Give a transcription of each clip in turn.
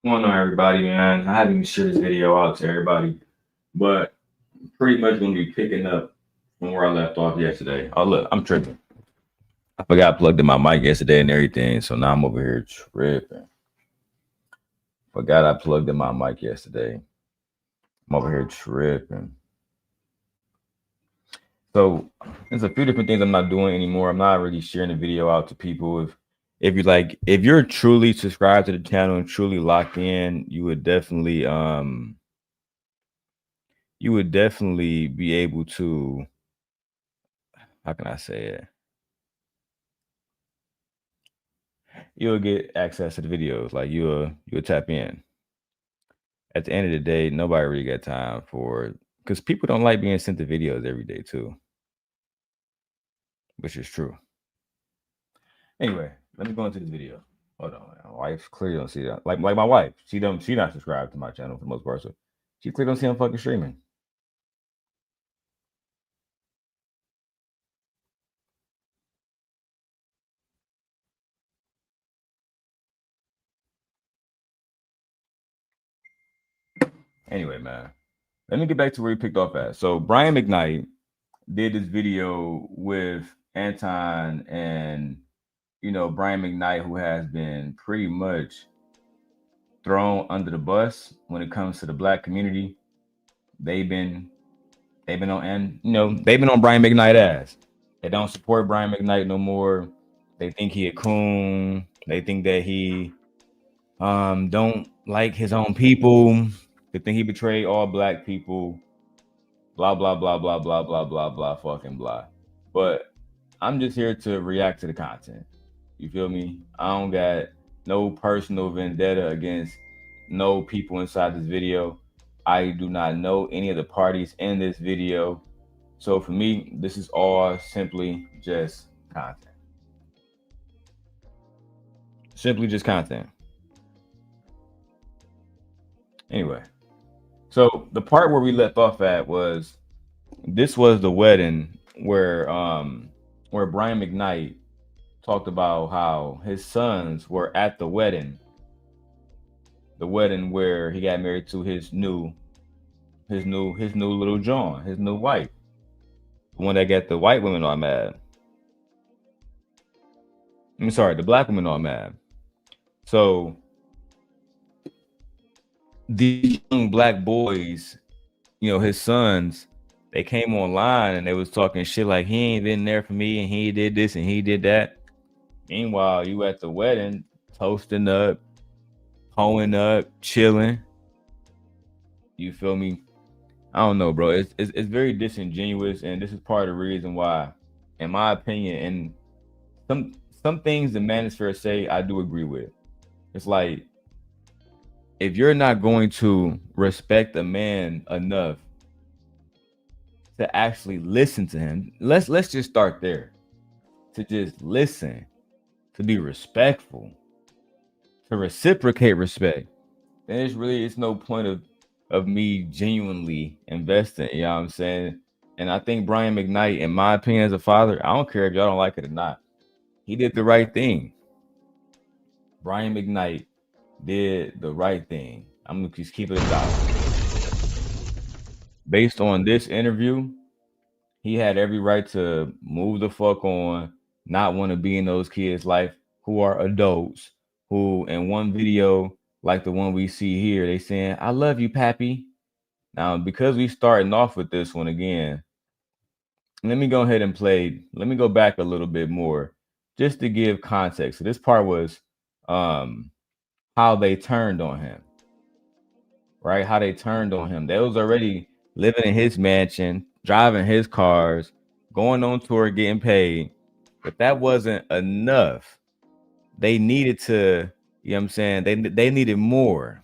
Going on, everybody, man? I haven't even shared this video out to everybody, but pretty much gonna be picking up from where I left off yesterday. Oh, look, I'm tripping. I forgot I plugged in my mic yesterday and everything, so now I'm over here tripping. Forgot I plugged in my mic yesterday. I'm over here tripping. So there's a few different things I'm not doing anymore. I'm not really sharing the video out to people. If you're truly subscribed to the channel and truly locked in, you would definitely be able to, how can I say it? You'll get access to the videos. Like you'll tap in. At the end of the day, nobody really got time for, because people don't like being sent the videos every day too, which is true. Anyway, let me go into this video. Hold on, my wife clearly don't see that. Like my wife, she not subscribed to my channel for the most part, so she clearly don't see I'm fucking streaming. Anyway, man, let me get back to where we picked off at. So Brian McKnight did this video with Anton and Brian McKnight, who has been pretty much thrown under the bus when it comes to the black community. They've been on Brian McKnight ass. They don't support Brian McKnight no more. They think he a coon. They think that he don't like his own people. They think he betrayed all black people. Blah blah blah blah blah blah blah blah fucking blah. But I'm just here to react to the content. You feel me? I don't got no personal vendetta against no people inside this video. I do not know any of the parties in this video. So for me, this is all simply just content. Simply just content. Anyway, so the part where we left off at was, this was the wedding where Brian McKnight talked about how his sons were at the wedding where he got married to his new little John, his new wife, the one that got the white women all mad. I'm sorry, the black women all mad. So these young black boys, his sons, they came online and they was talking shit like, he ain't been there for me and he did this and he did that. Meanwhile, you at the wedding, toasting up, hoeing up, chilling. You feel me? I don't know, bro. It's very disingenuous, and this is part of the reason why, in my opinion, and some things the manosphere say I do agree with. It's like, if you're not going to respect a man enough to actually listen to him, let's just start there. To just listen, to be respectful, to reciprocate respect, then it's no point of me genuinely investing, you know what I'm saying? And I think Brian McKnight, in my opinion as a father, I don't care if y'all don't like it or not, he did the right thing. Brian McKnight did the right thing. I'm gonna just keep it a dollar. Based on this interview, he had every right to move the fuck on, not want to be in those kids' life who are adults, who in one video, like the one we see here, they saying, I love you, Pappy. Now, because we starting off with this one again, let me go ahead and let me go back a little bit more just to give context. So this part was how they turned on him, right? How they turned on him. They was already living in his mansion, driving his cars, going on tour, getting paid. But that wasn't enough. They needed to, you know what I'm saying? They needed more.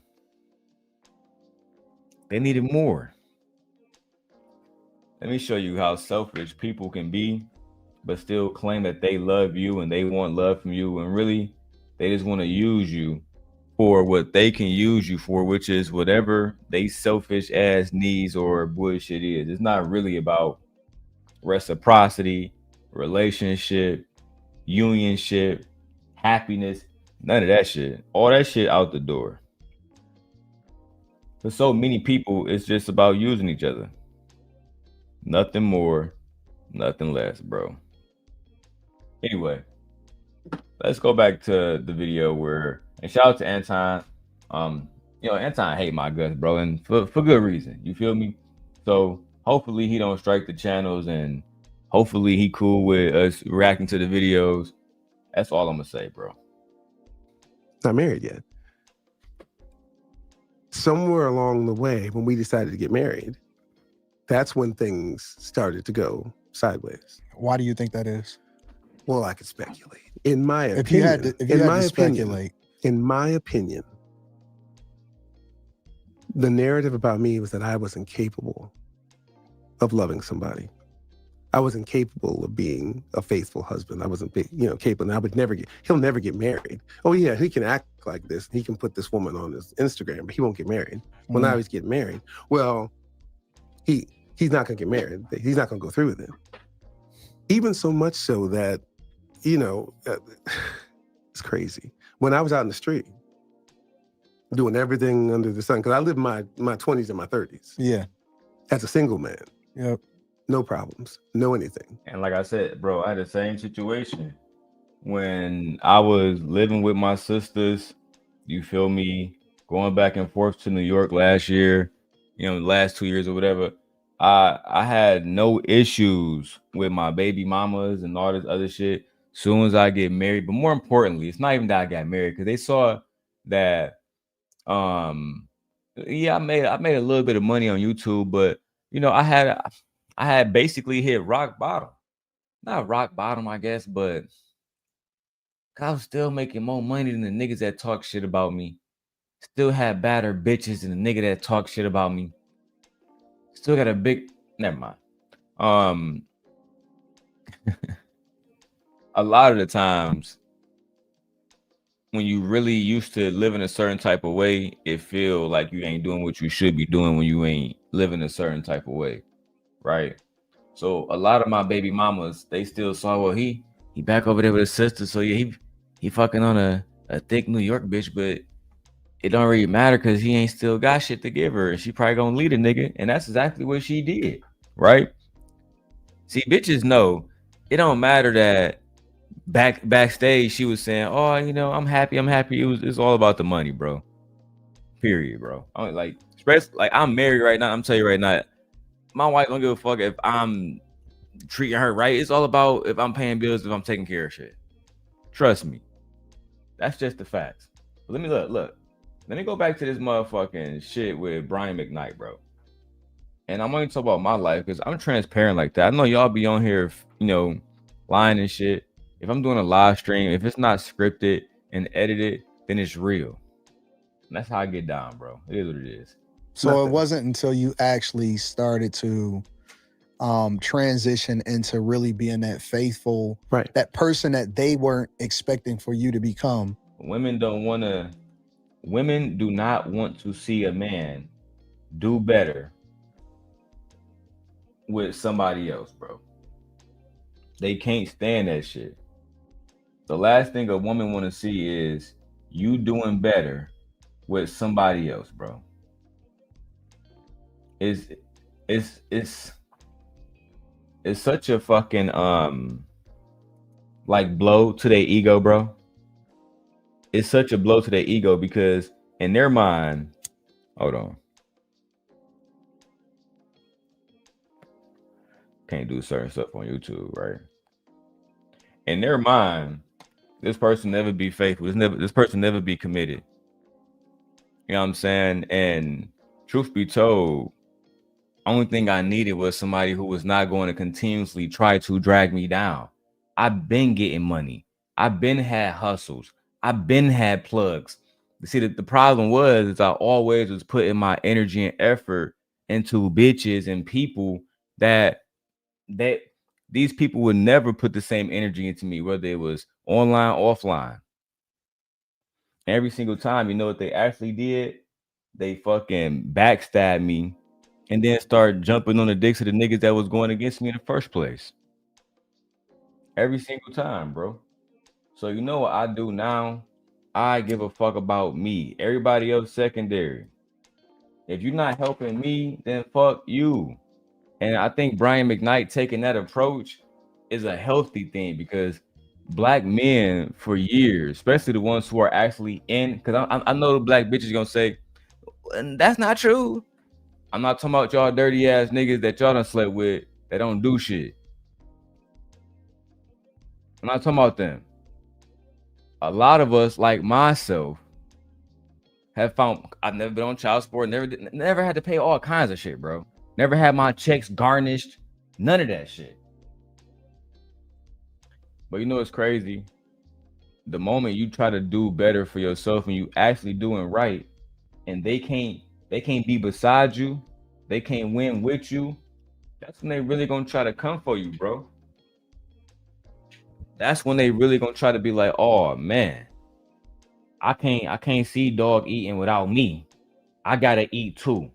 They needed more. Let me show you how selfish people can be, but still claim that they love you and they want love from you. And really, they just want to use you for what they can use you for, which is whatever they selfish ass needs or bullshit is. It's not really about reciprocity, relationship, unionship, happiness, none of that shit. All that shit out the door. For so many people, it's just about using each other. Nothing more, nothing less, bro. Anyway, let's go back to the video where, and shout out to Anton. Um, Anton hate my guts, bro, and for good reason. You feel me? So hopefully he don't strike the channels, and hopefully he cool with us reacting to the videos. That's all I'm gonna say, bro. Not married yet. Somewhere along the way, when we decided to get married, that's when things started to go sideways. Why do you think that is? Well, I could speculate. In my opinion, If you had to speculate, in my opinion, the narrative about me was that I was incapable of loving somebody. I was incapable of being a faithful husband. I wasn't, capable. And I would he'll never get married. Oh yeah, he can act like this. He can put this woman on his Instagram, but he won't get married. Well, now he's getting married. Well, he's not gonna get married. He's not gonna go through with it. Even so much so that, it's crazy. When I was out in the street, doing everything under the sun, because I lived my 20s and my 30s. Yeah. As a single man. Yep. No problems, no anything. And like I said, bro, I had the same situation when I was living with my sisters. You feel me? Going back and forth to New York last year, the last 2 years or whatever. I had no issues with my baby mamas and all this other shit. Soon as I get married, but more importantly, it's not even that I got married, because they saw that yeah, I made a little bit of money on YouTube, but I had basically hit rock bottom. Not rock bottom, I guess, but I was still making more money than the niggas that talk shit about me. Still had badder bitches than the nigga that talk shit about me. Still got a big, never mind. A lot of the times when you really used to live in a certain type of way, it feel like you ain't doing what you should be doing when you ain't living a certain type of way, right? So a lot of my baby mamas, they still saw, well, he back over there with his sister, so yeah, he fucking on a thick New York bitch, but it don't really matter because he ain't still got shit to give her. She probably gonna lead a nigga, and that's exactly what she did, right? See, bitches know it don't matter that backstage she was saying, "Oh, I'm happy, I'm happy." It's all about the money, bro. Period, bro. I'm like I'm married right now. I'm telling you right now, my wife don't give a fuck if I'm treating her right. It's all about if I'm paying bills, if I'm taking care of shit. Trust me. That's just the facts. But let me look. Let me go back to this motherfucking shit with Brian McKnight, bro. And I'm only talking about my life because I'm transparent like that. I know y'all be on here, lying and shit. If I'm doing a live stream, if it's not scripted and edited, then it's real. And that's how I get down, bro. It is what it is. So it wasn't until you actually started to transition into really being that faithful, right, that person that they weren't expecting for you to become. Women do not want to see a man do better with somebody else, bro. They can't stand that shit. The last thing a woman want to see is you doing better with somebody else, bro. It's such a fucking like blow to their ego, bro. It's such a blow to their ego because in their mind, hold on. Can't do certain stuff on YouTube, right? In their mind, this person never be faithful. This person never be committed. You know what I'm saying? And truth be told, only thing I needed was somebody who was not going to continuously try to drag me down. I've been getting money. I've been had hustles. I've been had plugs. You see, the problem is I always was putting my energy and effort into bitches and people that these people would never put the same energy into me, whether it was online, offline. Every single time, you know what they actually did? They fucking backstabbed me and then start jumping on the dicks of the niggas that was going against me in the first place. Every single time, bro. So you know what I do now? I give a fuck about me. Everybody else secondary. If you're not helping me, then fuck you. And I think Brian McKnight taking that approach is a healthy thing because black men for years, especially the ones who are actually in, because I know the black bitches gonna say, that's not true. I'm not talking about y'all dirty ass niggas that y'all done slept with that don't do shit. I'm not talking about them. A lot of us, like myself, have found I've never been on child support, never had to pay all kinds of shit, bro. Never had my checks garnished, none of that shit. But you know what's crazy? The moment you try to do better for yourself and you actually doing right, and they can't be beside you, they can't win with you, that's when they really gonna try to come for you, bro. That's when they really gonna try to be like, oh man, I can't see dog eating without me. I gotta eat too.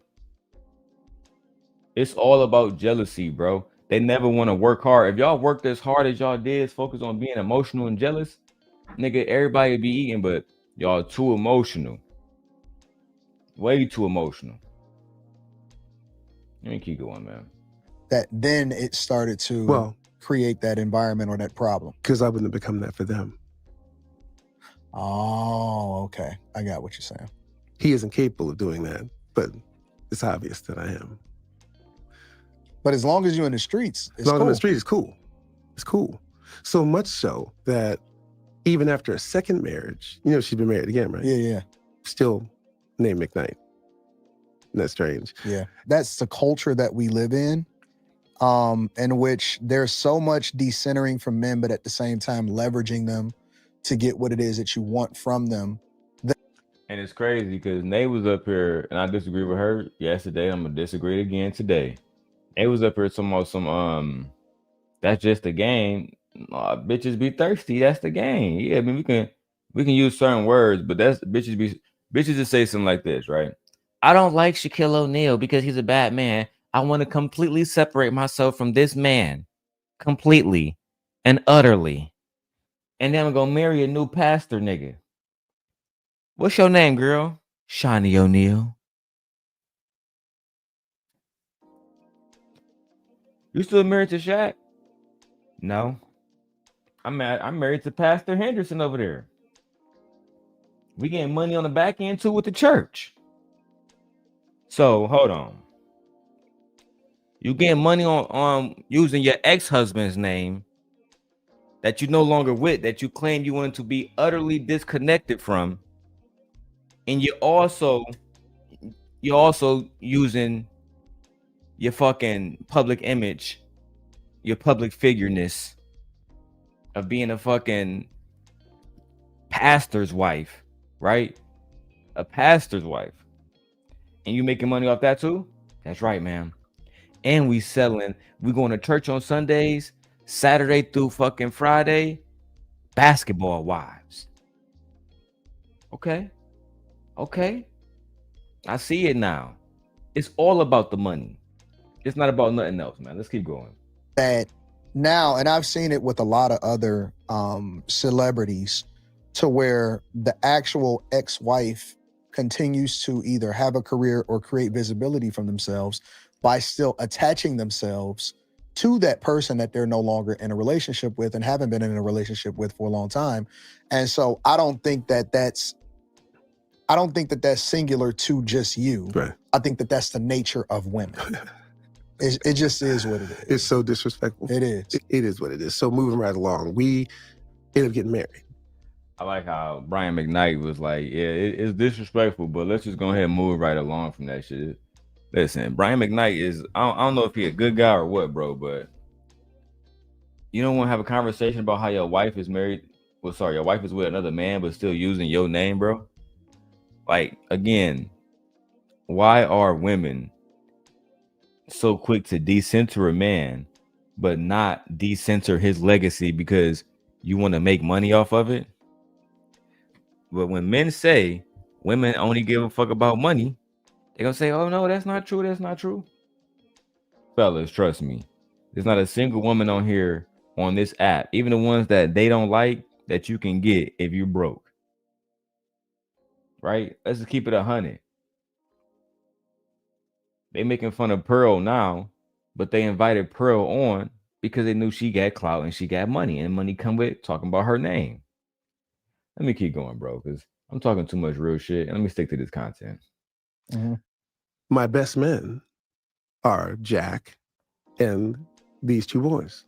It's all about jealousy, bro. They never want to work hard. If y'all worked as hard as y'all did, focus on being emotional and jealous, nigga, everybody would be eating, but y'all too emotional. Way too emotional. Let me keep going, man. That then it started to create that environment or that problem. Because I wouldn't have become that for them. Oh, okay. I got what you're saying. He isn't capable of doing that, but it's obvious that I am. But as long as you're in the streets, it's cool. In the street, it's cool. It's cool. So much so that even after a second marriage, you know, she'd been married again, right? Yeah. Still named McKnight. Isn't that strange? Yeah. That's the culture that we live in which there's so much decentering from men, but at the same time leveraging them to get what it is that you want from them. And it's crazy because Nay was up here, and I disagree with her yesterday. I'm gonna disagree again today. Nay was up here talking about some that's just the game. Bitches be thirsty. That's the game. Yeah, I mean we can use certain words, but that's bitches just say something like this, right? I don't like Shaquille O'Neal because he's a bad man. I want to completely separate myself from this man, completely and utterly, and then I'm gonna marry a new pastor, nigga. What's your name, girl? Shawnee O'Neal. You still married to Shaq? No. I'm married to Pastor Henderson over there. We getting money on the back end too with the church. So hold on. You getting money on using your ex-husband's name that you no longer with, that you claim you wanted to be utterly disconnected from, and you're also using your fucking public image, your public figureness of being a fucking pastor's wife, right? A pastor's wife. And you making money off that too? That's right, man. And we going to church on Sundays, Saturday through fucking Friday, basketball wives. Okay. I see it now. It's all about the money. It's not about nothing else, man. Let's keep going. That now, and I've seen it with a lot of other celebrities, to where the actual ex-wife continues to either have a career or create visibility from themselves by still attaching themselves to that person that they're no longer in a relationship with and haven't been in a relationship with for a long time. And so I don't think that that's singular to just you. Right. I think that that's the nature of women. It just is what it is. It's so disrespectful. It is. It is what it is. So moving right along, we end up getting married. I like how Brian McKnight was like, yeah, it's disrespectful, but let's just go ahead and move right along from that shit. Listen, Brian McKnight is, I don't know if he's a good guy or what, bro, but you don't want to have a conversation about how your wife is married. Well, sorry, your wife is with another man, but still using your name, bro. Like, again, why are women so quick to decenter a man, but not decenter his legacy because you want to make money off of it? But when men say women only give a fuck about money, they're gonna say, oh no, that's not true. That's not true. Fellas, trust me. There's not a single woman on here on this app, even the ones that they don't like, that you can get if you're broke. Right? Let's just keep it 100. They making fun of Pearl now, but they invited Pearl on because they knew she got clout and she got money, and money come with talking about her name. Let me keep going, bro, because I'm talking too much real shit. And let me stick to this content. Mm-hmm. My best men are Jack and these two boys.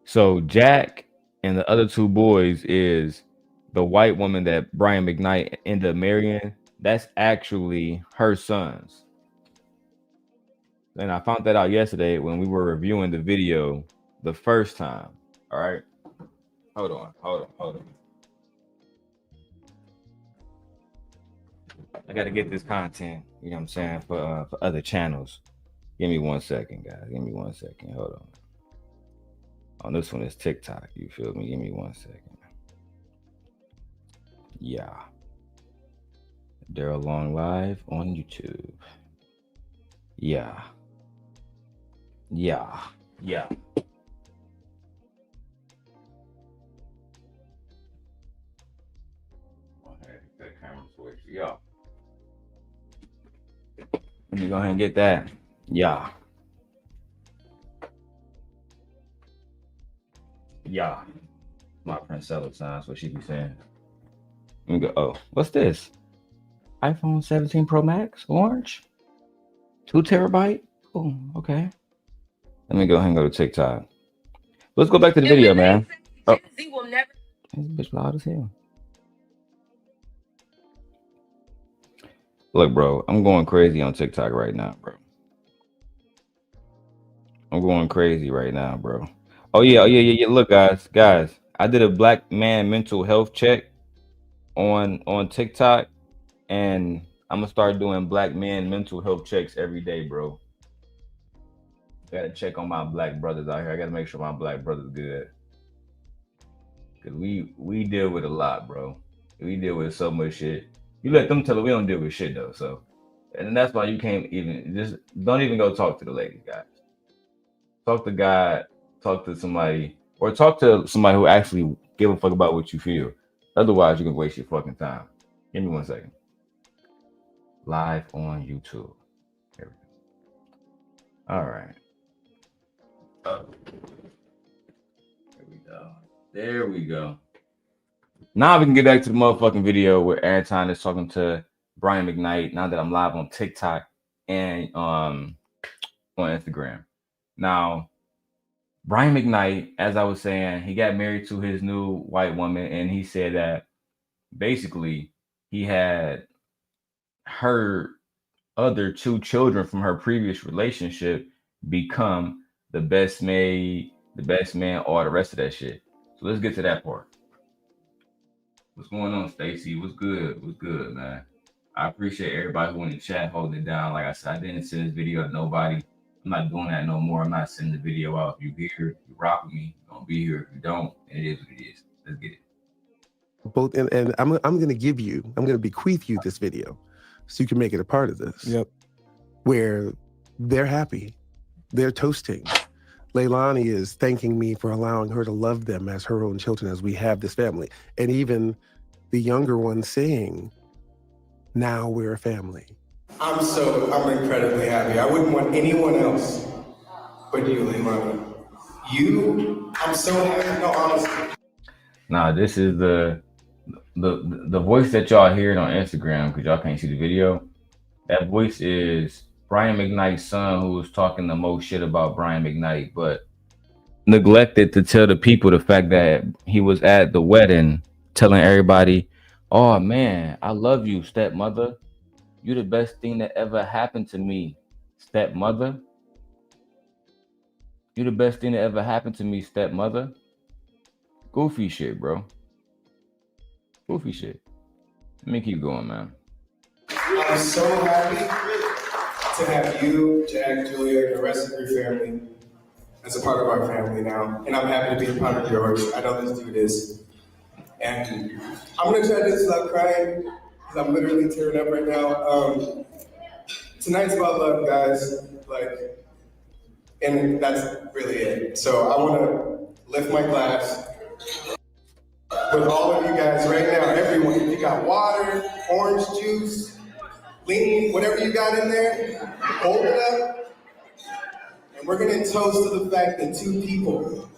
So Jack and the other two boys is the white woman that Brian McKnight ended up marrying. That's actually her sons. And I found that out yesterday when we were reviewing the video the first time. All right. Hold on. I got to get this content, you know what I'm saying, for other channels. Give me 1 second, guys. Give me 1 second. Hold on. On this one is TikTok. You feel me? Give me 1 second. Yeah. Darrel Long live on YouTube. Yeah. Yeah. Let me go ahead and get that. Yeah. My Princella signs what she be saying. Let me go. Oh, what's this? iPhone 17 Pro Max, orange, 2 terabyte. Oh, okay. Let me go ahead and go to TikTok. Let's go back to the video, man. Oh, this bitch loud as hell. Look, bro, I'm going crazy on TikTok right now, bro. I'm going crazy right now, bro. Oh yeah. Look, guys, I did a black man mental health check on TikTok, and I'm gonna start doing black man mental health checks every day, bro. Gotta check on my black brothers out here. I gotta make sure my black brothers good, cause we deal with a lot, bro. We deal with so much shit. You let them tell us we don't deal with shit though. So, and that's why you can't even just don't even go talk to the ladies, guys. Talk to God, talk to somebody, or talk to somebody who actually give a fuck about what you feel. Otherwise, you can waste your fucking time. Give me 1 second. Live on YouTube. Here we go. All right. There we go. Now we can get back to the motherfucking video where Anton is talking to Brian McKnight. Now that I'm live on TikTok and on Instagram. Now, Brian McKnight, as I was saying, he got married to his new white woman, and he said that basically he had her other 2 children from her previous relationship become the best maid, the best man, all the rest of that shit. So let's get to that part. What's going on, Stacy? What's good? What's good, man? I appreciate everybody who in the chat holding it down. Like I said, I didn't send this video to nobody. I'm not doing that no more. I'm not sending the video out. If you here, you rock with me. You're gonna be here. If you don't, it is what it is. Let's get it. Both, and I'm going to bequeath you this video so you can make it a part of this. Yep. Where they're happy. They're toasting. Leilani is thanking me for allowing her to love them as her own children as we have this family. And even the younger one saying, now we're a family. I'm incredibly happy. I wouldn't want anyone else but you, Leilani. I'm so happy, no, honestly. Now, this is the voice that y'all heard on Instagram, because y'all can't see the video. That voice is Brian McKnight's son, who was talking the most shit about Brian McKnight, but neglected to tell the people the fact that he was at the wedding telling everybody, oh man, I love you, stepmother. You're the best thing that ever happened to me, stepmother. You're the best thing that ever happened to me, stepmother. Goofy shit, bro. Goofy shit. Let me keep going, man. I'm so happy to have you, Jack, Julia, and the rest of your family as a part of our family now. And I'm happy to be a part of yours. I know this dude is. And I'm gonna try this without crying, because I'm literally tearing up right now. Tonight's about love, guys. And that's really it. So I wanna lift my glass with all of you guys right now. Everyone, if you got water, orange juice, Lean, whatever you got in there, hold it up. And we're going to toast to the fact that two people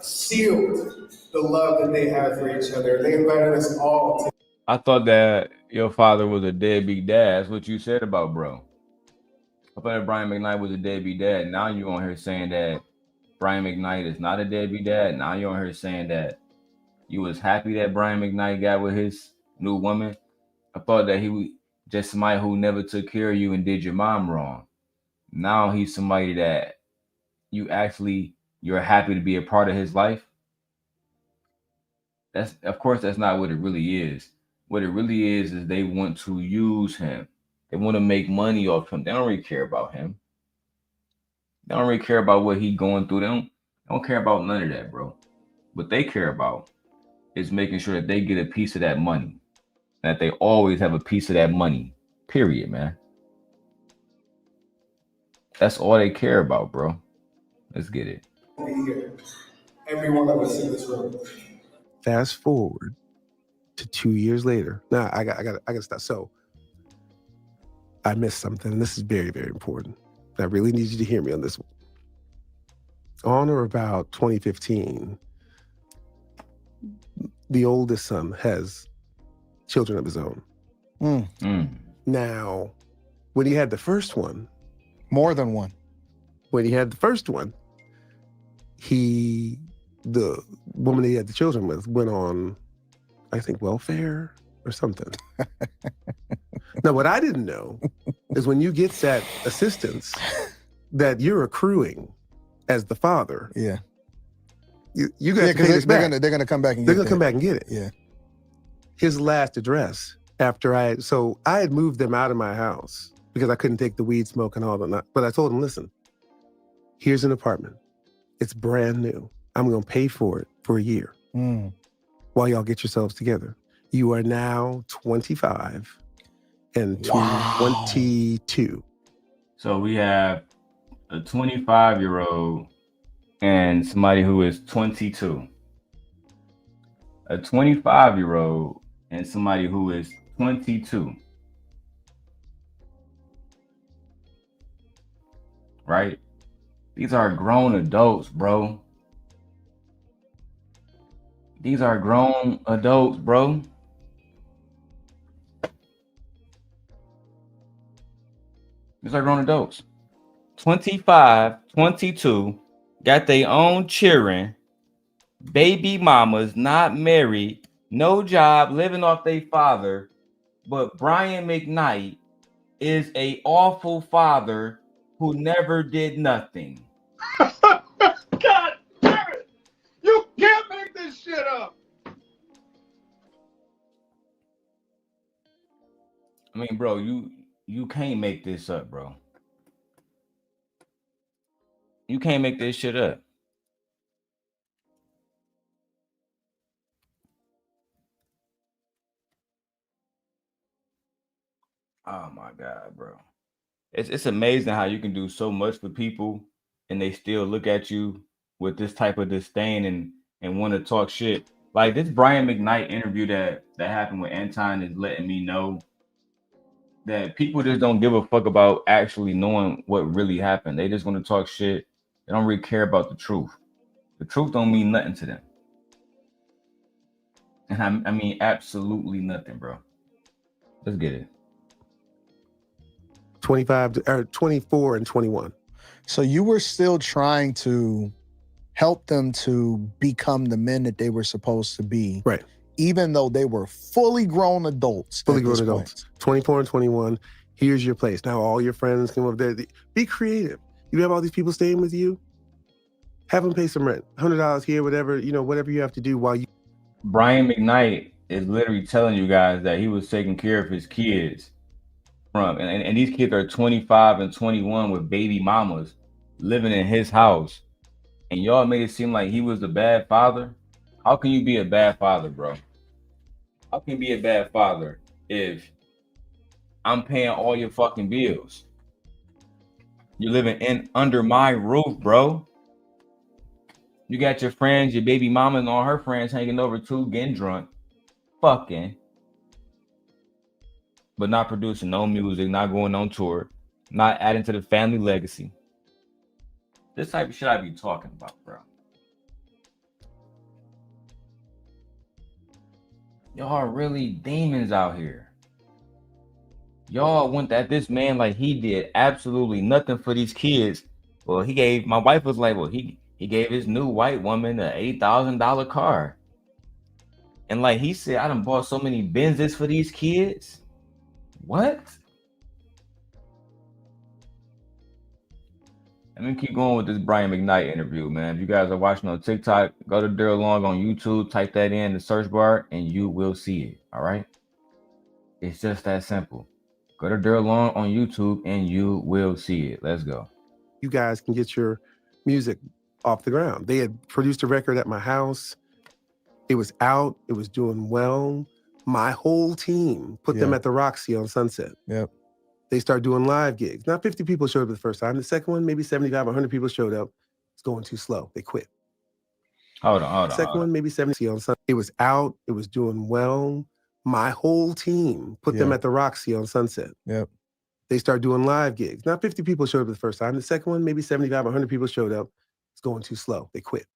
sealed the love that they have for each other. They invited us all to. I thought that your father was a deadbeat dad. That's what you said about bro. I thought that Brian McKnight was a deadbeat dad. Now you on here saying that Brian McKnight is not a deadbeat dad. Now you on here saying that you was happy that Brian McKnight got with his new woman. I thought that he was just somebody who never took care of you and did your mom wrong. Now he's somebody that you're happy to be a part of his life. That's, of course, that's not what it really is. What it really is they want to use him. They want to make money off him. They don't really care about him. They don't really care about what he's going through. They don't care about none of that, bro. What they care about is making sure that they get a piece of that money. That they always have a piece of that money. Period, man. That's all they care about, bro. Let's get it. Be here. Every one of us in this room. Fast forward to 2 years later. Now I got to stop. So I missed something. And this is very, very important. I really need you to hear me on this one. On or about 2015, the oldest son has children of his own. Now, when he had the first one, more than one. When he had the first one, the woman that he had the children with went on, I think, welfare or something. Now, what I didn't know is when you get that assistance that you're accruing as the father. Yeah. You guys pay this back. They're gonna come back and they're gonna come back and get it. Yeah. His last address after I had moved them out of my house because I couldn't take the weed smoke and all that. But I told him, listen, here's an apartment. It's brand new. I'm gonna pay for it for a year while y'all get yourselves together. You are now 25 and 22. So we have a 25-year-old and somebody who is 22. A 25-year-old and somebody who is 22. Right? These are grown adults, bro. These are grown adults, bro. These are grown adults. 25, 22, got their own children, baby mamas, not married, no job, living off their father. But Brian McKnight is a awful father who never did nothing. God damn it! You can't make this shit up. I mean, bro, you can't make this up, bro. You can't make this shit up. Oh my God, bro. It's amazing how you can do so much for people and they still look at you with this type of disdain and want to talk shit. Like this Brian McKnight interview that happened with Anton is letting me know that people just don't give a fuck about actually knowing what really happened. They just want to talk shit. They don't really care about the truth. The truth don't mean nothing to them. And I mean absolutely nothing, bro. Let's get it. 24 and 21. So you were still trying to help them to become the men that they were supposed to be. Right. Even though they were fully grown adults. Fully grown adults. 24 and 21. Here's your place. Now all your friends come over there. Be creative. You have all these people staying with you. Have them pay some rent. $100 here, whatever you have to do while you. Brian McKnight is literally telling you guys that he was taking care of his kids and these kids are 25 and 21 with baby mamas living in his house. And y'all made it seem like he was the bad father. How can you be a bad father, bro? How can you be a bad father if I'm paying all your fucking bills? You're living under my roof, bro. You got your friends, your baby mama and all her friends hanging over too, getting drunk, fucking. but not producing no music, not going on tour, not adding to the family legacy. This type of shit I be talking about, bro. Y'all are really demons out here. Y'all went at this man like he did absolutely nothing for these kids. Well, my wife was like, well, he gave his new white woman a $8,000 car. And like he said, I done bought so many Benzes for these kids. What? Let me keep going with this Brian McKnight interview, man. If you guys are watching on TikTok, go to Darrel on YouTube, type that in the search bar, and you will see it. All right? It's just that simple. Go to Darrel on YouTube, and you will see it. Let's go. You guys can get your music off the ground. They had produced a record at my house. It was out. It was doing well. My whole team put them at the Roxy on Sunset. Yep. They start doing live gigs. Not 50 people showed up the first time. The second one, maybe 75, 100 people showed up. It's going too slow. They quit. Hold on. The second one, maybe 70 on Sunday. It was out. It was doing well. My whole team put them at the Roxy on Sunset. Yep. They start doing live gigs. Not 50 people showed up the first time. The second one, maybe 75, 100 people showed up. It's going too slow. They quit.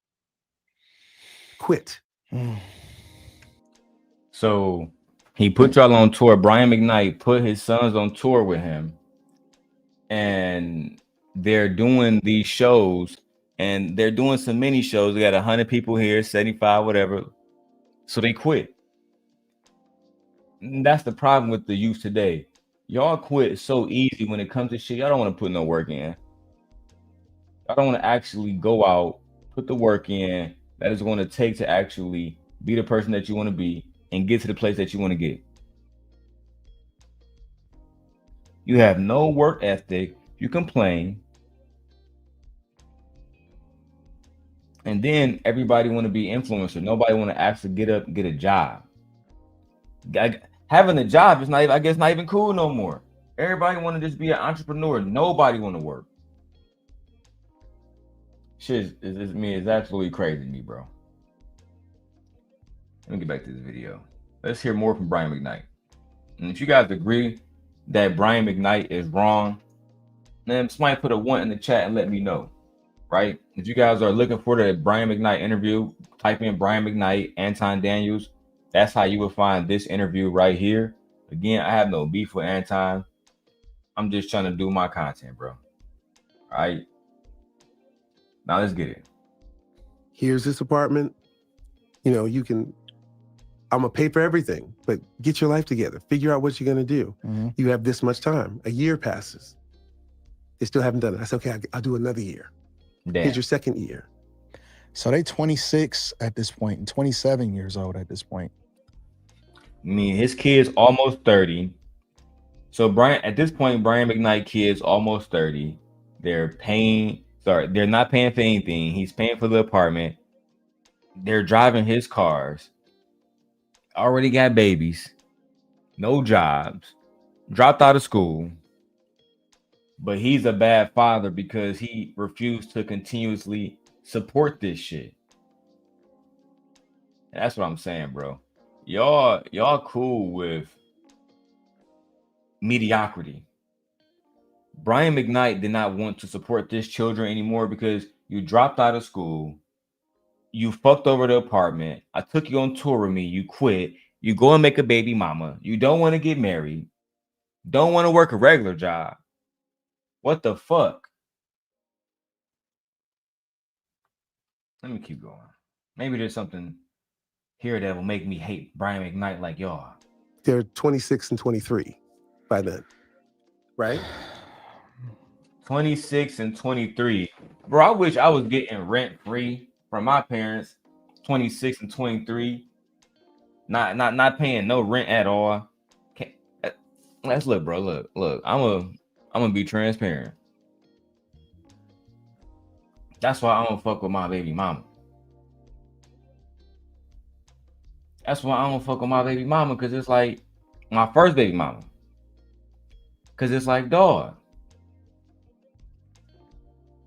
So he put y'all on tour. Brian McKnight put his sons on tour with him. And they're doing these shows. And they're doing some mini shows. They got 100 people here, 75, whatever. So they quit. And that's the problem with the youth today. Y'all quit so easy when it comes to shit. Y'all don't want to put no work in. Y'all don't want to actually go out, put the work in that is going to take to actually be the person that you want to be and get to the place that you want to get. You have no work ethic. You complain. And then everybody want to be influencer. Nobody want to actually get up and get a job. Having a job is not even, I guess, not even cool no more. Everybody want to just be an entrepreneur. Nobody want to work. Shit is absolutely crazy to me, bro. Let me get back to this video. Let's hear more from Brian McKnight. And if you guys agree that Brian McKnight is wrong, then somebody put a 1 in the chat and let me know. Right? If you guys are looking for the Brian McKnight interview, type in Brian McKnight, Anton Daniels. That's how you will find this interview right here. Again, I have no beef with Anton. I'm just trying to do my content, bro. All right. Now let's get it. Here's this apartment. You know, I'm gonna pay for everything, but get your life together. Figure out what you're gonna do. You have this much time. A year passes. They still haven't done it. I said, okay, I'll do another year. Damn. Here's your second year. So they 26 at this point and 27 years old at this point. I mean, his kid's almost 30. So at this point, Brian McKnight kid's almost 30. They're not paying for anything. He's paying for the apartment. They're driving his cars. Already got babies. No jobs. Dropped out of school. But he's a bad father because he refused to continuously support this shit. And that's what I'm saying, bro. Y'all cool with mediocrity. Brian McKnight did not want to support this children anymore because you dropped out of school. You fucked over the apartment. I took you on tour with me. You quit. You go and make a baby mama. You don't want to get married. Don't want to work a regular job. What the fuck? Let me keep going. Maybe there's something here that will make me hate Brian McKnight like y'all. They're 26 and 23 by then, right? 26 and 23. Bro, I wish I was getting rent free from my parents. 26 and 23. Not paying no rent at all. Let's look, bro. Look. I'm gonna be transparent. That's why I don't fuck with my baby mama. That's why I don't fuck with my baby mama, because it's like my first baby mama. Because it's like, dog,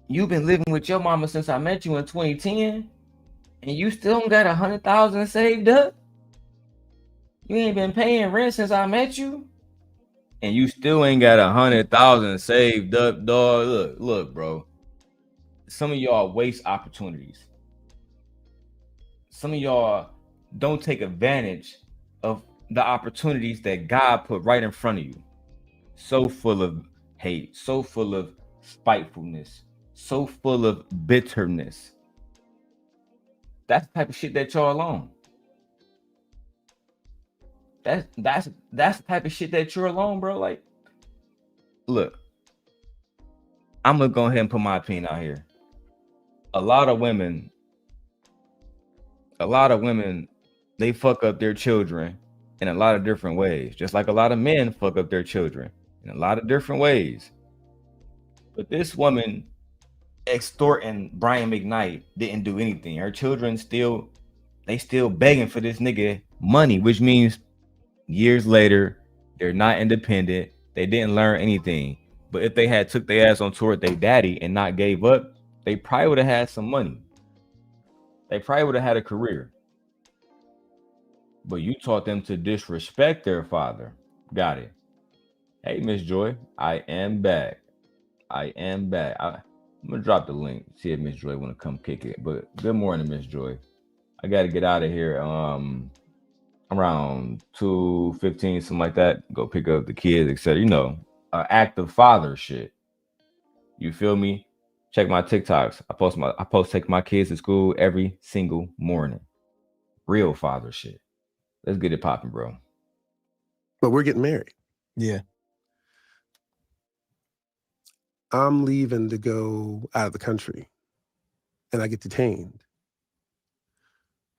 you've been living with your mama since I met you in 2010, and you still don't got 100,000 saved up? You ain't been paying rent since I met you? and you still ain't got 100,000 saved up, dog. Look, bro. Some of y'all waste opportunities. Some of y'all don't take advantage of the opportunities that God put right in front of you. So full of hate, so full of spitefulness, so full of bitterness. That's the type of shit that y'all on. That's the type of shit that you're alone, bro. Like, look, I'm gonna go ahead and put my opinion out here. A lot of women, they fuck up their children in a lot of different ways, just like a lot of men fuck up their children in a lot of different ways. But this woman extorting Brian McKnight didn't do anything. Her children still begging for this nigga money, which means years later, they're not independent. They didn't learn anything. But if they had took their ass on tour with their daddy and not gave up, they probably would have had some money. They probably would have had a career. But you taught them to disrespect their father. Got it. Hey, Miss Joy, I am back. I'm gonna drop the link. See if Miss Joy want to come kick it. But good morning, Miss Joy. I got to get out of here. Around 2:15, something like that. Go pick up the kids, etc. You know, active father shit. You feel me? Check my TikToks. I post take my kids to school every single morning. Real father shit. Let's get it popping, bro. But we're getting married. Yeah. I'm leaving to go out of the country, and I get detained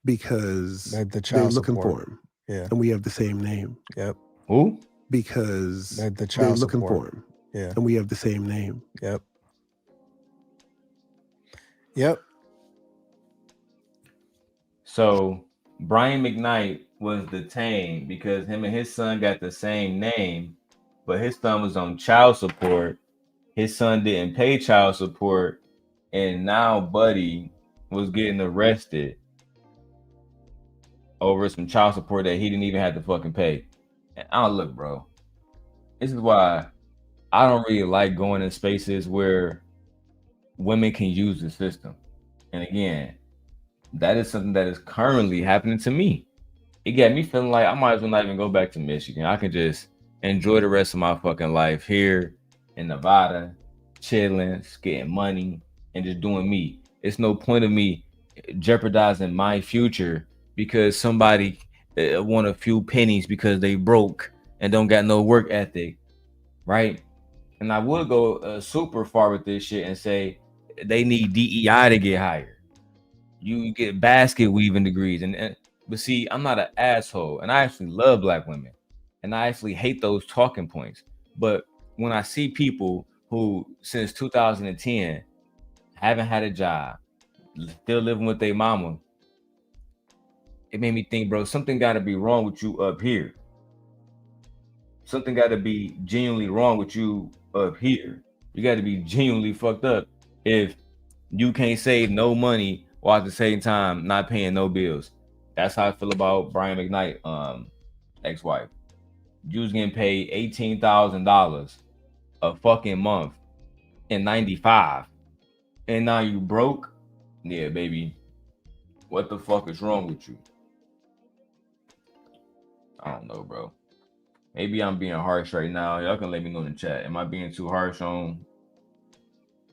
because they're looking for him. Yeah. And we have the same name. Yep. Who? Because they're looking for him. Yeah. And we have the same name. Yep. Yep. So Brian McKnight was detained because him and his son got the same name, but his son was on child support. His son didn't pay child support, and now Buddy was getting arrested over some child support that he didn't even have to fucking pay. And I don't look, bro. This is why I don't really like going in spaces where women can use the system. And again, that is something that is currently happening to me. It got me feeling like I might as well not even go back to Michigan. I can just enjoy the rest of my fucking life here in Nevada, chilling, getting money, and just doing me. It's no point of me jeopardizing my future because somebody want a few pennies because they broke and don't got no work ethic, right? And I would go super far with this shit and say they need DEI to get hired. You get basket weaving degrees, but see, I'm not an asshole, and I actually love Black women, and I actually hate those talking points. But when I see people who since 2010 haven't had a job, still living with their mama, it made me think, bro, something got to be wrong with you up here. Something got to be genuinely wrong with you up here. You got to be genuinely fucked up if you can't save no money while at the same time not paying no bills. That's how I feel about Brian McKnight, ex-wife. You was getting paid $18,000 a fucking month in 95, and now you broke. Yeah, baby. What the fuck is wrong with you? I don't know, bro. Maybe I'm being harsh right now. Y'all can let me know in the chat. Am I being too harsh on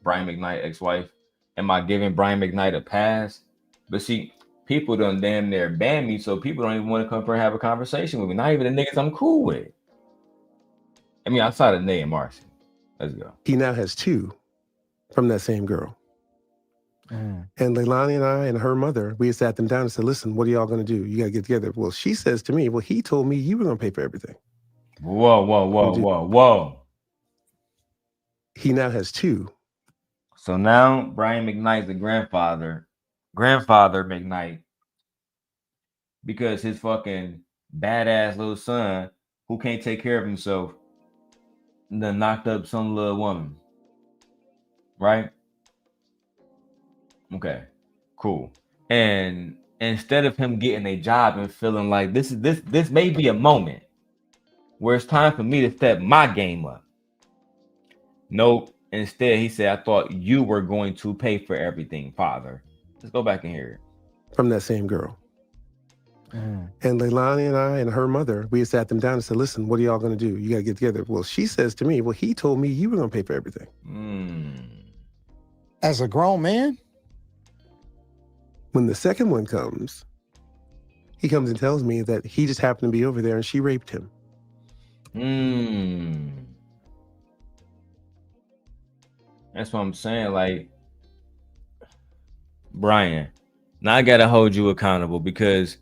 Brian McKnight, ex-wife? Am I giving Brian McKnight a pass? But see, people done damn near ban me, so people don't even want to come up and have a conversation with me. Not even the niggas I'm cool with. I mean, outside of Nay and Marcy. Let's go. He now has two from that same girl. And Leilani and I and her mother, we sat them down and said, listen, what are y'all going to do? You got to get together. Well, she says to me, well, he told me you were going to pay for everything. Whoa. He now has two. So now Brian McKnight's the grandfather McKnight, because his fucking badass little son who can't take care of himself then knocked up some little woman. Right? Okay, cool. And instead of him getting a job and feeling like this may be a moment. where it's time for me to step my game up. Nope. Instead, he said, I thought you were going to pay for everything, father. Let's go back and hear it. From that same girl. And Leilani and I and her mother, we had sat them down and said, listen, what are y'all going to do? You got to get together. Well, she says to me, well, he told me you were going to pay for everything. As a grown man? When the second one comes, he comes and tells me that he just happened to be over there and she raped him. That's what I'm saying. Like, Brian, now I got to hold you accountable because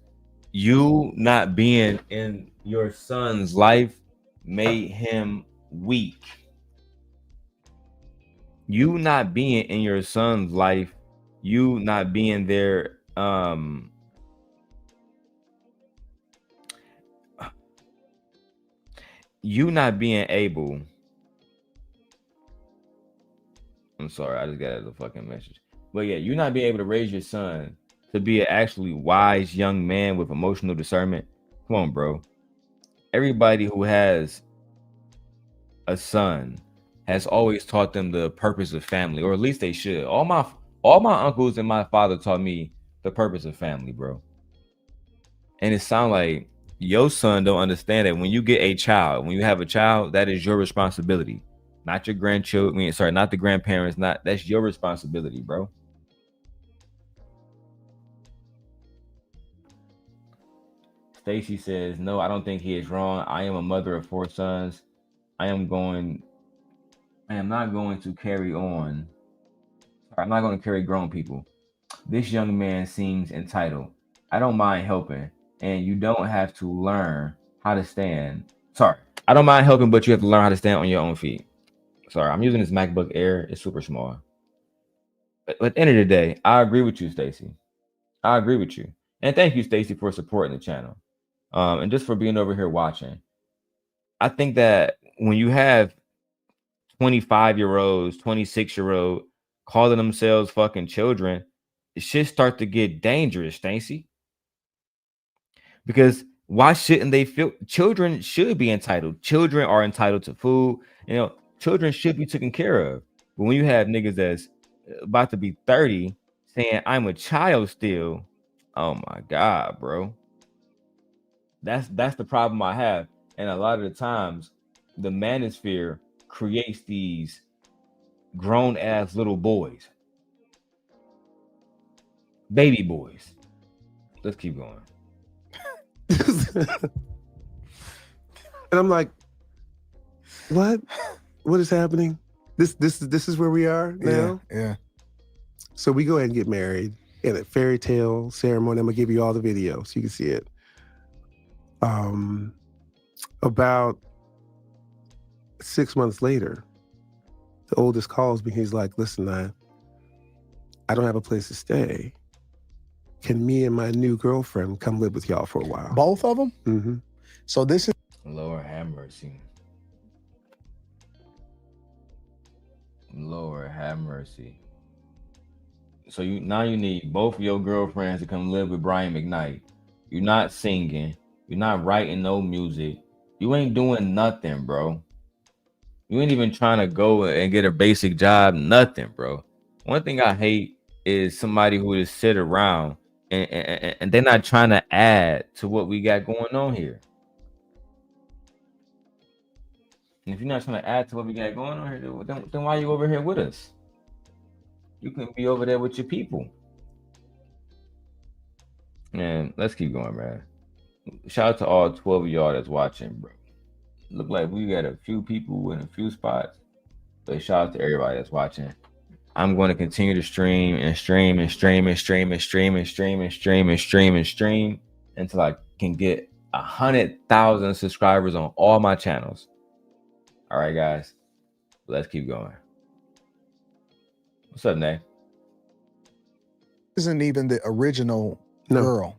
you not being in your son's life made him weak. You not being in your son's life, you not being there, you not being able. I'm sorry, I just got a fucking message. But yeah, you not being able to raise your son to be an actually wise young man with emotional discernment. Come on, bro. Everybody who has a son has always taught them the purpose of family, or at least they should. All my uncles and my father taught me the purpose of family, bro. And it sounds like your son don't understand that when you get a child, when you have a child, that is your responsibility, not your grandchildren. Sorry, not the grandparents. That's your responsibility, bro. Stacy says, no, I don't think he is wrong. I am a mother of 4 sons. I am not going to carry on. I'm not going to carry grown people. This young man seems entitled. I don't mind helping, and you don't have to learn how to stand. Sorry, I don't mind helping, but you have to learn how to stand on your own feet. Sorry, I'm using this MacBook Air. It's super small. But at the end of the day, I agree with you, Stacy. I agree with you. And thank you, Stacy, for supporting the channel. And just for being over here watching. I think that when you have 25-year-olds, 26-year-old calling themselves fucking children, it should start to get dangerous, Stacy. Because why shouldn't they feel? Children should be entitled. Children are entitled to food. You know, children should be taken care of. But when you have niggas that's about to be 30 saying I'm a child still, oh my God, bro. That's the problem I have. And a lot of the times the manosphere creates these grown ass little boys, baby boys. Let's keep going. And I'm like, what is happening? This is where we are now. Yeah. So we go ahead and get married in a fairy tale ceremony. I'm gonna give you all the video so you can see it. About 6 months later, the oldest calls me. He's like, listen, I don't have a place to stay. Can me and my new girlfriend come live with y'all for a while? Both of them? Mm-hmm. So this is... Lord have mercy. Lord have mercy. So you need both of your girlfriends to come live with Brian McKnight. You're not singing. You're not writing no music. You ain't doing nothing, bro. You ain't even trying to go and get a basic job. Nothing, bro. One thing I hate is somebody who just sit around and they're not trying to add to what we got going on here. And if you're not trying to add to what we got going on here, then why are you over here with us? You can be over there with your people. Man, let's keep going, man. Shout out to all 12 of y'all that's watching, bro. Look like we got a few people in a few spots, but shout out to everybody that's watching. I'm going to continue to stream until I can get 100,000 subscribers on all my channels. All right, guys, let's keep going. What's up, Nay? Isn't even the original girl.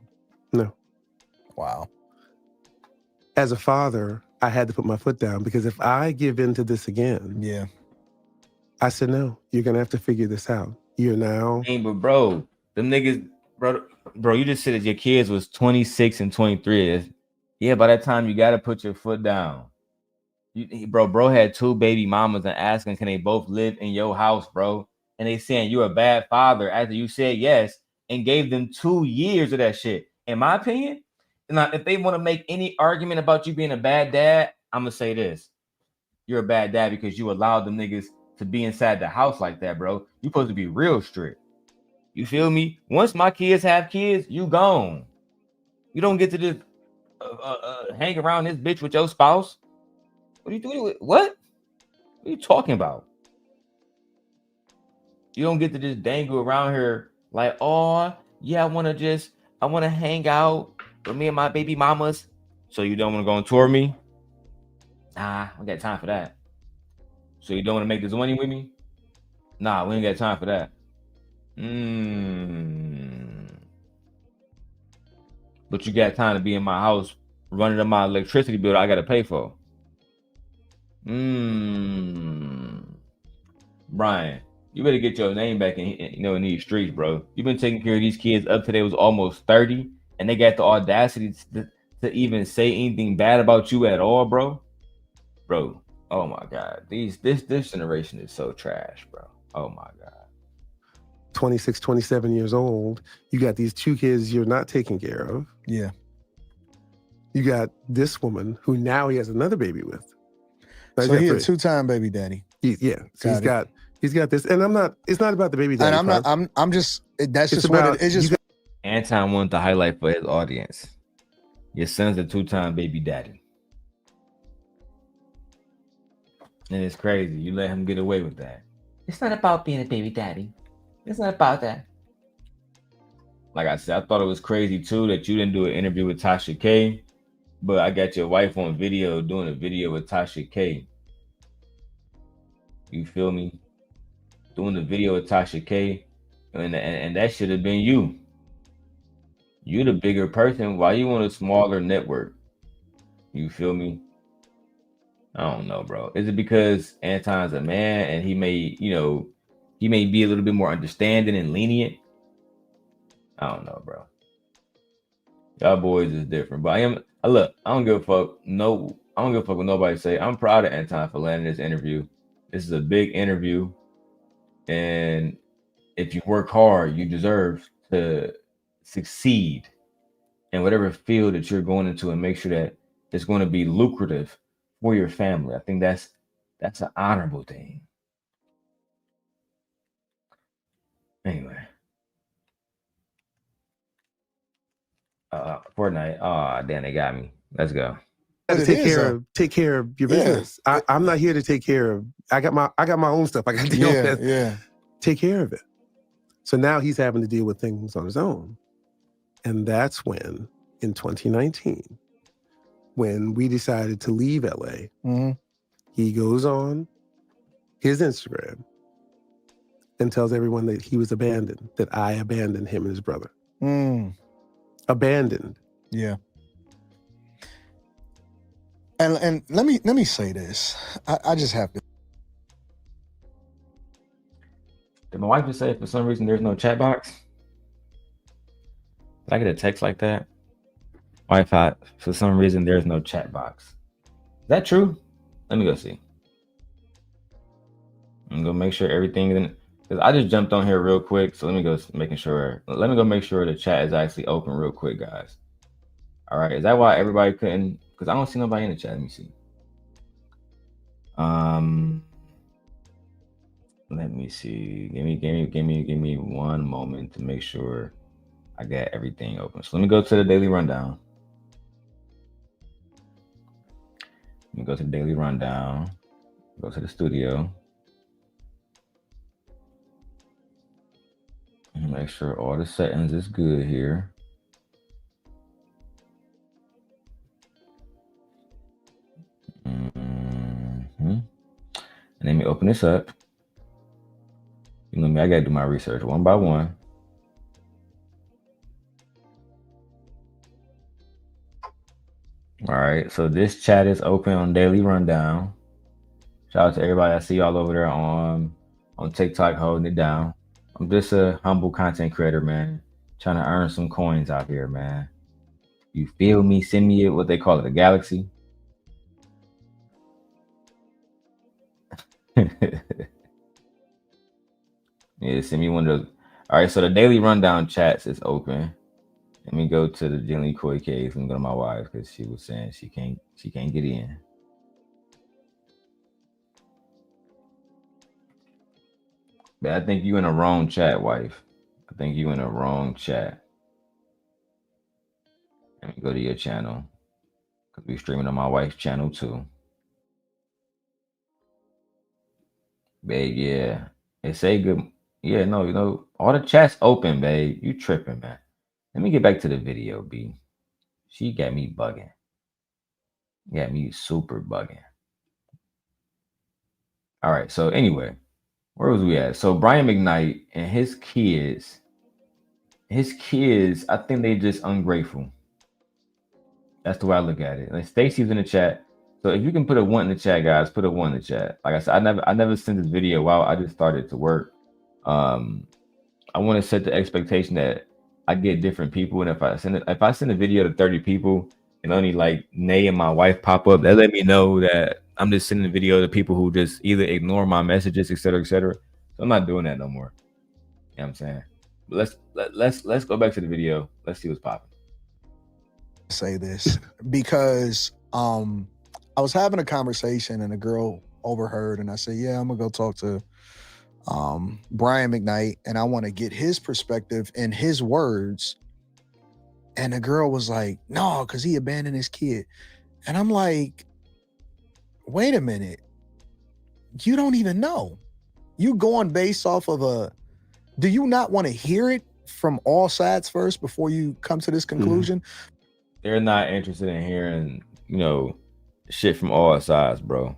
No. Wow. As a father, I had to put my foot down because if I give in to this again, I said, no, you're going to have to figure this out. You're now. Hey, but bro, them niggas, bro, you just said that your kids was 26 and 23. Yeah, by that time you gotta put your foot down. Bro had 2 baby mamas and asking, can they both live in your house, bro? And they saying you're a bad father after you said yes and gave them 2 years of that shit. In my opinion, now if they want to make any argument about you being a bad dad, I'm gonna say this: you're a bad dad because you allowed them niggas to be inside the house like that, bro. You supposed to be real strict. You feel me? Once my kids have kids, you gone. You don't get to just hang around this bitch with your spouse. What are you doing? What are you talking about? You don't get to just dangle around here like, oh yeah, I want to hang out with me and my baby mamas. So you don't want to go on tour with me? Nah, I got time for that. So you don't want to make this money with me? Nah, we ain't got time for that. But you got time to be in my house running up my electricity bill I gotta pay for. Brian, you better get your name back in these streets, bro. You've been taking care of these kids up to they was almost 30, and they got the audacity to even say anything bad about you at all, bro. Bro, oh my God, this generation is so trash, bro. Oh my God. 26, 27 years old. You got these 2 kids you're not taking care of. Yeah. You got this woman who now he has another baby with. So he a 2-time baby daddy. So he's got this, and it's not about the baby daddy. And I'm just, that's just what it is. Just Anton wanted to highlight for his audience. Your son's a 2-time baby daddy. And it's crazy. You let him get away with that. It's not about being a baby daddy. It's not about that. Like I said, I thought it was crazy too that you didn't do an interview with Tasha K, but I got your wife on video doing a video with Tasha K. You feel me? Doing the video with Tasha K, and that should have been you. You're the bigger person. Why you want a smaller network? You feel me? I don't know, bro. Is it because Anton's a man and he may be a little bit more understanding and lenient? I don't know, bro. Y'all boys is different. But I don't give a fuck. No, I don't give a fuck what nobody say. I'm proud of Anton for landing this interview. This is a big interview. And if you work hard, you deserve to succeed in whatever field that you're going into and make sure that it's going to be lucrative for your family. I think that's an honorable thing. Anyway. Fortnite. Oh, damn, they got me. Let's go. Take care of your business. I'm not here to take care of. I got my own stuff. I got to deal with. Yeah. Take care of it. So now he's having to deal with things on his own, and that's when, in 2019, when we decided to leave LA, he goes on his Instagram and tells everyone that he was abandoned, that I abandoned him and his brother. Abandoned. Yeah. And let me say this. I just have to. Did my wife just say for some reason there's no chat box? Did I get a text like that? Wi-Fi, for some reason there's no chat box. Is that true? Let me go see. I'm gonna make sure everything in, because I just jumped on here real quick. So let me go make sure the chat is actually open real quick, guys. All right, is that why everybody couldn't? Because I don't see nobody in the chat. Let me see. Let me see. Give me one moment to make sure I got everything open. So let me go to the daily rundown. Let me go to the daily rundown. Go to the studio. And make sure all the settings is good here. And let me open this up. You know me, I gotta do my research one by one. All right, so this chat is open on Daily Rundown. Shout out to everybody I see all over there on TikTok holding it down. I'm just a humble content creator, man. Trying to earn some coins out here, man. You feel me? Send me what they call it, a galaxy. Yeah, send me one of those. All right, so the daily rundown chats is open. Let me go to the Jenny Coy case and go to my wife because she was saying she can't get in. But I think you in the wrong chat, wife. I think you in the wrong chat. Let me go to your channel because we streaming on my wife's channel too. Babe, yeah. It say good. Yeah, no, all the chats open, babe. You tripping, man. Let me get back to the video, B. She got me bugging. Got me super bugging. All right, so anyway, where was we at? So Brian McKnight and his kids, I think they just ungrateful. That's the way I look at it. Like Stacy's in the chat. So if you can put a 1 in the chat, guys, put a 1 in the chat. Like I said, I never sent this video while I just started to work. I want to set the expectation that I get different people, and if I send a video to 30 people and only like Nay and my wife pop up, that let me know that I'm just sending a video to people who just either ignore my messages, etc., etc. So I'm not doing that no more. You know what I'm saying? But let's go back to the video. Let's see what's popping. Say this because I was having a conversation and a girl overheard, and I said, yeah, I'm gonna go talk to Brian McKnight and I want to get his perspective and his words. And the girl was like, no, because he abandoned his kid. And I'm like, wait a minute, you don't even know. You going based off of do you not want to hear it from all sides first before you come to this conclusion? They're not interested in hearing, shit from all sides, bro.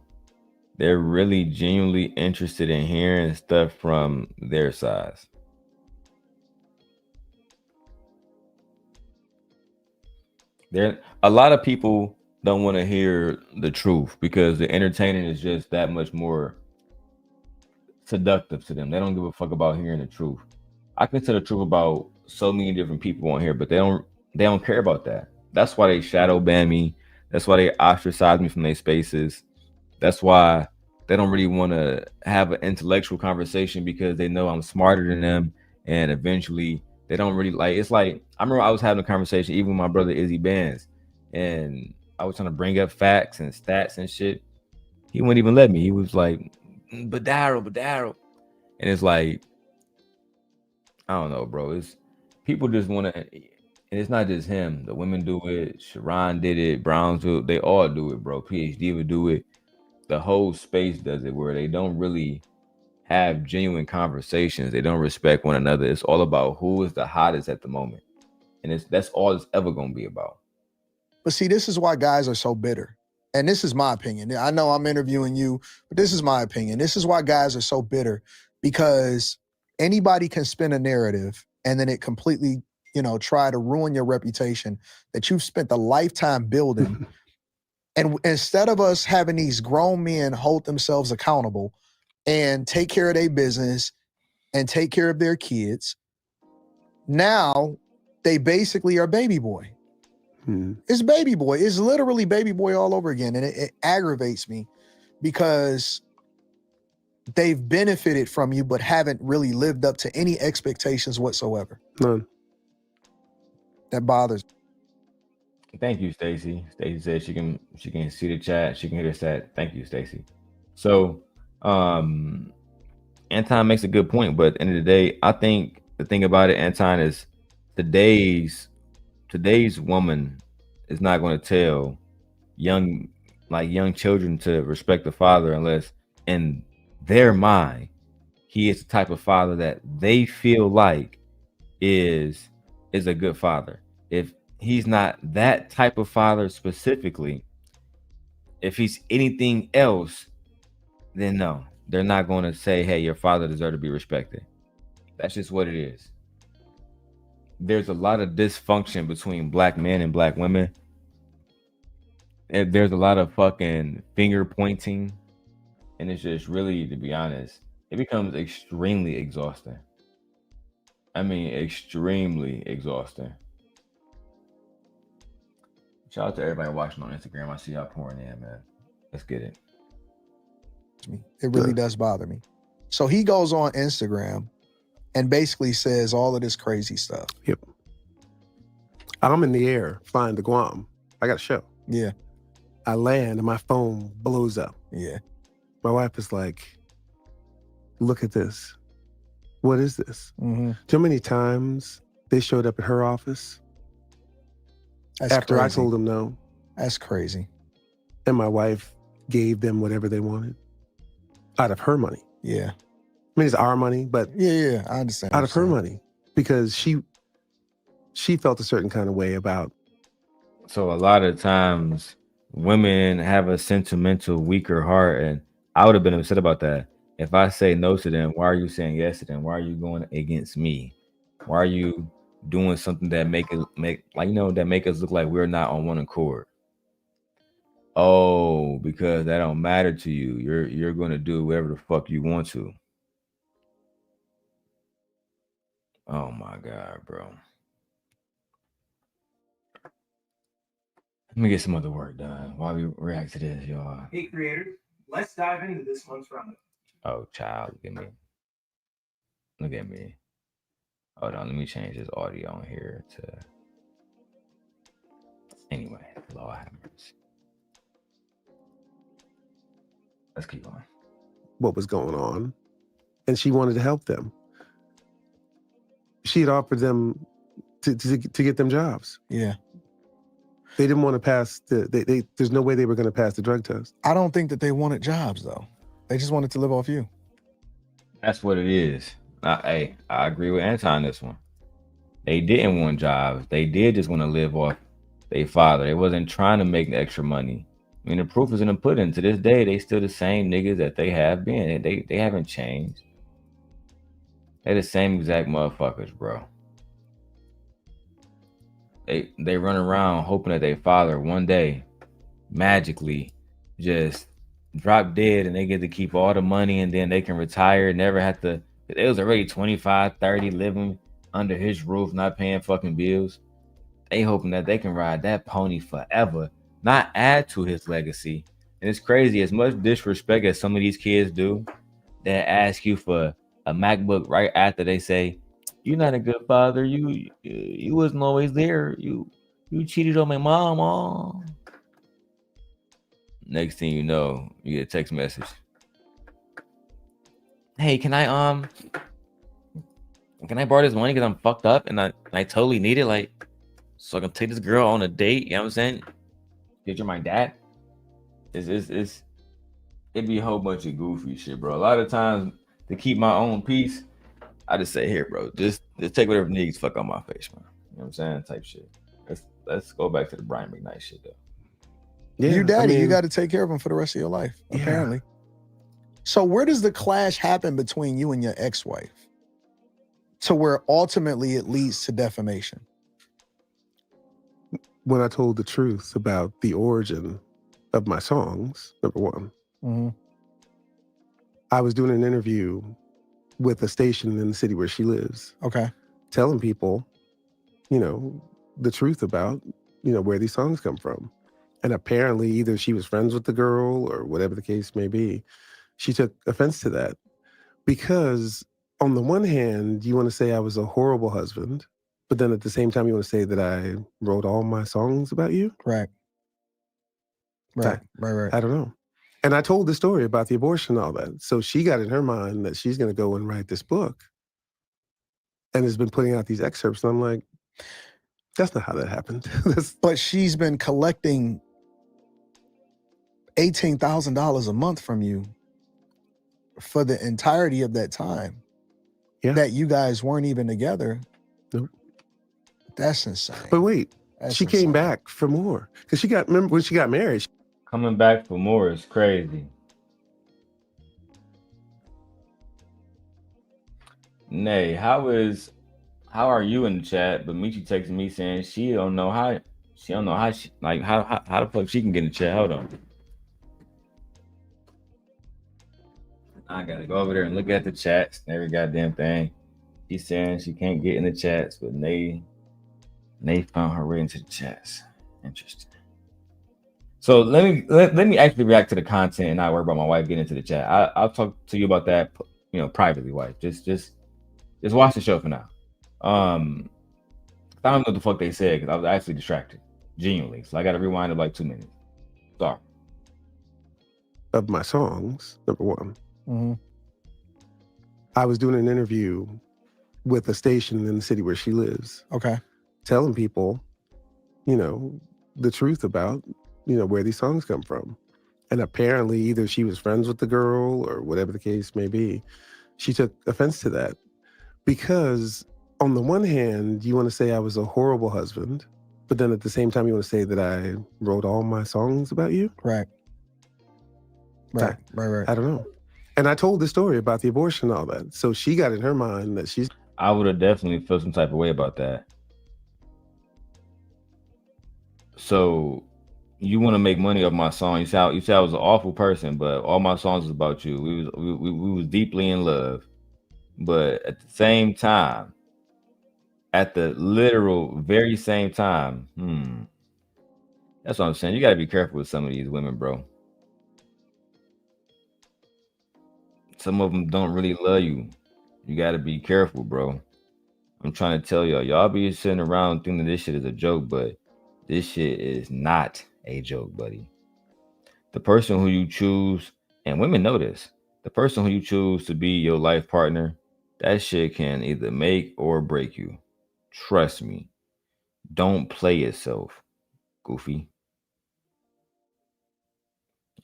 They're really genuinely interested in hearing stuff from their sides. A lot of people don't want to hear the truth because the entertainment is just that much more seductive to them. They don't give a fuck about hearing the truth. I can tell the truth about so many different people on here, but they don't care about that. That's why they shadow ban me. That's why they ostracize me from their spaces. That's why they don't really want to have an intellectual conversation because they know I'm smarter than them. And eventually they don't really like, it's like, I remember I was having a conversation even with my brother Izzy Bands, and I was trying to bring up facts and stats and shit. He wouldn't even let me. He was like, but Darrel. And it's like, I don't know, bro. It's people just want to, and it's not just him. The women do it. Sharon did it. Browns do it. They all do it, bro. PhD would do it. The whole space does it, where they don't really have genuine conversations. They don't respect one another. It's all about who is the hottest at the moment, and that's all it's ever gonna be about. But see, this is why guys are so bitter. And this is my opinion. I know I'm interviewing you, but this is my opinion. This is why guys are so bitter, because anybody can spin a narrative and then it completely, try to ruin your reputation that you've spent a lifetime building. And instead of us having these grown men hold themselves accountable and take care of their business and take care of their kids, now they basically are baby boy. It's baby boy. It's literally baby boy all over again. And it aggravates me because they've benefited from you, but haven't really lived up to any expectations whatsoever. None. That bothers me. Thank you, Stacy. Stacy said she can see the chat. She can hear the chat. Thank you, Stacy. So, Anton makes a good point, but at the end of the day, I think the thing about it, Anton, is today's woman is not going to tell young children to respect the father unless in their mind he is the type of father that they feel like is a good father. If he's not that type of father specifically, if he's anything else, then no, they're not going to say, hey, your father deserves to be respected. That's just what it is. There's a lot of dysfunction between black men and black women. And there's a lot of fucking finger pointing. And it's just really, to be honest, it becomes extremely exhausting. I mean, extremely exhausting. Shout out to everybody watching on Instagram. I see y'all pouring in, man. Let's get it. It really does bother me. So he goes on Instagram and basically says all of this crazy stuff. Yep. I'm in the air flying to Guam. I got a show. Yeah. I land and my phone blows up. Yeah. My wife is like, look at this. What is this? Mm-hmm. Too many times they showed up at her office That's after crazy. I told them no. That's crazy. And my wife gave them whatever they wanted out of her money. Yeah. I mean, it's our money, but Yeah, I understand. out of her money, because she felt a certain kind of way about. So a lot of times women have a sentimental, weaker heart, and I would have been upset about that. If I say no to them, why are you saying yes to them? Why are you going against me? Why are you doing something that make us look like we're not on one accord? Oh, because that don't matter to you. You're gonna do whatever the fuck you want to. Oh my God, bro. Let me get some other work done while we react to this, y'all. Hey, creators, let's dive into this month's roundup. Oh, child, look at me. Look at me. Hold on, let me change this audio on here to. Anyway, Lord have mercy. Let's keep going. What was going on, and she wanted to help them. She had offered them to get them jobs. Yeah. They didn't want to pass there's no way they were going to pass the drug test. I don't think that they wanted jobs though. They just wanted to live off you. That's what it is. I agree with Anton on this one. They didn't want jobs. They did just want to live off their father. They wasn't trying to make the extra money. I mean, the proof is in the pudding. To this day, they still the same niggas that they have been. They haven't changed. They the same exact motherfuckers, bro. They run around hoping that their father one day magically just drop dead and they get to keep all the money and then they can retire, never have to. It was already 25, 30 living under his roof, not paying fucking bills. They hoping that they can ride that pony forever, not add to his legacy. And it's crazy, as much disrespect as some of these kids do, that ask you for a MacBook right after they say, "You're not a good father. You wasn't always there. You cheated on my mom." Oh. Next thing you know, you get a text message. Hey, can I borrow this money because I'm fucked up and I totally need it, like, so I can take this girl on a date? You know what I'm saying? Because you're my dad. It'd be a whole bunch of goofy shit, bro. A lot of times to keep my own peace, I just say, here, bro, just take whatever niggas fuck on my face, man. You know what I'm saying? Type shit. Let's go back to the Brian McKnight shit though. Yeah, you daddy, I mean, you got to take care of him for the rest of your life, Yeah. apparently. So where does the clash happen between you and your ex-wife to where ultimately it leads to defamation? when I told the truth about the origin of my songs, number one. Mm-hmm. I was doing an interview with a station in the city where she lives, Okay. telling people, the truth about, where these songs come from. And apparently either she was friends with the girl or whatever the case may be. She took offense to that because on the one hand, you want to say I was a horrible husband, but then at the same time, you want to say that I wrote all my songs about you. Right. Right. I don't know. And I told the story about the abortion and all that. So she got in her mind that she's going to go and write this book and has been putting out these excerpts. And I'm like, that's not how that happened. But she's been collecting $18,000 a month from you for the entirety of that time. Yeah. That you guys weren't even together. Nope. That's insane. But wait, That's she insane. came back for more. Because remember when she got married? Coming back for more is crazy. Nay, how are you in the chat? But Michi texted me saying she don't know how the fuck she can get in the chat. Hold on. I gotta go over there and look at the chats and every goddamn thing. She's saying she can't get in the chats, but they found her way into the chats. Interesting. So let me actually react to the content and not worry about my wife getting into the chat. I'll talk to you about that, privately, wife. Just watch the show for now. I don't know what the fuck they said because I was actually distracted, genuinely. So I got to rewind it like 2 minutes. Sorry. Of my songs, number one. Mm-hmm. I was doing an interview with a station in the city where she lives. Okay. Telling people, the truth about, where these songs come from. And apparently either she was friends with the girl or whatever the case may be. She took offense to that because on the one hand, you want to say I was a horrible husband, but then at the same time, you want to say that I wrote all my songs about you. Right. Right. I don't know. And I told the story about the abortion and all that. So she got in her mind that she's... I would have definitely felt some type of way about that. So you want to make money off my song. You say I was an awful person, but all my songs was about you. We was deeply in love. But at the same time, at the literal very same time, that's what I'm saying. You got to be careful with some of these women, bro. Some of them don't really love you. You got to be careful, bro. I'm trying to tell y'all be sitting around thinking this shit is a joke, but this shit is not a joke, buddy. The person who you choose, and women know this, the person who you choose to be your life partner, that shit can either make or break you. Trust me. Don't play yourself, goofy.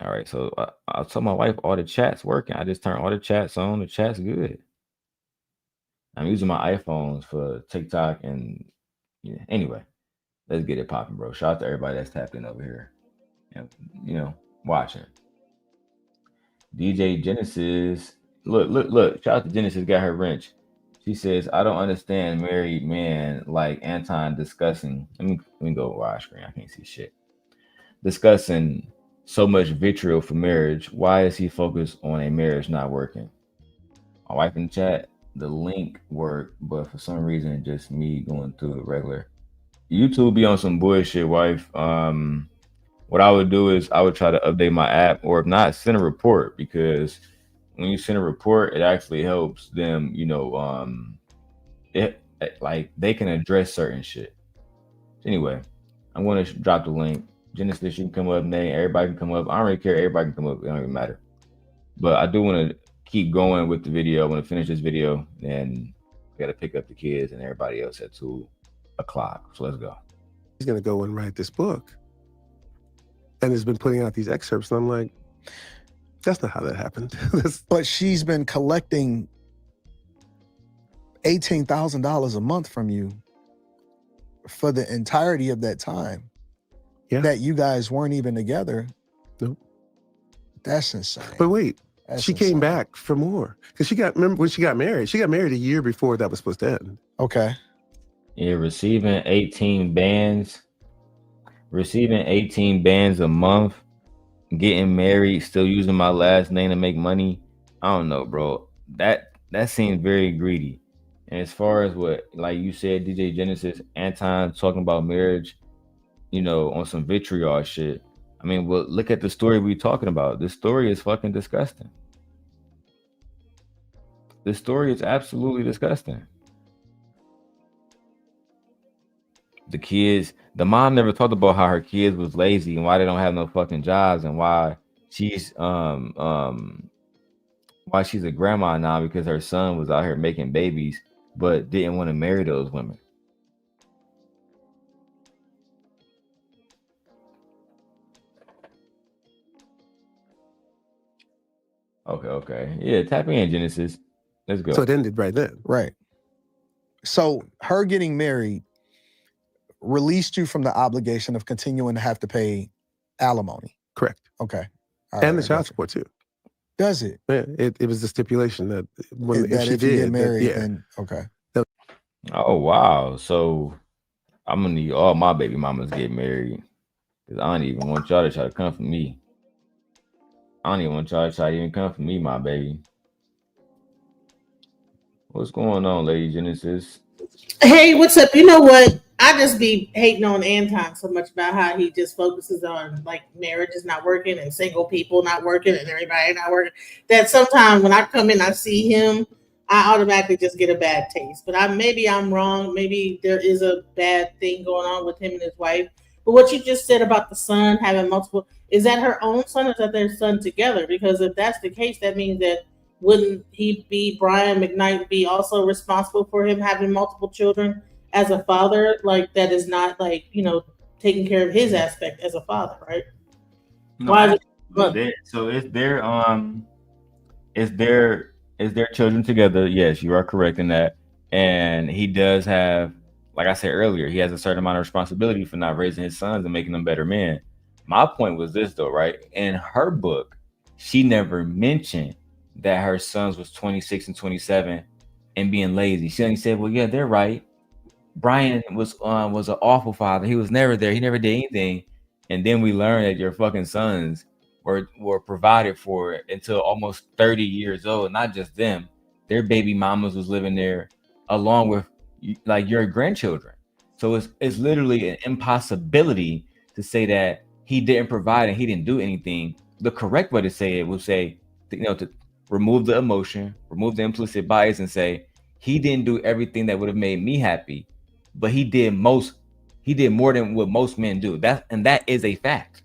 All right, so I told my wife all the chat's working. I just turned all the chats on. The chat's good. I'm using my iPhones for TikTok and anyway, let's get it popping, bro. Shout out to everybody that's tapped in over here. Watching. DJ Genesis. Look. Shout out to Genesis, got her wrench. She says, I don't understand married men like Anton discussing. Let me go wide screen. I can't see shit. Discussing so much vitriol for marriage. Why is he focused on a marriage not working? My wife in the chat, the link worked, but for some reason, just me going through it regular. YouTube be on some bullshit, wife. What I would do is I would try to update my app, or if not, send a report, because when you send a report, it actually helps them, they can address certain shit. Anyway, I'm going to drop the link. Genesis, you can come up, Nate. Everybody can come up. I don't really care. Everybody can come up. It don't even matter. But I do want to keep going with the video. I want to finish this video, and I got to pick up the kids and everybody else at 2 o'clock. So let's go. He's going to go and write this book. And has been putting out these excerpts. And I'm like, that's not how that happened. But she's been collecting $18,000 a month from you for the entirety of that time. Yeah. That you guys weren't even together. Nope. That's insane. But wait, she came insane. back for more. Because remember when she got married? She got married a year before that was supposed to end. Okay. Yeah, receiving 18 bands a month, getting married, still using my last name to make money. I don't know, bro. That seems very greedy. And as far as what, like you said, DJ Genesis, Anton talking about marriage, on some vitriol shit. I mean, well, look at the story we're talking about. This story is fucking disgusting. This story is absolutely disgusting. The mom never talked about how her kids was lazy and why they don't have no fucking jobs, and why she's a grandma now because her son was out here making babies but didn't want to marry those women. Okay. Yeah, tap in, Genesis. Let's go. So it ended right then. Right. So her getting married released you from the obligation of continuing to have to pay alimony. Correct. Okay. And the child support too. Does it? Yeah, it was the stipulation that if she did, get married, then okay. Oh wow. So I'm gonna need all my baby mamas to get married, because I don't even want y'all to try to come for me. I don't even want y'all to try to even come for me, my baby. What's going on, Lady Genesis? Hey, what's up? You know what? I just be hating on Anton so much about how he just focuses on like marriage is not working and single people not working and everybody not working. That sometimes when I come in, I see him, I automatically just get a bad taste. But maybe I'm wrong. Maybe there is a bad thing going on with him and his wife. But what you just said about the son having multiple, is that her own son or is that their son together? Because if that's the case, that means that wouldn't he be Brian McKnight be also responsible for him having multiple children as a father? Like that is not like taking care of his aspect as a father, right? No, Why? so it's their children together. Yes, you are correct in that. And he does have, like I said earlier, he has a certain amount of responsibility for not raising his sons and making them better men. My point was this though, right? In her book, she never mentioned that her sons was 26 and 27 and being lazy. She only said, well, yeah, they're right. Brian was an awful father. He was never there. He never did anything. And then we learned that your fucking sons were provided for until almost 30 years old. Not just them, their baby mamas was living there along with like your grandchildren. So it's literally an impossibility to say that he didn't provide and he didn't do anything. The correct way to say it would say, to remove the emotion, remove the implicit bias, and say he didn't do everything that would have made me happy, but he did more than what most men do. That is a fact.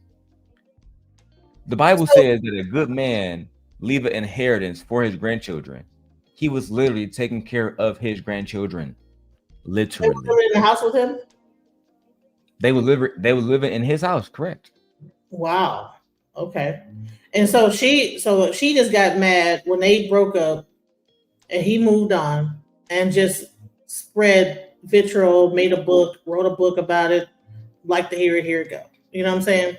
The Bible says that a good man leave an inheritance for his grandchildren. He was literally taking care of his grandchildren. Literally. They were in the house with him? They were living in his house, correct. Wow. Okay. And so she just got mad when they broke up and he moved on and just spread vitriol, made a book, wrote a book about it, like to hear it, here it go. You know what I'm saying?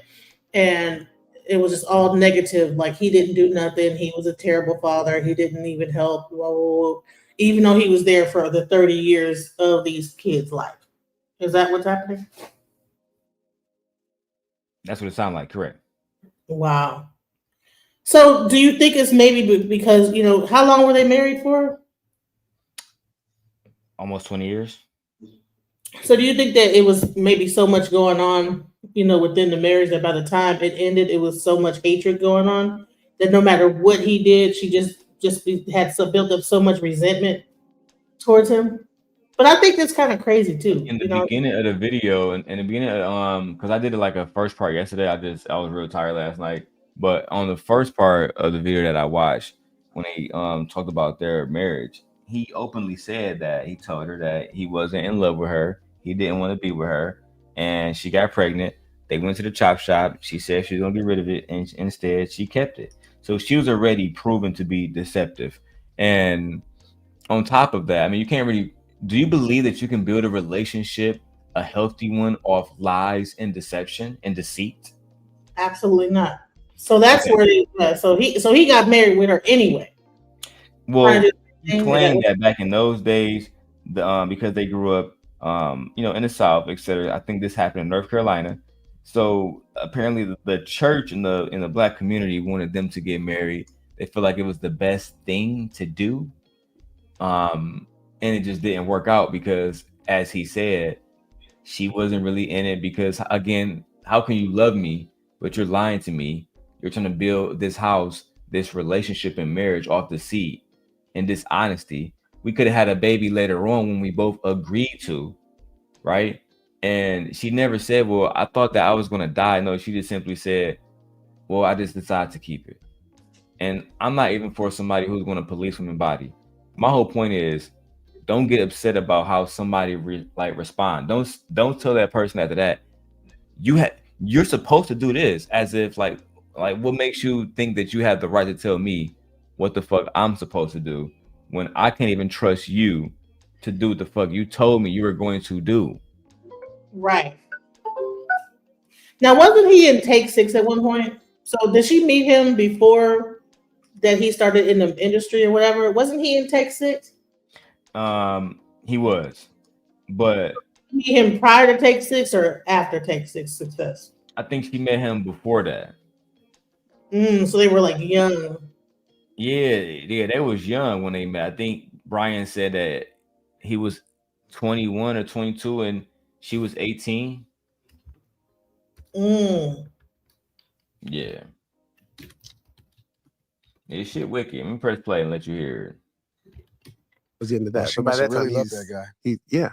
And it was just all negative. Like he didn't do nothing. He was a terrible father. He didn't even help. Whoa, whoa, whoa. Even though he was there for the 30 years of these kids' life. Is that what's happening? That's what it sounded like, correct. Wow. So do you think it's maybe because, how long were they married for? Almost 20 years. So do you think that it was maybe so much going on, within the marriage that by the time it ended, it was so much hatred going on that no matter what he did, she just had built up so much resentment towards him? But I think that's kind of crazy too. In the beginning of the video, in the beginning of, because I did like a first part yesterday. I was real tired last night. But on the first part of the video that I watched, when they talked about their marriage, he openly said that he told her that he wasn't in love with her. He didn't want to be with her. And she got pregnant. They went to the chop shop. She said she was going to get rid of it. And instead, she kept it. So she was already proven to be deceptive. And on top of that, I mean, you can't really... Do you believe that you can build a relationship, a healthy one, off lies and deception and deceit? Absolutely not. So that's where it was. So he got married with her anyway. Well, he claimed that back in those days, because they grew up, in the South, etc. I think this happened in North Carolina. So apparently, the church in the Black community wanted them to get married. They feel like it was the best thing to do. And it just didn't work out because, as he said, she wasn't really in it because, again, how can you love me, but you're lying to me? You're trying to build this house, this relationship and marriage off deceit and dishonesty. We could have had a baby later on when we both agreed to, right? And she never said, well, I thought that I was going to die. No, she just simply said, well, I just decided to keep it. And I'm not even for somebody who's going to police women's body. My whole point is, don't get upset about how somebody respond. Don't tell that person after that you're supposed to do this, as if like what makes you think that you have the right to tell me what the fuck I'm supposed to do when I can't even trust you to do what the fuck you told me you were going to do. Right. Now, wasn't he in Take 6 at one point? So did she meet him before that he started in the industry or whatever? Wasn't he in Take 6? He was, but meet him prior to Take 6 or after Take 6 success? I think she met him before that. So they were like young. Yeah, they was young when they met. I think Brian said that he was 21 or 22 and She was 18. Yeah. This shit wicked. Let me press play and let you hear it. Was the end of that. She But by must that have really time, loved that guy. Yeah.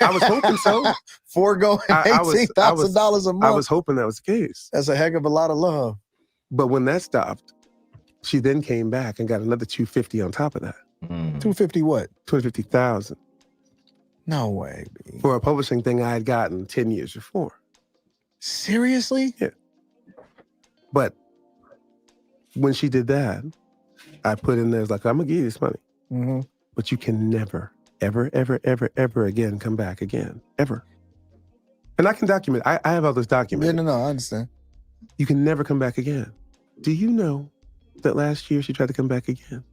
I was hoping so. Foregoing $18,000 a month. I was hoping that was the case. That's a heck of a lot of love. But when that stopped, she then came back and got another $250 on top of that. $250 what? $250,000. No way, B. For a publishing thing I had gotten 10 years before. Seriously? Yeah. But when she did that, I put in there, like, I'm going to give you this money. Mm-hmm. But you can never, ever, ever, ever, ever again come back again. Ever. And I can document. I have all those documents. Yeah, no, I understand. You can never come back again. Do you know that last year she tried to come back again?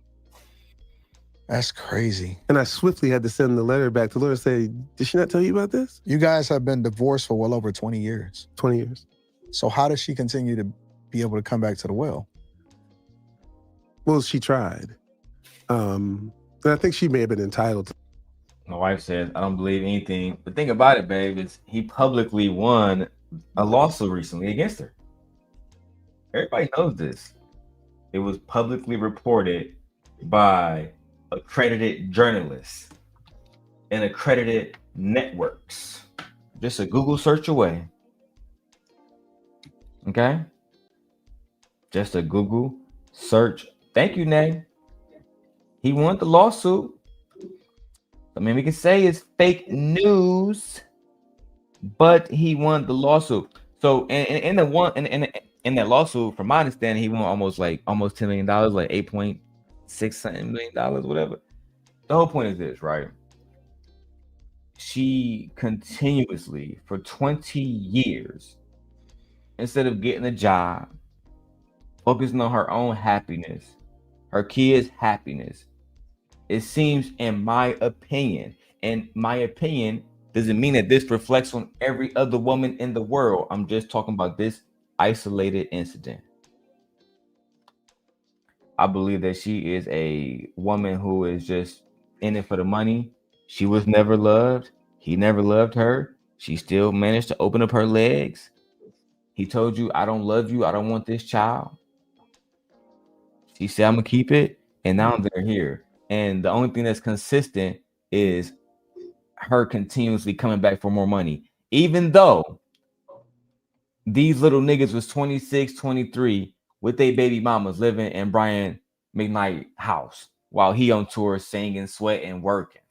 That's crazy. And I swiftly had to send the letter back to Laura and say, did she not tell you about this? You guys have been divorced for well over 20 years. 20 years. So how does she continue to be able to come back to the well? Well, she tried. And I think she may have been entitled to. My wife says, I don't believe anything. The thing about it, babe, is he publicly won a lawsuit recently against her. Everybody knows this. It was publicly reported by accredited journalists and accredited networks. Just a Google search away. Okay? Just a Google search. Thank you, Nay. He won the lawsuit. I mean, we can say it's fake news, but he won the lawsuit. So in that lawsuit, from my understanding, he won almost $10 million, like $8.6 million, whatever. The whole point is this, right? She continuously, for 20 years, instead of getting a job, focusing on her own happiness, her kids' happiness, it seems, in my opinion, and my opinion doesn't mean that this reflects on every other woman in the world. I'm just talking about this isolated incident. I believe that she is a woman who is just in it for the money. She was never loved. He never loved her. She still managed to open up her legs. He told you, I don't love you. I don't want this child. She said, I'm going to keep it. And now they're here. And the only thing that's consistent is her continuously coming back for more money. Even though these little niggas was 26, 23 with their baby mamas living in Brian McKnight house while he on tour singing, sweating, working.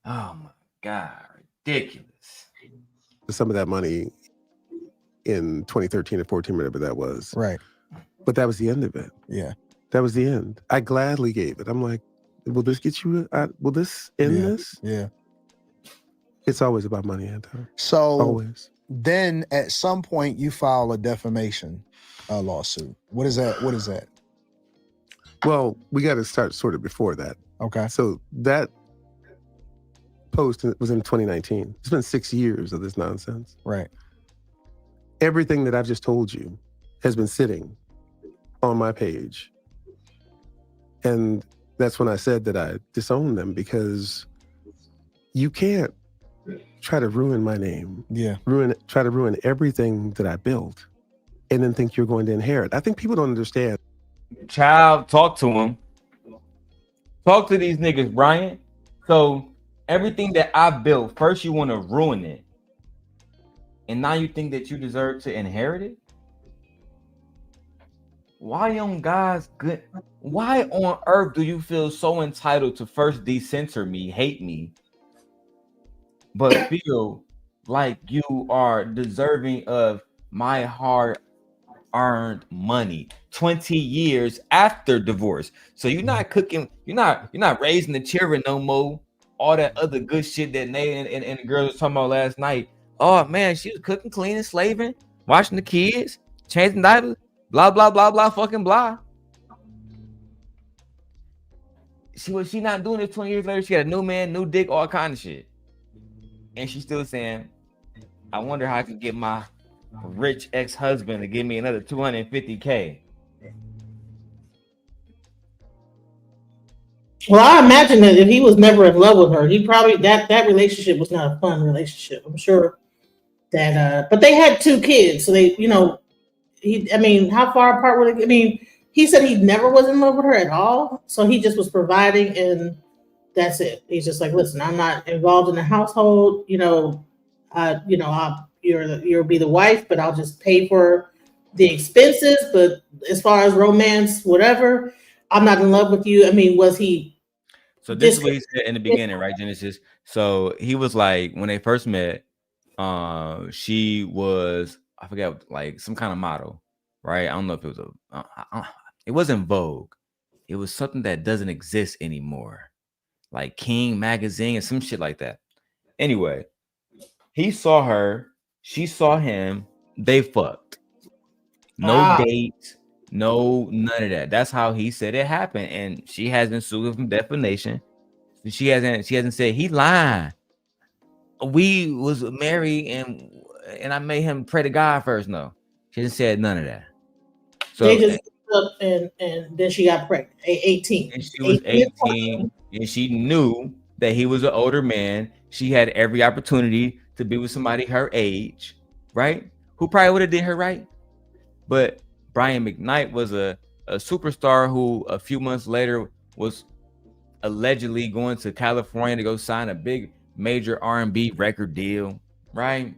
Oh my God, ridiculous. Some of that money in 2013 or 14, whatever that was. Right. But that was the end of it. Yeah. That was the end. I gladly gave it. I'm like, will this get you? Will this end this? Yeah. It's always about money, Anton. So always. Then at some point you file a defamation lawsuit. What is that? Well, we got to start sort of before that. Okay. So that post was in 2019. It's been 6 years of this nonsense. Right. Everything that I've just told you has been sitting on my page. And that's when I said that I disowned them, because you can't try to ruin my name. Yeah. Try to ruin everything that I built and then think you're going to inherit. I think people don't understand. Child, talk to him. Talk to these niggas, Brian. So everything that I built, first you want to ruin it. And now you think that you deserve to inherit it? Why on God's good? Why on earth do you feel so entitled to first decenter me, hate me, but feel like you are deserving of my hard-earned money 20 years after divorce? So you're not cooking, you're not raising the children no more. All that other good shit that Nate and the girls was talking about last night. Oh man, she was cooking, cleaning, slaving, watching the kids, changing diapers, blah blah blah blah fucking blah. She not doing it 20 years later. She got a new man, new dick, all kind of shit. And she's still saying, I wonder how I can get my rich ex-husband to give me another $250K. Well, I imagine that if he was never in love with her, he probably that relationship was not a fun relationship. I'm sure that but they had 2 kids, so they, I mean, how far apart were they? I mean, he said he never was in love with her at all, so he just was providing, and that's it. He's just like, listen, I'm not involved in the household. You'll be the wife, but I'll just pay for the expenses. But as far as romance, whatever, I'm not in love with you. I mean, was he So this is this? what he said in the beginning, right, Genesis? So he was like, when they first met, she was, I forget, like some kind of model, right? I don't know if it was it wasn't Vogue. It was something that doesn't exist anymore, like King Magazine and some shit like that. Anyway, he saw her, she saw him, they fucked. No Ah, dates, no none of that. That's how he said it happened, and she hasn't sued him defamation. She hasn't said he lying. We was married and I made him pray to God first. No, she hasn't said none of that. they So just up and then she got pregnant. 18. and she was 18 18 and she knew that he was an older man. She had every opportunity to be with somebody her age, right? Who probably would have did her right. But Brian McKnight was a superstar who a few months later was allegedly going to California to go sign a big major R&B record deal, right?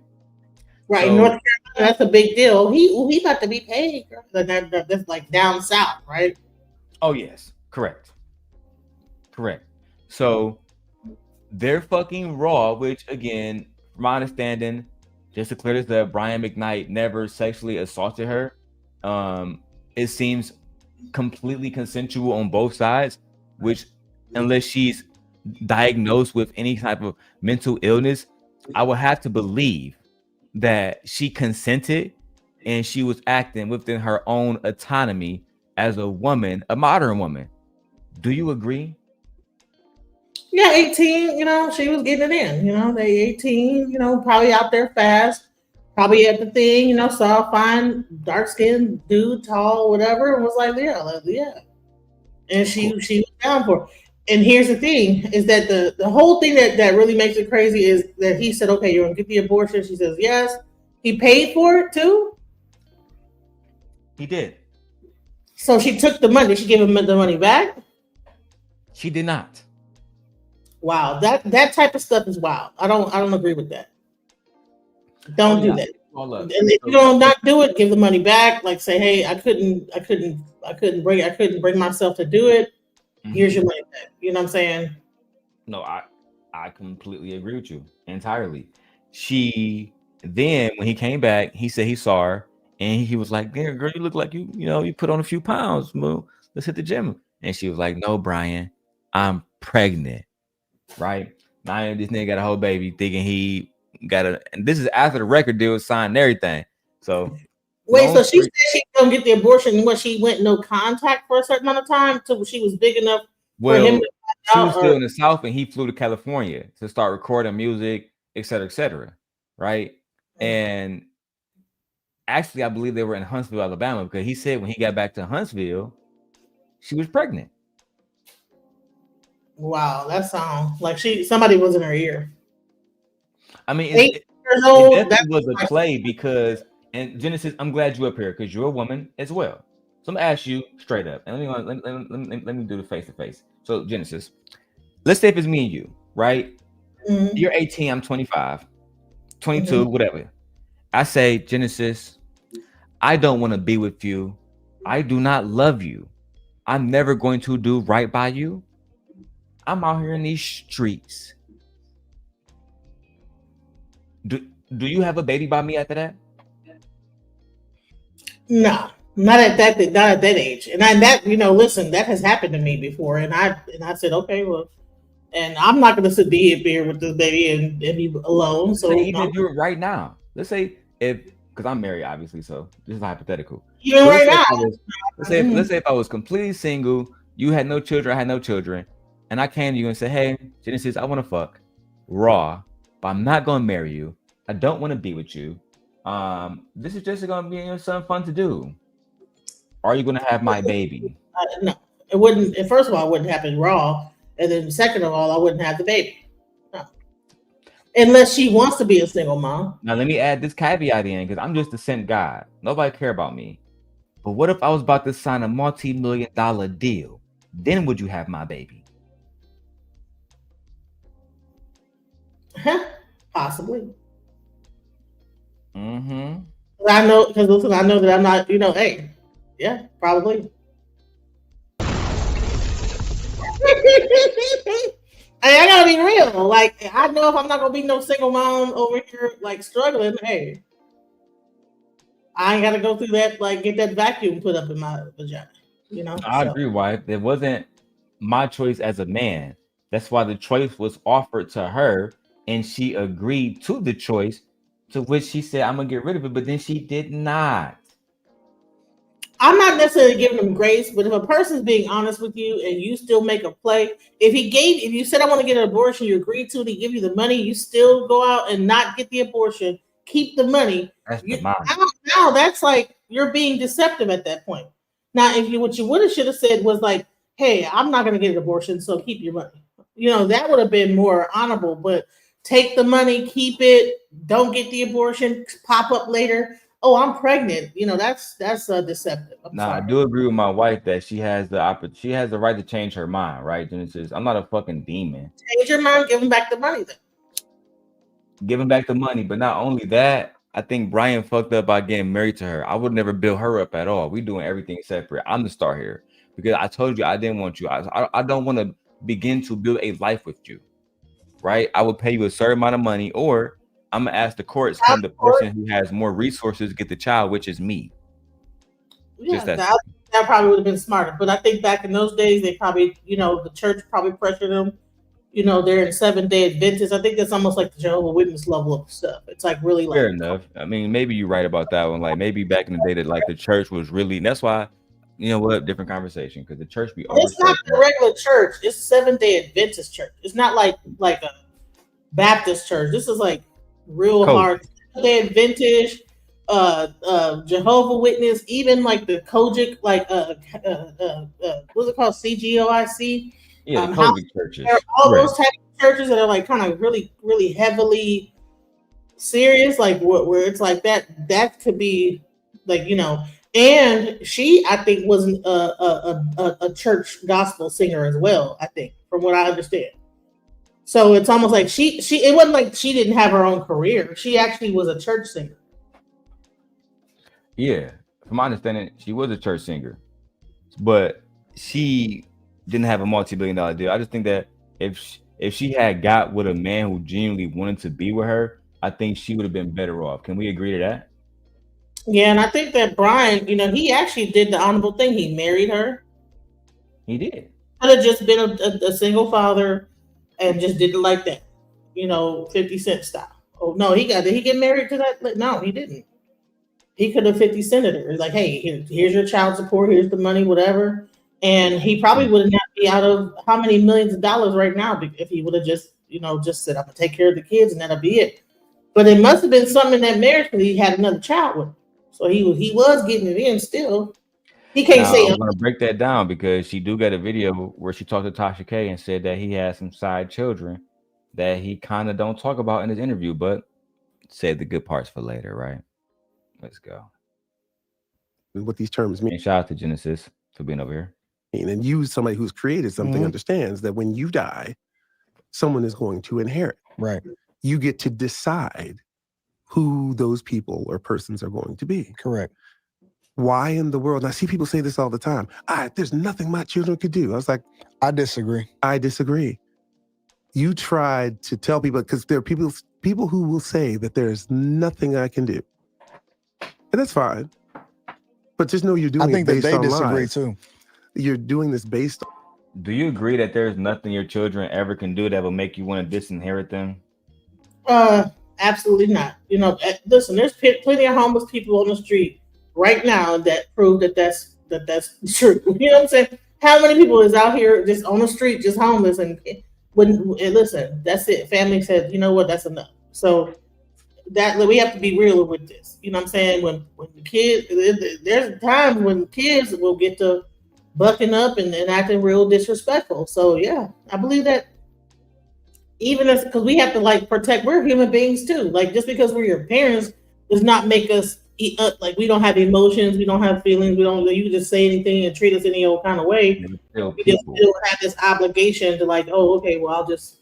Right, North So, Carolina, that's a big deal. He about to be paid. Girl. That's like down south, right? oh yes, correct. So they're fucking raw, which again, from my understanding, just to clear this up, Brian McKnight never sexually assaulted her. It seems completely consensual on both sides, which unless she's diagnosed with any type of mental illness, I would have to believe that she consented and she was acting within her own autonomy as a woman, a modern woman. Do you agree? Yeah, 18, she was getting it in. They 18, probably out there fast, probably at the thing, saw a fine, dark skinned dude, tall, whatever, and was like, yeah. And she was down for it. And here's the thing is that the whole thing that really makes it crazy is that he said, okay, you're gonna get the abortion. She says, yes. He paid for it too. He did. So she took the money. Did she give him the money back? She did not. Wow, that type of stuff is wild. I don't agree with that. Don't do that. And if you don't not do it, give the money back. Like say, hey, I couldn't bring myself to do it. Here's your money back. You know what I'm saying? No, I completely agree with you entirely. She then when he came back, he said he saw her and he was like, "Damn, girl, you look like you put on a few pounds. Moo. Let's hit the gym." And she was like, "No, Brian, I'm pregnant." Right now, this nigga got a whole baby, thinking he got a. And this is after the record deal was signed and everything. So wait, so she said she gonna get the abortion when she went no contact for a certain amount of time till she was big enough for him to she was still in the South and he flew to California to start recording music, et cetera, right? And actually, I believe they were in Huntsville, Alabama, because he said when he got back to Huntsville, she was pregnant. Wow, that sounds like somebody was in her ear. I mean, 8 years old. It definitely was a play because, and Genesis, I'm glad you're up here because you're a woman as well. So I'm gonna ask you straight up, and let me do the face to face. So Genesis, let's say if it's me and you, right? Mm-hmm. You're 18, I'm 25, 22, whatever. I say, Genesis, I don't want to be with you. I do not love you. I'm never going to do right by you. I'm out here in these streets. Do you have a baby by me after that? No, not at that age. And listen, that has happened to me before. And I said, okay, well, and I'm not going to be here with this baby and be alone. So even do it right now. Let's say because I'm married, obviously, so this is hypothetical. Even right now. Let's say if I was completely single, you had no children, I had no children, and I came to you and said, hey, Genesis, I want to fuck raw, but I'm not going to marry you. I don't want to be with you. This is just going to be something fun to do. Are you going to have my baby? No, it wouldn't. First of all, it wouldn't happen raw. And then second of all, I wouldn't have the baby. No. Unless she wants to be a single mom. Now let me add this caveat in, because I'm just a simp God. Nobody care about me. But what if I was about to sign a multi-million-dollar deal? Then would you have my baby? Possibly. Mm-hmm. I know, because listen, I know that I'm not, hey, yeah, probably. Hey, I gotta be real. Like, I know if I'm not gonna be no single mom over here, like struggling, hey, I ain't gotta go through that, like get that vacuum put up in my vagina. I agree, wife. It wasn't my choice as a man. That's why the choice was offered to her, and she agreed to the choice, to which she said, I'm gonna get rid of it, but then she did not. I'm not necessarily giving them grace, but if a person's being honest with you and you still make a play, if you said I want to get an abortion, you agreed to it, he give you the money, you still go out and not get the abortion, keep the money. That's the mind. Now that's like you're being deceptive at that point. Now, if what you would have should have said was like, hey, I'm not gonna get an abortion, so keep your money. That would have been more honorable, but take the money, keep it, don't get the abortion, pop up later. Oh, I'm pregnant. That's deceptive. I do agree with my wife that she has the right to change her mind, right? Genesis, I'm not a fucking demon. Change your mind, give him back the money then. Give him back the money, but not only that, I think Brian fucked up by getting married to her. I would never build her up at all. We doing everything separate. I'm the star here because I told you I didn't want you. I don't want to begin to build a life with you, right? I would pay you a certain amount of money, or I'm gonna ask the courts, can the person who has more resources get the child, which is me? Yeah, that probably would have been smarter. But I think back in those days, they probably, the church probably pressured them. They're in 7-day Adventists. I think that's almost like the Jehovah's Witness level of stuff. It's like really fair enough. I mean, maybe you're right about that one. Like maybe back in the day that like the church was really. That's why, different conversation, because the church be. It's not the regular church. It's 7-day Adventist church. It's not like a Baptist church. This is like real hard. They Adventist, Jehovah Witness, even like the Kojic, like what's it called, CGOIC? Yeah, the Kojic churches. All those type of churches that are like kind of really, really heavily serious, like where it's like that could be like And she, I think, was a church gospel singer as well. I think, from what I understand. So it's almost like she it wasn't like she didn't have her own career. She actually was a church singer. Yeah, from my understanding, she was a church singer, but she didn't have a multi-billion-dollar deal. I just think that if she had got with a man who genuinely wanted to be with her, I think she would have been better off. Can we agree to that? Yeah, and I think that Brian, he actually did the honorable thing. He married her. He did. Could have just been a single father and just did it like that, 50 Cent style. Oh no, did he get married to that? No, he didn't. He could have 50 Cented her. It's like, hey, here's your child support, here's the money, whatever. And he probably would not be out of how many millions of dollars right now if he would have just said, I'm gonna take care of the kids and that'll be it. But it must have been something in that marriage because he had another child with him. So he was getting it in still. He can't say. I'm gonna break that down because she do got a video where she talked to Tasha K and said that he has some side children that he kind of don't talk about in his interview, but save the good parts for later, right? Let's go. What these terms mean. And shout out to Genesis for being over here. And you, somebody who's created something, understands that when you die, someone is going to inherit. Right. You get to decide who those people or persons are going to be. Correct. Why in the world? And I see people say this all the time. There's nothing my children could do. I was like, I disagree. You tried to tell people, because there are people who will say that there's nothing I can do. And that's fine. But just know you're doing it based on lies. I think that they disagree too. You're doing this based on. Do you agree that there's nothing your children ever can do that will make you want to disinherit them? Absolutely not. Listen, there's plenty of homeless people on the street right now that prove that's true. You know what I'm saying? How many people is out here just on the street, just homeless, and listen, that's it. Family said, you know what, that's enough. So that we have to be real with this. You know what I'm saying? When the kids, there's times when kids will get to bucking up and acting real disrespectful. So yeah, I believe that even as because we have to like protect, we're human beings too. Like just because we're your parents does not make us like we don't have emotions, we don't have feelings, we don't. You can just say anything and treat us any old kind of way. They're still We just people. still have this obligation to like, oh, okay, well, I'll just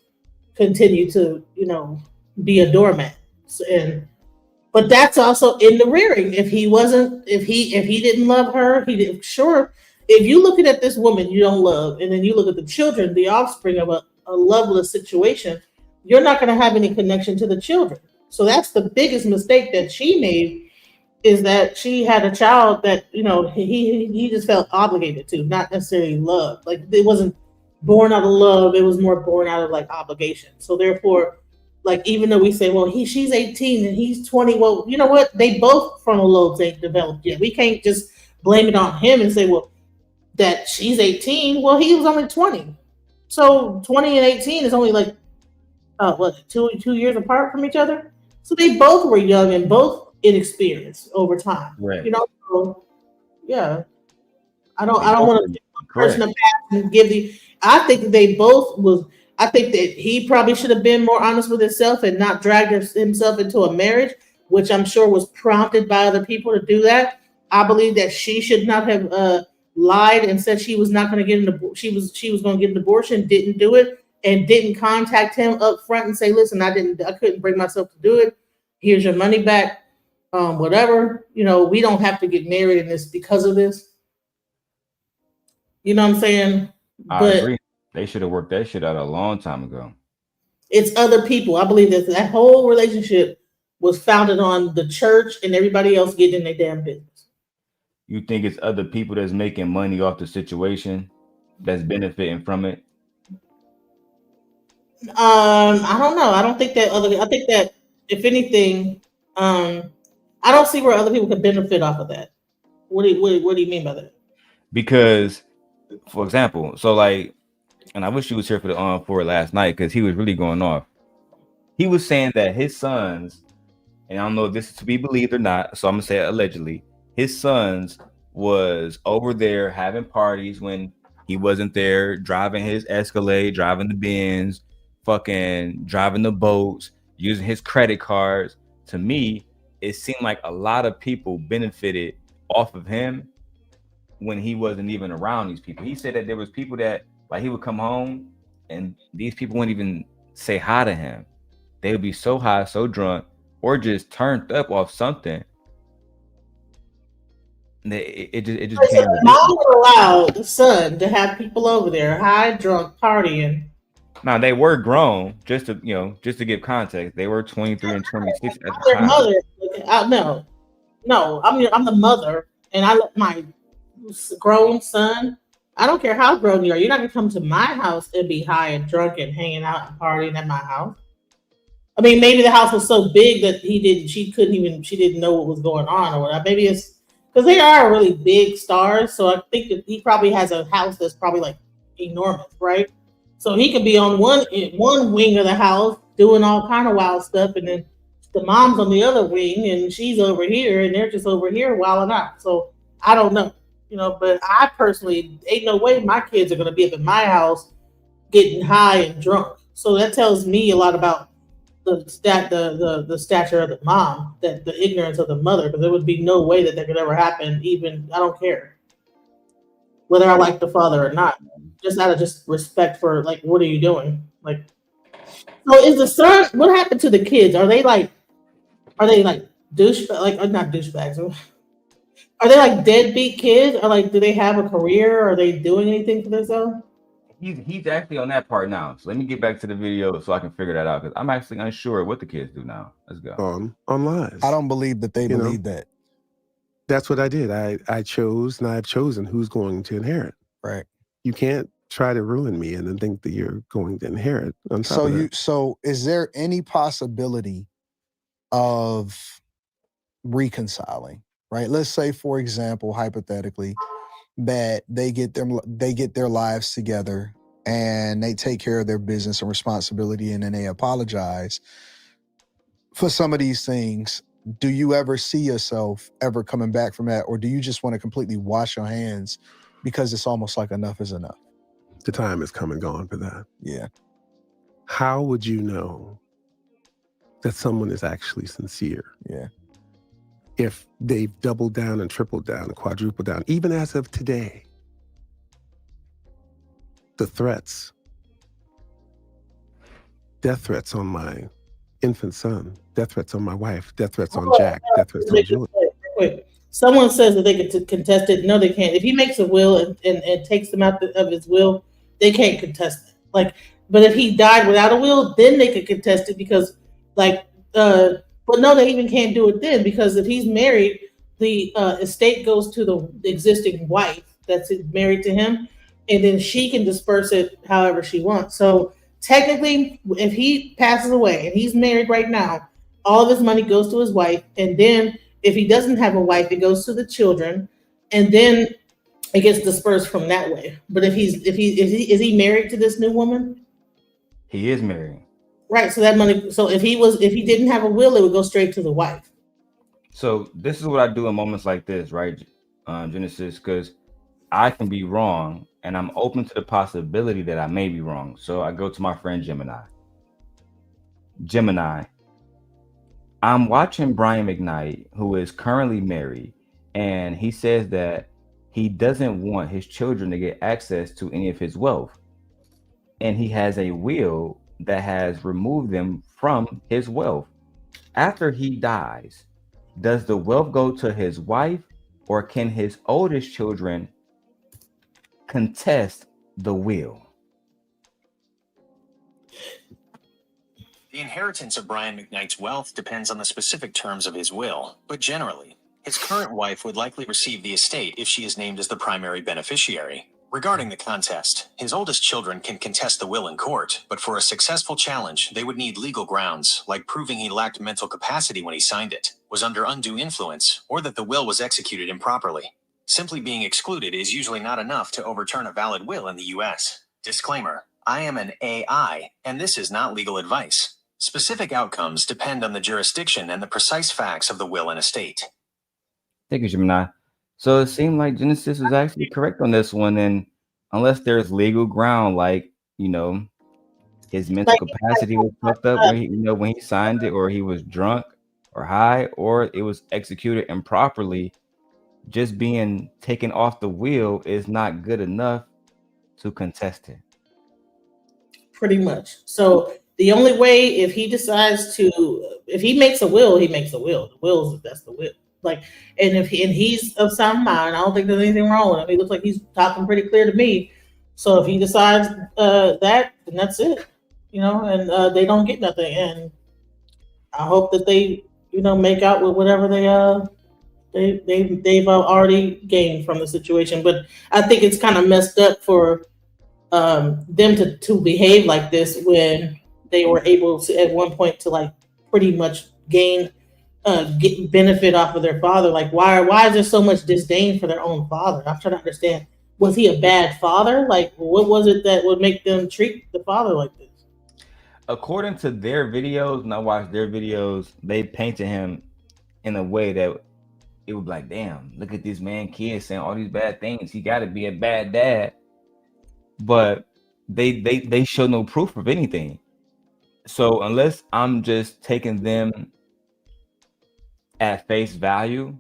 continue to be a doormat. And but that's also in the rearing. If he wasn't, if he didn't love her, he didn't. Sure, if you looking at this woman you don't love, and then you look at the children, the offspring of a loveless situation, you're not going to have any connection to the children. So that's the biggest mistake that she made is that she had a child that he just felt obligated to, not necessarily love. Like it wasn't born out of love; it was more born out of like obligation. So therefore, like even though we say, well, she's 18 and he's 20, well, you know what? They both frontal lobes ain't developed yet. We can't just blame it on him and say, well, that she's 18. Well, he was only 20. So 20 and 18 is only like what, 2 years apart from each other. So they both were young and both inexperienced over time. Right. So yeah, I They don't both want are to correct. person a pass and give the. I think that they both was. I think that he probably should have been more honest with himself and not dragged himself into a marriage, which I'm sure was prompted by other people to do that. I believe that she should not have lied and said she was not going to get an she was going to get an abortion, didn't do it, and didn't contact him up front and say, "Listen, I couldn't bring myself to do it. Here's your money back. Whatever. We don't have to get married in this because of this." You know what I'm saying? I But agree. They should have worked that shit out a long time ago. it's other people. I believe that whole relationship was founded on the church and everybody else getting in their damn business. You think it's other people that's making money off the situation that's benefiting from it? I don't know. I don't think that other. I think that if anything, I don't see where other people could benefit off of that. What do you mean by that? Because, for example, so like, and I wish you was here for the for it last night because he was really going off. He was saying that his sons, and I don't know if this is to be believed or not, so I'm gonna say allegedly, his sons was over there having parties when he wasn't there, driving his Escalade, driving the Benz, fucking driving the boats, using his credit cards. To me, it seemed like a lot of people benefited off of him when he wasn't even around these people. He said that there was people that like he would come home and these people wouldn't even say hi to him. They would be so high, so drunk, or just turned up off something. It just So became the ridiculous. mom would allow the son to have people over there, high, drunk, partying. Now they were grown, just to give context. They were 23 and 26 at I'm the their time. mother. No, I'm the mother, and I let my grown son. I don't care how grown you are. You're not gonna come to my house and be high and drunk and hanging out and partying at my house. I mean, maybe the house was so big that she didn't know what was going on or whatever. Maybe it's because they are really big stars. So I think that he probably has a house that's probably like enormous, right? So he could be on one wing of the house doing all kind of wild stuff, and then the mom's on the other wing, and she's over here, and they're just over here wilding out. So I don't know, but I personally ain't no way my kids are gonna be up in my house getting high and drunk. So that tells me a lot about the stature of the mom, that the ignorance of the mother, because there would be no way that could ever happen. Even I don't care whether I like the father or not, just out of just respect for like, what are you doing? Like, so is the son? What happened to the kids? Are they like douche like not douchebags? Are they like deadbeat kids? Or like, do they have a career? Are they doing anything for themselves? He's actually on that part now. So let me get back to the video so I can figure that out because I'm actually unsure what the kids do now. Let's go. On lies. I don't believe that they believe that. That's what I did. I chose, and I've chosen who's going to inherit. Right. You can't try to ruin me and then think that you're going to inherit on top of that. So is there any possibility of reconciling? Right. Let's say, for example, hypothetically, that they get their lives together and they take care of their business and responsibility, and then they apologize for some of these things. Do you ever see yourself ever coming back from that, or do you just want to completely wash your hands because it's almost like enough is enough. The time has come and gone for that. Yeah. How would you know that someone is actually sincere? Yeah. If they've doubled down and tripled down and quadrupled down, even as of today, the threats, death threats on my infant son, death threats on my wife, death threats on Jack, death threats on Julie. Wait. Someone says that they can contest it. No, they can't. If he makes a will and takes them out of his will, they can't contest it. Like, but if he died without a will, then they could contest it because, like, but no, they even can't do it then because if he's married, the estate goes to the existing wife that's married to him, and then she can disperse it however she wants. So technically, if he passes away and he's married right now, all of his money goes to his wife, and then if he doesn't have a wife, it goes to the children, and then it gets dispersed from that way. But if is he married to this new woman? He is married. Right. So that money. So if he didn't have a will, it would go straight to the wife. So this is what I do in moments like this, right, Genesis? Because I can be wrong, and I'm open to the possibility that I may be wrong. So I go to my friend Gemini. I'm watching Brian McKnight, who is currently married, and he says that he doesn't want his children to get access to any of his wealth. And he has a will that has removed them from his wealth. After he dies, does the wealth go to his wife, or can his oldest children contest the will? The inheritance of Brian McKnight's wealth depends on the specific terms of his will, but generally, his current wife would likely receive the estate if she is named as the primary beneficiary. Regarding the contest, his oldest children can contest the will in court, but for a successful challenge, they would need legal grounds, like proving he lacked mental capacity when he signed it, was under undue influence, or that the will was executed improperly. Simply being excluded is usually not enough to overturn a valid will in the U.S. Disclaimer: I am an AI, and this is not legal advice. Specific outcomes depend on the jurisdiction and the precise facts of the will and estate. Thank you, Gemini. So it seemed like Genesis was actually correct on this one, and unless there's legal ground, like, you know, his mental capacity was fucked up when he, when he signed it, or he was drunk or high, or it was executed improperly, just being taken off the wheel is not good enough to contest it. Pretty much. So the only way, if he decides to, if he makes a will, he makes a will. The will is, that's the will. Like, and if he's of sound mind, I don't think there's anything wrong with him. He looks like he's talking pretty clear to me. So if he decides that, then that's it, and they don't get nothing. And I hope that they, make out with whatever they've already gained from the situation. But I think it's kind of messed up for them to behave like this when they were able to at one point to like pretty much get benefit off of their father. Like, why is there so much disdain for their own father? I'm trying to understand. Was he a bad father? Like, what was it that would make them treat the father like this? According to their videos, and I watched their videos, they painted him in a way that it would be like, damn, look at this man kid saying all these bad things. He got to be a bad dad. But they show no proof of anything. So unless I'm just taking them at face value,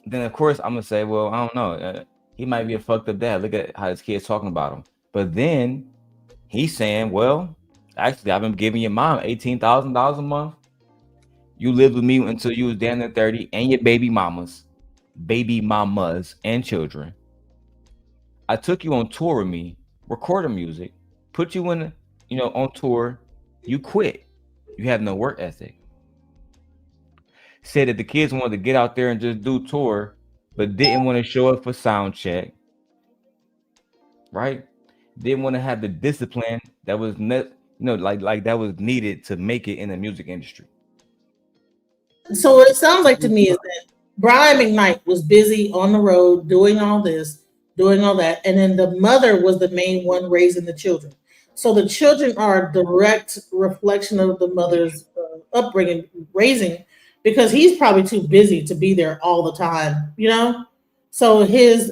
then of course I'm gonna say, well, I don't know, he might be a fucked up dad. Look at how his kid's talking about him. But then he's saying, well, actually, I've been giving your mom $18,000 a month. You lived with me until you was damn near 30, and your baby mamas and children. I took you on tour with me, recorded music, put you in, on tour. You quit. You have no work ethic. Said that the kids wanted to get out there and just do tour, but didn't want to show up for sound check. Right? Didn't want to have the discipline that was like that was needed to make it in the music industry. So what it sounds like to me is that Brian McKnight was busy on the road doing all this, doing all that, and then the mother was the main one raising the children. So the children are a direct reflection of the mother's upbringing, raising, because he's probably too busy to be there all the time, So his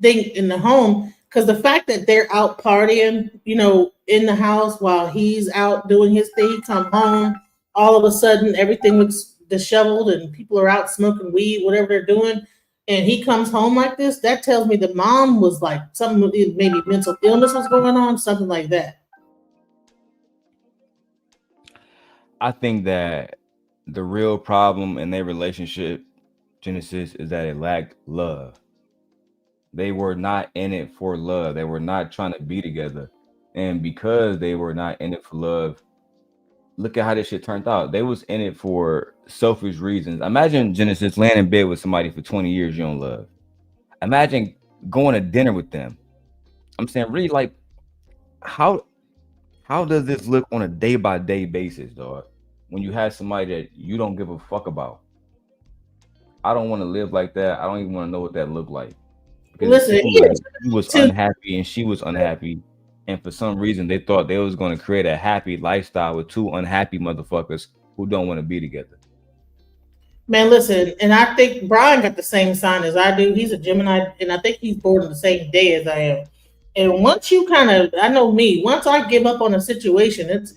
thing in the home, because the fact that they're out partying, in the house while he's out doing his thing, come home, all of a sudden everything looks disheveled and people are out smoking weed, whatever they're doing, and he comes home like this, that tells me the mom was like something, maybe mental illness was going on, something like that. I think that the real problem in their relationship, Genesis, is that it lacked love. They were not in it for love. They were not trying to be together. And because they were not in it for love, look at how this shit turned out. They was in it for selfish reasons. Imagine, Genesis, laying in bed with somebody for 20 years you don't love. Imagine going to dinner with them. I'm saying, really, like, how does this look on a day-by-day basis, dog? When you have somebody that you don't give a fuck about. I don't want to live like that. I don't even want to know what that looked like. Because Listen, he was unhappy and she was unhappy. And for some reason, they thought they was going to create a happy lifestyle with two unhappy motherfuckers who don't want to be together. Man, listen, and I think Brian got the same sign as I do. He's a Gemini, and I think he's born on the same day as I am. And once you I know me, once I give up on a situation,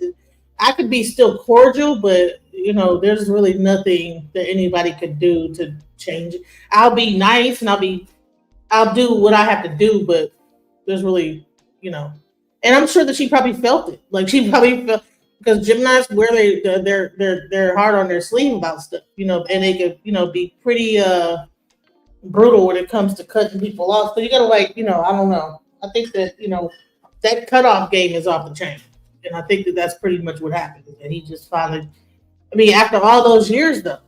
I could be still cordial, but there's really nothing that anybody could do to change it. I'll be nice and I'll do what I have to do, but there's really, and I'm sure that she probably felt it. Like she probably felt, because Geminis wear they're hard on their sleeve about stuff, and they could, be pretty brutal when it comes to cutting people off. So you gotta I don't know. I think that that cutoff game is off the chain, and I think that that's pretty much what happened. And he just finally, I mean, after all those years, though.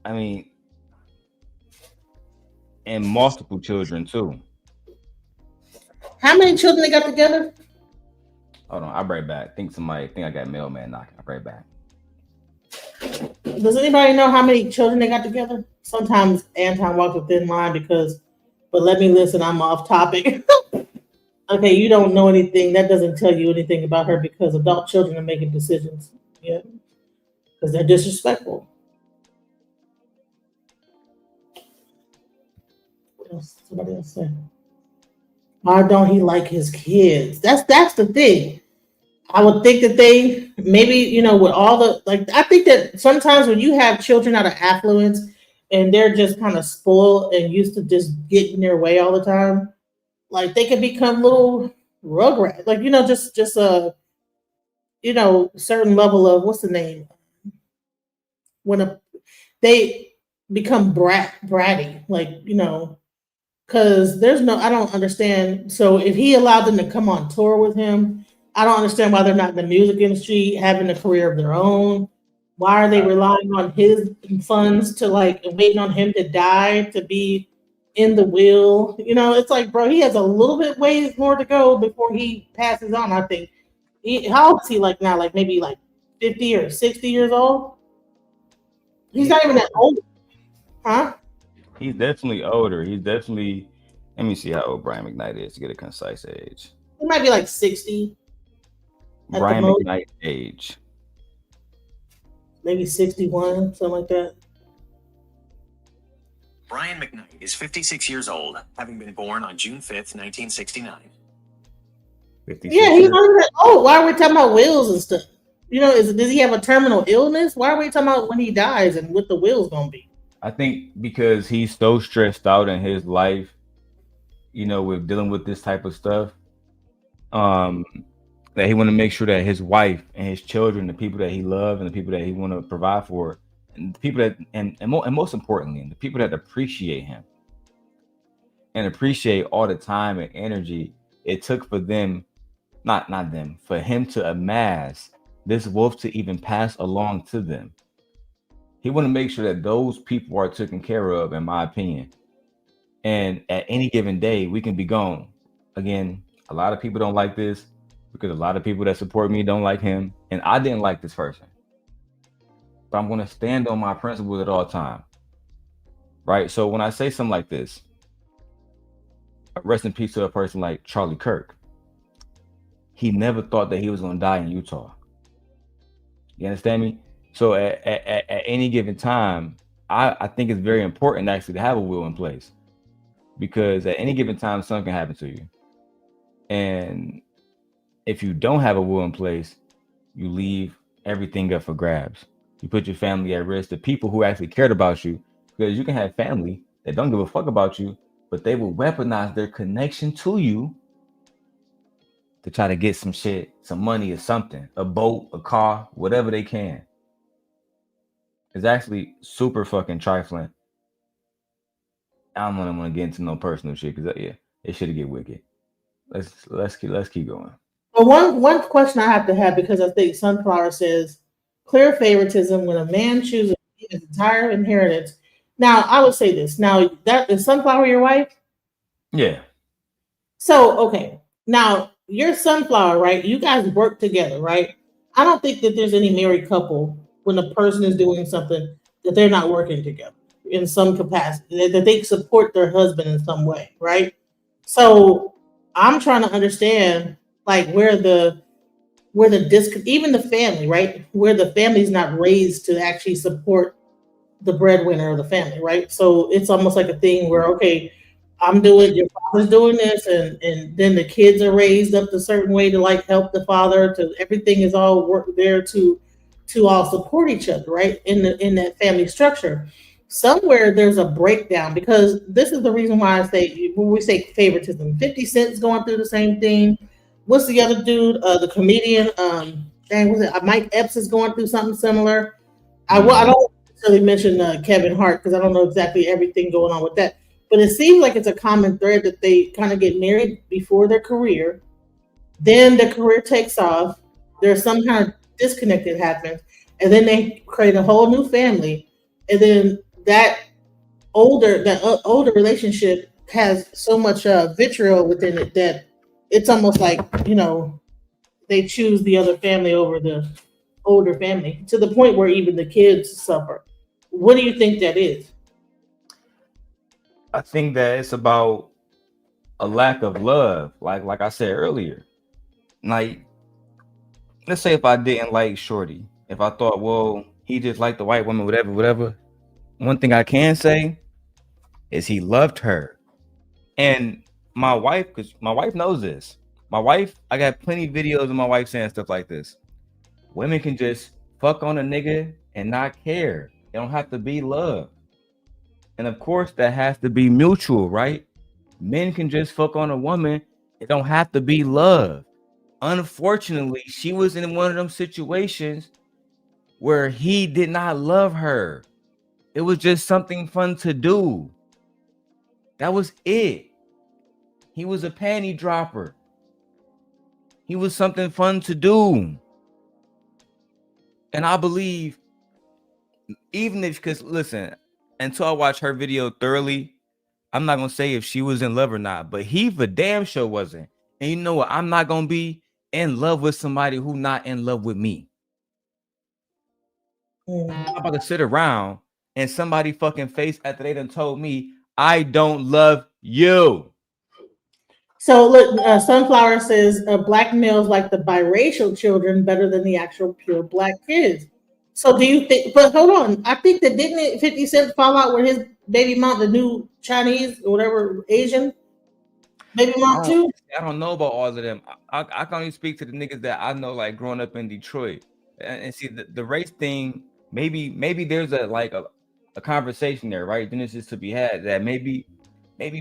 I mean, and multiple children too. How many children they got together? Hold on, I'll be right back. Think I got mailman knocking. I'll be right back. Does anybody know how many children they got together? Sometimes Anton walks a thin line but let me listen, I'm off topic. Okay, you don't know anything. That doesn't tell you anything about her because adult children are making decisions. Yeah. Because they're disrespectful. What else? Somebody else say. Why don't he like his kids? That's the thing. I would think that they maybe, with all the I think that sometimes when you have children out of affluence and they're just kind of spoiled and used to just getting their way all the time, like they can become little rugrats, just a certain level of what's the name when they become bratty, because I don't understand. So if he allowed them to come on tour with him, I don't understand why they're not in the music industry, having a career of their own. Why are they relying on his funds to waiting on him to die to be in the will? It's like, bro, he has a little bit ways more to go before he passes on. I think. How old is he now? Maybe 50 or 60 years old? He's not even that old. Huh? He's definitely older. Let me see how old Brian McKnight is to get a concise age. He might be 60. Brian McKnight age. Maybe 61, something like that. Brian McKnight is 56 years old, having been born on June 5th, 1969. Yeah, he's not even old. Why are we talking about wills and stuff? Does he have a terminal illness? Why are we talking about when he dies and what the will's gonna be? I think because he's so stressed out in his life, with dealing with this type of stuff, that he want to make sure that his wife and his children, the people that he loves and the people that he want to provide for, and the people that, and most importantly, the people that appreciate him and appreciate all the time and energy it took for them, for him to amass this wealth to even pass along to them. He want to make sure that those people are taken care of, in my opinion. And at any given day, we can be gone. Again, a lot of people don't like this because a lot of people that support me don't like him. And I didn't like this person. But I'm going to stand on my principles at all time. Right? So when I say something like this, rest in peace to a person like Charlie Kirk. He never thought that he was going to die in Utah. You understand me? So at any given time, I think it's very important actually to have a will in place, because at any given time something can happen to you. And if you don't have a will in place, you leave everything up for grabs. You put your family at risk, the people who actually cared about you, because you can have family that don't give a fuck about you, but they will weaponize their connection to you to try to get some shit, some money or something, a boat, a car, whatever they can. It's actually super fucking trifling. I don't want to get into no personal shit because yeah, it should get wicked. Let's keep going. But one question I have to have, because I think Sunflower says clear favoritism when a man chooses his entire inheritance. Now I would say this. Now that is Sunflower your wife? Yeah. So okay. Now you're Sunflower, right? You guys work together, right? I don't think that there's any married couple when a person is doing something that they're not working together in some capacity, that they support their husband in some way, right? So I'm trying to understand like where the even the family, right? Where the family's not raised to actually support the breadwinner of the family, right? So it's almost like a thing where, okay, I'm doing, your father's doing this, and then the kids are raised up a certain way to like help the father. To everything is all work there to all support each other, right? In that family structure. Somewhere there's a breakdown, because this is the reason why I say when we say favoritism, 50 Cent's going through the same thing. What's the other dude? The comedian, dang, was it Mike Epps is going through something similar. I don't necessarily mention Kevin Hart because I don't know exactly everything going on with that. But it seems like it's a common thread that they kind of get married before their career. Then their career takes off. There's some kind of disconnect that happens. And then they create a whole new family. And then that older relationship has so much vitriol within it that it's almost like, they choose the other family over the older family, to the point where even the kids suffer. What do you think that is? I think that it's about a lack of love, like I said earlier. Like, let's say if I didn't like Shorty, if I thought, well, he just liked the white woman, whatever. One thing I can say is he loved her. And my wife, because my wife knows this. My wife, I got plenty of videos of my wife saying stuff like this. Women can just fuck on a nigga and not care. It don't have to be love. And of course, that has to be mutual, right? Men can just fuck on a woman. It don't have to be love. Unfortunately, she was in one of them situations where he did not love her. It was just something fun to do. That was it. He was a panty dropper. He was something fun to do. And I believe, even if, because listen, until I watch her video thoroughly, I'm not going to say if she was in love or not, but he for damn sure wasn't. And you know what? I'm not going to be in love with somebody who not in love with me. I'm not about to sit around and somebody fucking face after they done told me I don't love you. So look, Sunflower says black males like the biracial children better than the actual pure black kids. So do you think? But hold on, I think that didn't it 50 Cent fall out with his baby mom, the new Chinese or whatever Asian baby mom too? I don't know about all of them. I can only speak to the niggas that I know, like growing up in Detroit, and see the race thing. Maybe there's a conversation there, right? Then it's just to be had that maybe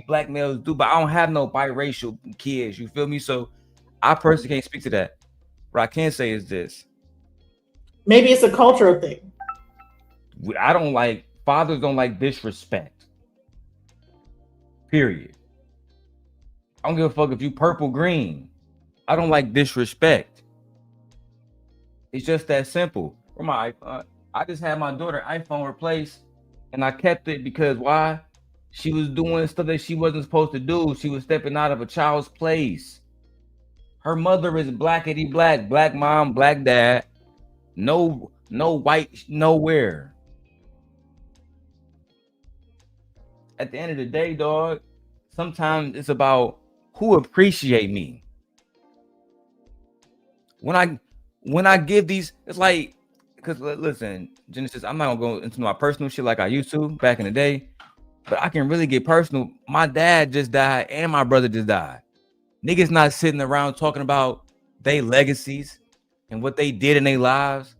black males do, but I don't have no biracial kids. You feel me? So I personally can't speak to that. What I can say is this: maybe it's a cultural thing. I don't like fathers don't like disrespect. Period. I don't give a fuck if you purple green. I don't like disrespect. It's just that simple. For my I just had my daughter iPhone replaced, and I kept it because why? She was doing stuff that she wasn't supposed to do. She was stepping out of a child's place. Her mother is blackity black, black mom, black dad. No white nowhere. At the end of the day, dog, sometimes it's about who appreciate me. When I give these, it's like because listen, Genesis, I'm not gonna go into my personal shit like I used to back in the day, but I can really get personal. My dad just died and my brother just died. Niggas not sitting around talking about their legacies and what they did in their lives,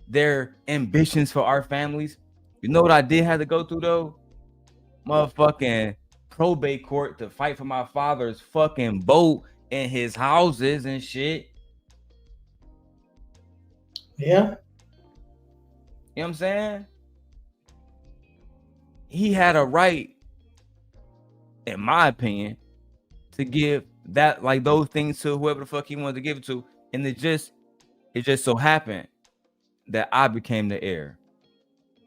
their ambitions for our families. You know what I did have to go through though? Motherfucking probate court to fight for my father's fucking boat and his houses and shit. Yeah. You know what I'm saying? He had a right, in my opinion, to give that, like, those things to whoever the fuck he wanted to give it to. And it just so happened that I became the heir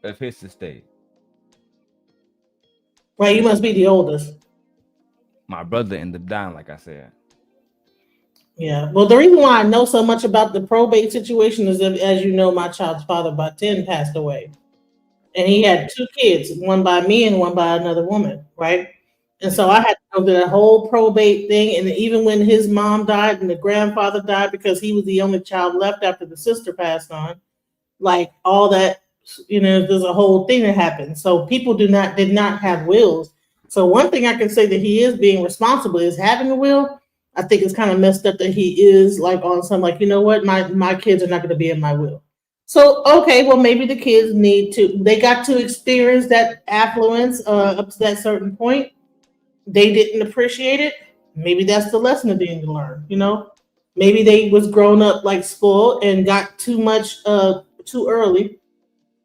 of his estate. Right, you must be the oldest. My brother ended up dying, like I said. Yeah. Well, the reason why I know so much about the probate situation is that, as you know, my child's father by 10 passed away. And he had 2 kids, one by me and one by another woman, right? And so I had to go through that whole probate thing. And even when his mom died and the grandfather died, because he was the only child left after the sister passed on, like all that, there's a whole thing that happened. So people did not have wills. So one thing I can say that he is being responsible is having a will. I think it's kind of messed up that he is like on some, like, you know what, my kids are not going to be in my will. So okay, well maybe the kids they got to experience that affluence up to that certain point. They didn't appreciate it. Maybe that's the lesson that they need to learn. Maybe they was grown up like spoiled and got too much too early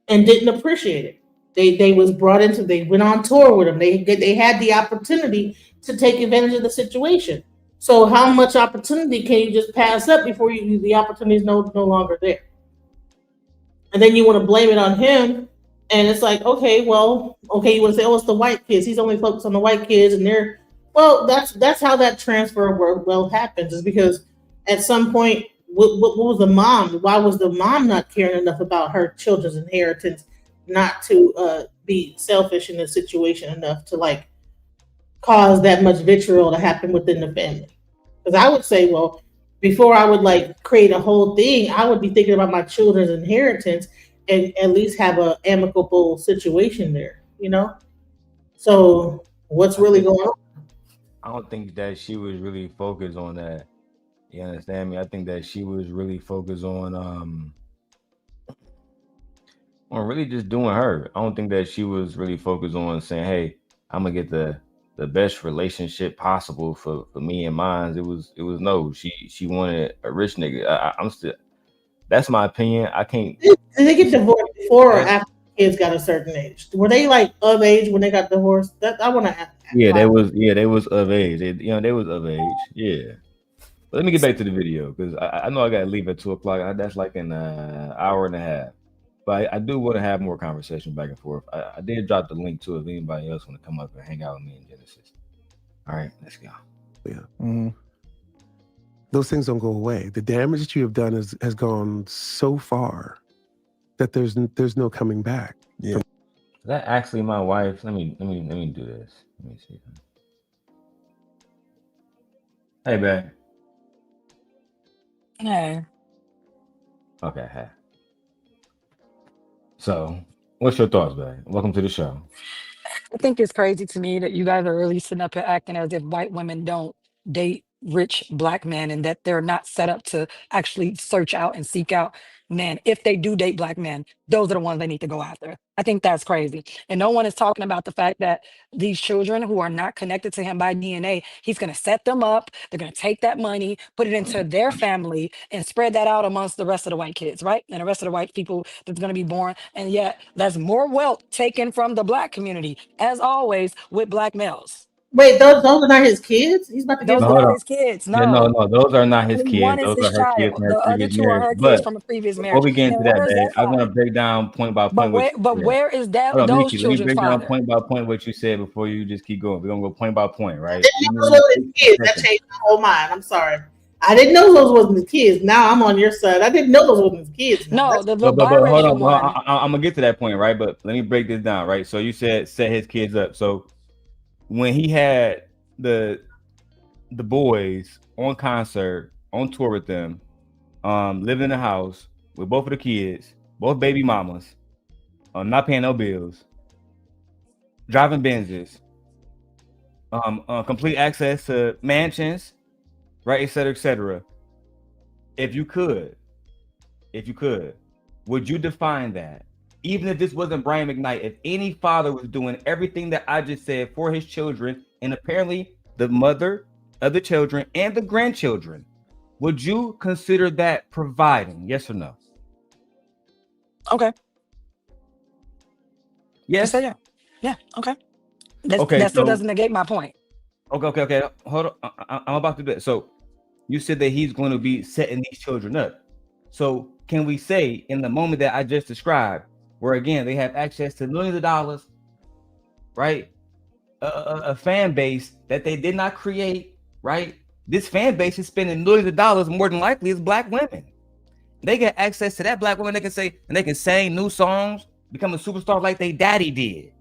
and didn't appreciate it. They was brought into. They went on tour with them. They had the opportunity to take advantage of the situation. So how much opportunity can you just pass up before the opportunity is no longer there? And then you want to blame it on him, and it's like, okay, you want to say, oh, it's the white kids. He's only focused on the white kids, and they're that's how that transfer of wealth happens. Is because at some point, what was the mom? Why was the mom not caring enough about her children's inheritance, not to be selfish in the situation enough to like cause that much vitriol to happen within the family? Because I would say, well, before I would like create a whole thing, I would be thinking about my children's inheritance and at least have a amicable situation there, So what's really going on? I don't think that she was really focused on that. You understand me? I think that she was really focused on really just doing her. I don't think that she was really focused on saying, hey, I'm gonna get the best relationship possible for me and mine. It was no. She wanted a rich nigga. I'm still. That's my opinion. I can't. Did they get divorced before or after the kids got a certain age? Were they like of age when they got divorced? That I want to ask. Yeah, they was of age. They was of age. Yeah. But let me get back to the video because I know I got to leave at 2:00. That's like an hour and a half. But I do want to have more conversation back and forth. I did drop the link to it if anybody else want to come up and hang out with me in Genesis. All right, let's go. Yeah. Mm-hmm. Those things don't go away. The damage that you have done has gone so far that there's no coming back. Yeah. Is that actually my wife? Let me do this. Let me see. Hey, babe. Hey. Okay, hey. So, what's your thoughts, babe? Welcome to the show. I think it's crazy to me that you guys are really sitting up here acting as if white women don't date rich black men and that they're not set up to actually search out and seek out men. If they do date black men, those are the ones they need to go after. I think that's crazy. And no one is talking about the fact that these children who are not connected to him by DNA, he's going to set them up. They're going to take that money, put it into their family, and spread that out amongst the rest of the white kids, right? And the rest of the white people that's going to be born. And yet, there's more wealth taken from the black community, as always, with black males. Wait, those are not his kids? He's about to give Those No, are hold not on. his kids. Yeah, no, No. those are not his Only kids. one is Those his are her kids child. from her The other previous two are marriage. her kids But from a previous before marriage. we get And into that, where is babe, that I'm gonna father? break down point by point what you said. Where is that Hold on, those Miki, let me children's break down father? point by point what you said before you just keep going. We're gonna go point by point, right? Didn't know those were his kids. That changed my whole mind. I'm sorry. I didn't know those wasn't his kids. Now I'm on your side. I didn't know those wasn't his kids. Now. No, the But hold biracial on, one. I'm gonna get to that point, right? But let me break this down, right? So you said set his kids up. So when he had the boys on concert, on tour with them, living in the house with both of the kids, both baby mamas, not paying no bills, driving Benzes, complete access to mansions, right, et cetera, if you could, would you define that? Even if this wasn't Brian McKnight, if any father was doing everything that I just said for his children, and apparently the mother of the children and the grandchildren, would you consider that providing? Yes or no? Okay. Yes. So yeah. Okay. That still so doesn't negate my point. Okay. Hold on. I'm about to do it. So you said that he's going to be setting these children up. So can we say in the moment that I just described, where again they have access to millions of dollars, right? A fan base that they did not create, right? This fan base is spending millions of dollars, more than likely is black women. They get access to that black woman. They can say, and they can sing new songs, become a superstar like they daddy did.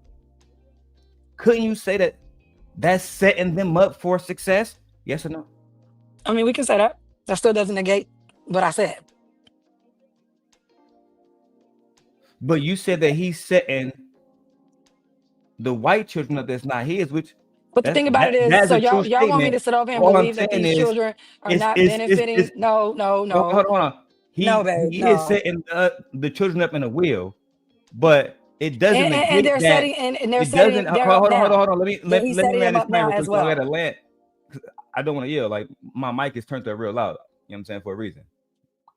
Couldn't you say that that's setting them up for success? Yes or no? I mean, we can say that. That still doesn't negate what I said. But you said that he's setting the white children up that's not his, which. But the thing about it is, so y'all want me to sit over and believe that these children are not benefiting? No. Hold on. He is setting the children up in a wheel, but it doesn't. And they're setting, and they're setting. Hold on. Let me land this plan as well. I gotta land. I don't want to yell. Like my mic is turned up real loud. You know what I'm saying, for a reason.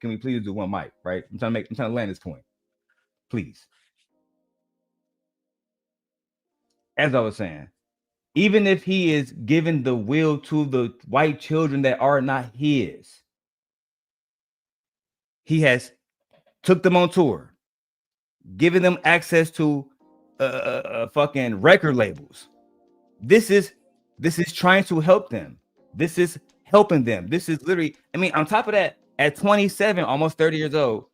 Can we please do one mic, right? I'm trying to land this point. Please. As I was saying, even if he is giving the will to the white children that are not his, he has took them on tour, giving them access to fucking record labels. This is trying to help them. This is helping them. This is literally, I mean, on top of that, at 27, almost 30 years old,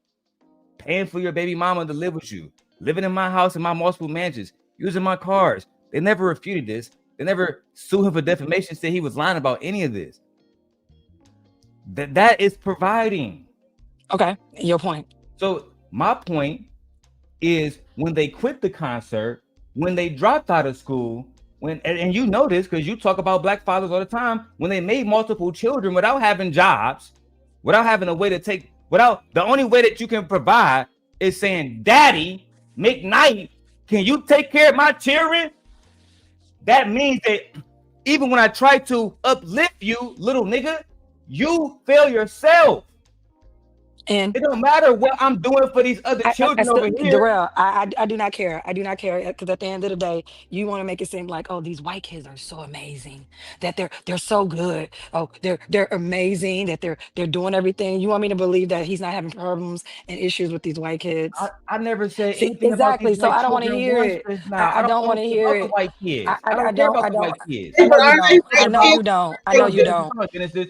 paying for your baby mama to live with you, living in my house in my multiple mansions, using my cars. They never refuted this. They never sued him for defamation, said he was lying about any of this. That is providing. Okay, your point. So my point is, when they quit the concert, when they dropped out of school, and you know this because you talk about black fathers all the time, when they made multiple children without having jobs, without having a way to take, without the only way that you can provide is saying, Daddy McKnight, can you take care of my children? That means that even when I try to uplift you, little nigga, you fail yourself. And it don't matter what I'm doing for these other children over here. Darrel, I do not care. I do not care, because at the end of the day, you want to make it seem like, oh, these white kids are so amazing, that they're so good. Oh, they're amazing, that they're doing everything. You want me to believe that he's not having problems and issues with these white kids? I never said anything exactly. About these so I don't want to hear it. I don't want to hear it. White kids. I don't care about the white kids. I know you don't. I know you don't.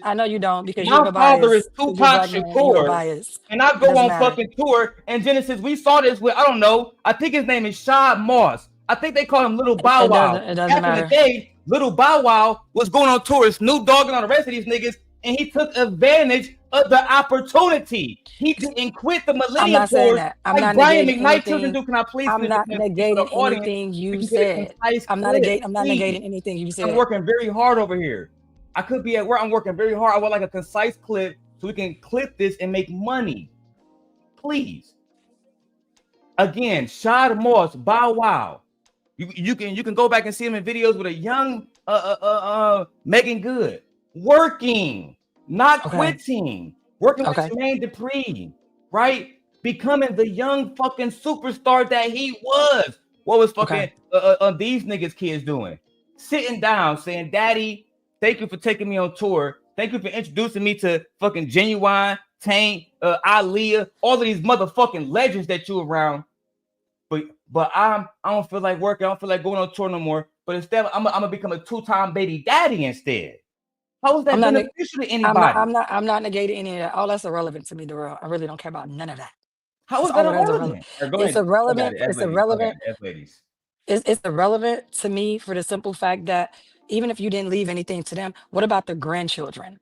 I know you don't, because you have a bias. My father is Tupac Shakur. And I go on fucking tour, and Genesis, we saw this with, I don't know, I think his name is Shad Moss. I think they call him Little Bow Wow. It doesn't matter. Back in the day, Little Bow Wow was going on tour, Snoop Dogg and all the rest of these niggas, and he took advantage of the opportunity. He didn't quit the Millennium Tours like Brian McKnight children do. Can I please? I'm not negating anything you said. I'm not negating anything you said. I'm working very hard over here. I could be at work. I'm working very hard. I want like a concise clip so we can clip this and make money. Please. Again, Shad Moss, Bow Wow. You can go back and see him in videos with a young Megan Good. Working, not quitting. Working with Jermaine Dupri, right? Becoming the young fucking superstar that he was. What was fucking these niggas kids doing? Sitting down saying, Daddy, thank you for taking me on tour. Thank you for introducing me to fucking Genuine, Tank, Aaliyah, all of these motherfucking legends that you around. But I don't feel like working. I don't feel like going on tour no more. But instead, I'm gonna become a 2-time baby daddy instead. How is that beneficial to anybody? I'm not negating any of that. All that's irrelevant to me, Darrel. I really don't care about none of that. How is that irrelevant? It's irrelevant. It's irrelevant. It's irrelevant to me for the simple fact that even if you didn't leave anything to them, what about the grandchildren?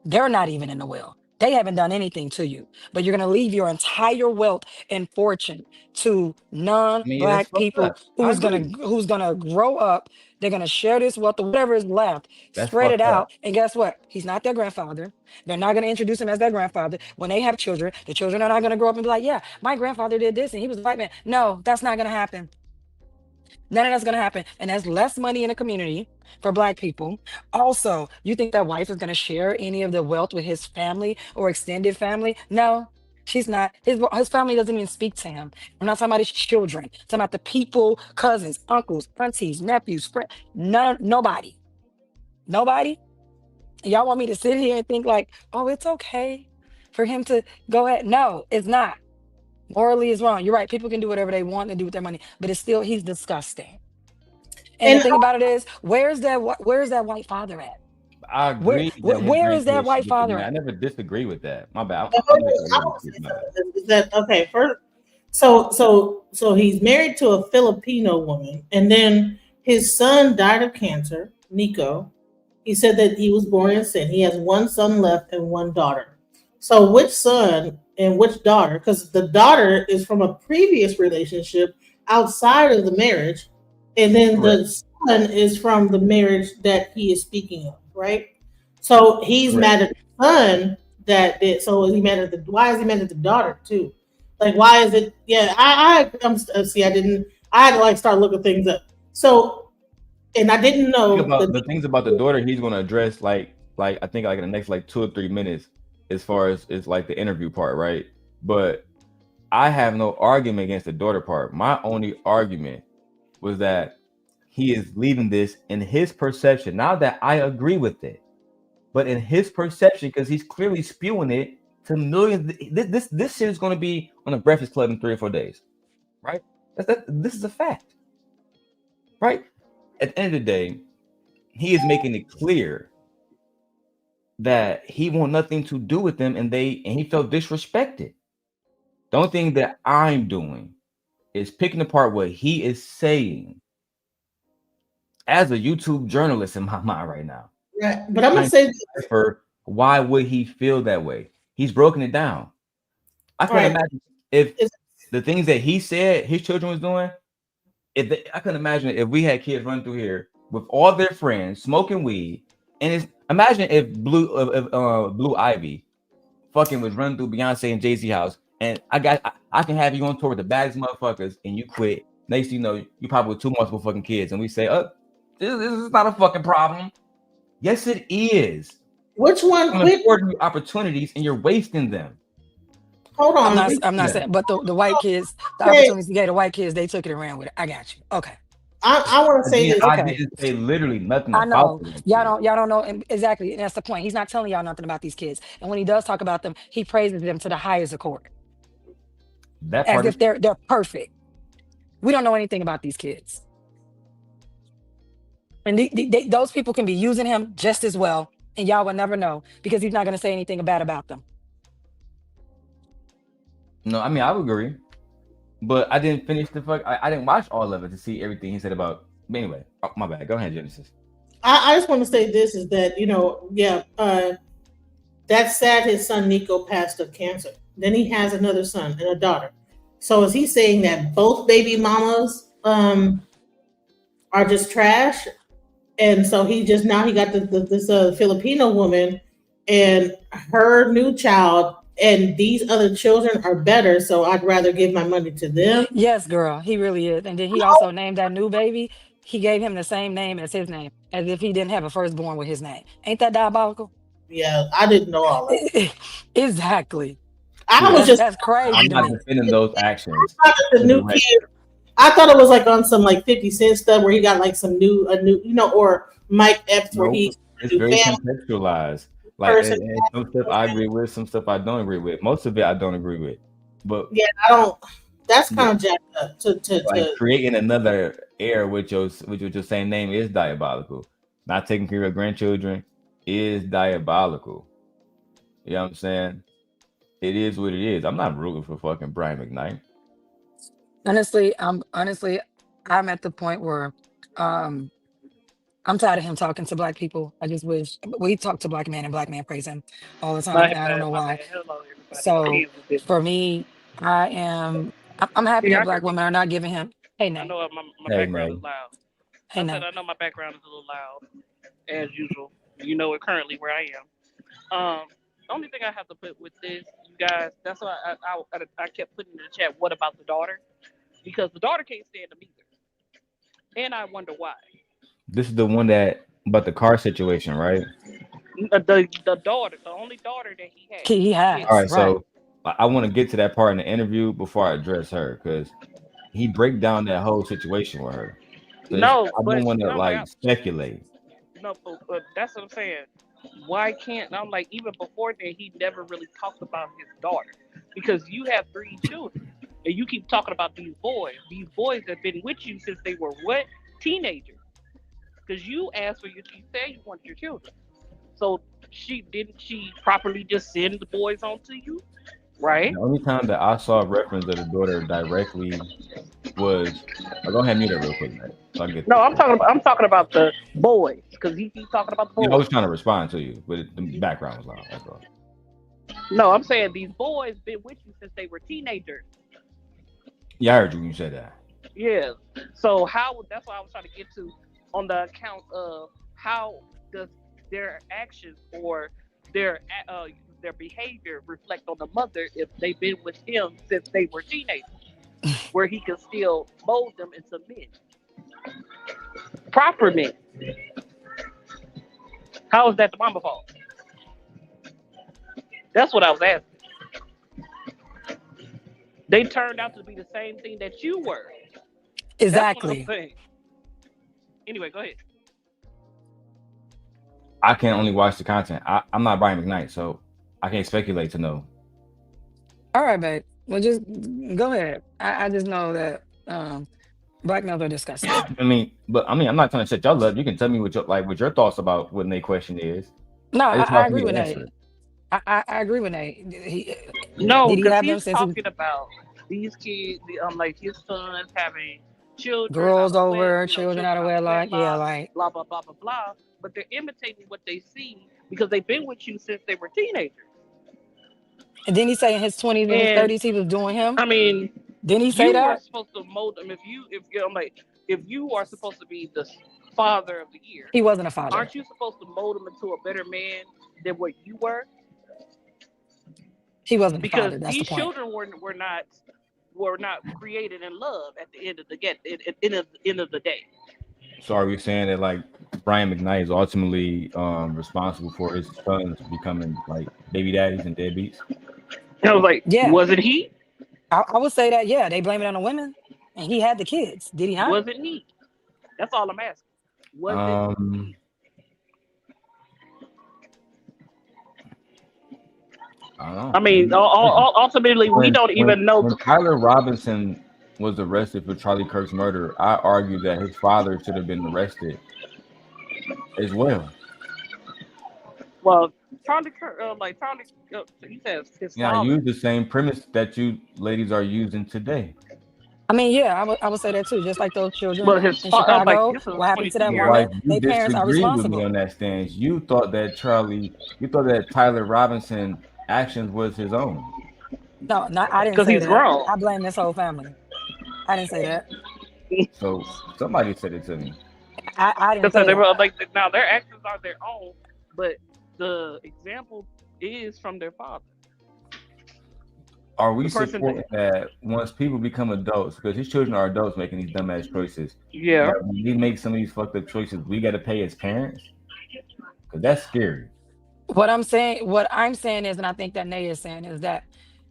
They're not even in the will. They haven't done anything to you, but you're going to leave your entire wealth and fortune to I mean, that's non-black fucked people up. I agree. who's gonna grow up. They're gonna share this wealth or whatever is left, That's spread it fucked up. out. And guess what? He's not their grandfather. They're not gonna introduce him as their grandfather. When they have children, the children are not gonna grow up and be like, yeah, my grandfather did this and he was a white man. No, that's not gonna happen. None of that's gonna happen. And there's less money in the community for black people. Also, you think that wife is gonna share any of the wealth with his family or extended family? No, she's not. His family doesn't even speak to him. I'm not talking about his children. I'm talking about the people, cousins, uncles, aunties, nephews, friends. Nobody. Nobody. Y'all want me to sit here and think like, oh, it's okay for him to go ahead? No, it's not. Morally is wrong. You're right. People can do whatever they want to do with their money, but it's still, he's disgusting. And the And thing about it is, where's that white father at? I agree that his Where is that grandkids white should get the father money. I at? never disagree with that. My bad. I I'm just want to say something. Is that okay? First, so he's married to a Filipino woman, and then his son died of cancer. Nico. He said that he was born in sin. He has one son left and one daughter. So which son and which daughter? Because the daughter is from a previous relationship outside of the marriage, and then Correct. the son is from the marriage that he is speaking of, right? So he's Correct. mad at the son that did. So is he mad at the? Why is he mad at the daughter too? Like, why is it? Yeah, see. I didn't. I had to like start looking things up. So, and I didn't Think know about that. the things about the daughter he's gonna address like I think like in the next like 2 or 3 minutes as far as it's like the interview part, right? But I have no argument against the daughter part. My only argument was that he is leaving this in his perception. Now that I agree with it, but in his perception, because he's clearly spewing it to millions. This shit is going to be on the Breakfast Club in 3 or 4 days, right? This is a fact, right? At the end of the day, he is making it clear that he want nothing to do with them, and he felt disrespected. The only thing that I'm doing is picking apart what he is saying as a YouTube journalist in my mind right now. Right. But I'm gonna Trying say, to decipher why would he feel that way. He's broken it down. I all can right. imagine if Is- the things that he said his children was doing. I can imagine if we had kids run through here with all their friends smoking weed, and imagine if Blue Ivy fucking was running through Beyonce and Jay-Z house, and I can have you on tour with the baddest motherfuckers, and you quit. Next thing you know, you probably with 2 multiple fucking kids, and we say, oh, this is not a fucking problem. Yes, it is. Which one I'm quit? affording you opportunities, and you're wasting them. Hold on. I'm not saying, but the white kids, the Okay. opportunities you gave the white kids, they took it and ran with it. I got you. Okay. I want to say Again, this. I Okay. didn't say literally nothing I about know them. y'all don't know exactly, and that's the point. He's not telling y'all nothing about these kids, and when he does talk about them, he praises them to the highest accord, That as part if is they're perfect. We don't know anything about these kids, and those people can be using him just as well, and y'all will never know because he's not going to say anything bad about them. no. I mean, I would agree, but I didn't finish the fuck. I didn't watch all of it to see everything he said about. But anyway, my bad. Go ahead, Genesis. I just want to say this is that that's sad. His son Nico passed of cancer. Then he has another son and a daughter. So is he saying that both baby mamas are just trash? And so he got this Filipino woman and her new child, and these other children are better. So I'd rather give my money to them. Yes, girl, he really is. And then he also named that new baby. He gave him the same name as his name, as if he didn't have a firstborn with his name. Ain't that diabolical? Yeah, I didn't know all that. Exactly. I was just That's crazy I'm to not me. defending those actions. the new kid. I thought it was like on some like 50 Cent stuff where he got like a new, or Mike Epps where Nope. It's very contextualized. Like person. and some stuff I agree with, some stuff I don't agree with. Most of it I don't agree with. But Yeah, I don't. That's kind of jacked up like creating another heir with your same name is diabolical. Not taking care of grandchildren is diabolical. You know what I'm saying? It is what it is. I'm not rooting for fucking Brian McKnight. Honestly, I'm at the point where I'm I'm tired of him talking to black people. I just wish we talk to black men and black men praise him all the time. My And I don't bad, know my why. bad. Hello, everybody. So Please forgive me. for me, I'm happy Yeah, that I can. black women are not giving him, hey I Nay, know my Hey, background is Nay. loud. hey I said Nay. I know my background is a little loud, as usual. You know it currently where I am. The only thing I have to put with this, you guys, that's why I kept putting in the chat. What about the daughter? Because the daughter can't stand him either, and I wonder why. This is the one that about the car situation, right? The daughter, the only daughter that he had. He All has, right, right. so I want to get to that part in the interview before I address her because he break down that whole situation with her. So No, I don't but want to I'm like, like speculate. no, but that's what I'm saying. Why can't I'm like even before then he never really talked about his daughter because you have 3 children and you keep talking about these boys. These boys have been with you since they were what teenagers because you asked for you said you wanted your children. So she properly just send the boys on to you, right? The only time that I saw a reference of the daughter directly was. Oh, go ahead and mute it real quick, man. So I can get No, this. I'm talking about the boys because he keeps talking about the Yeah, I boys. was trying to respond to you, but the background was loud. That's all. No, I'm saying these boys been with you since they were teenagers. Yeah, I heard you when you said that. Yeah. So how that's what I was trying to get to on the account of how does their actions or their uh, their behavior reflect on the mother if they've been with him since they were teenagers, where he can still mold them into men, proper men. How is that the mama fault? That's what I was asking. They turned out to be the same thing that you were. That's what I'm Exactly. saying. Anyway, go ahead. I can only watch the content. I'm not Brian McKnight, so I can't speculate to know. All right, babe. Well, just go ahead. I just know that black males are disgusting. I'm not trying to set y'all up. You can tell me what your thoughts about what Nate's question is. No, It's I hard for agree me to with Nate. answer. I agree with Nate. No, Did he because have them he's since he talking about these kids, like his sons having children out girls of over, children out children of out of wedlock? Yeah, wedlock, like, blah blah blah blah blah. But they're imitating what they see because they've been with you since they were teenagers. and then he say in his 20s and his And 30s he was doing him. I mean, Didn't he say you are that? supposed to mold them. If you're if you are supposed to be the father of the year, He wasn't a father. aren't you supposed to mold them into a better man than what you were? He wasn't a Because father. That's the these point. children were not created in love at the end of the day. So are we saying that like Brian McKnight is ultimately responsible for his sons becoming like baby daddies and deadbeats? And I was like, Yeah, wasn't he? I would say that. Yeah, they blame it on the women, and he had the kids. Did he not? Wasn't he? That's all I'm asking. Wasn't Um, he? I don't know. I mean, ultimately, we don't even know. When Tyler Robinson was arrested for Charlie Kirk's murder, I argue that his father should have been arrested as well. Well, Charlie, Charlie, he says his Yeah, I father. use the same premise that you ladies are using today. I mean, yeah, I would say that too. Just like those children Well, his in father, Chicago, this is what happened to 22 that But years. woman? wife, you Their parents are disagree with me responsible. on that stance. You thought that Tyler Robinson actions was his own. No, not I didn't Because say he's that. grown. I blame this whole family. I didn't say that. So somebody said it to me. I didn't Because say they that. were like now their actions are their own, but the example is from their father. Are we The person supporting that once people become adults, because his children are adults making these dumbass choices, yeah. that when we make some of these fucked up choices, we got to pay as parents? Because that's scary. What I'm saying is, and I think that Nay is saying is that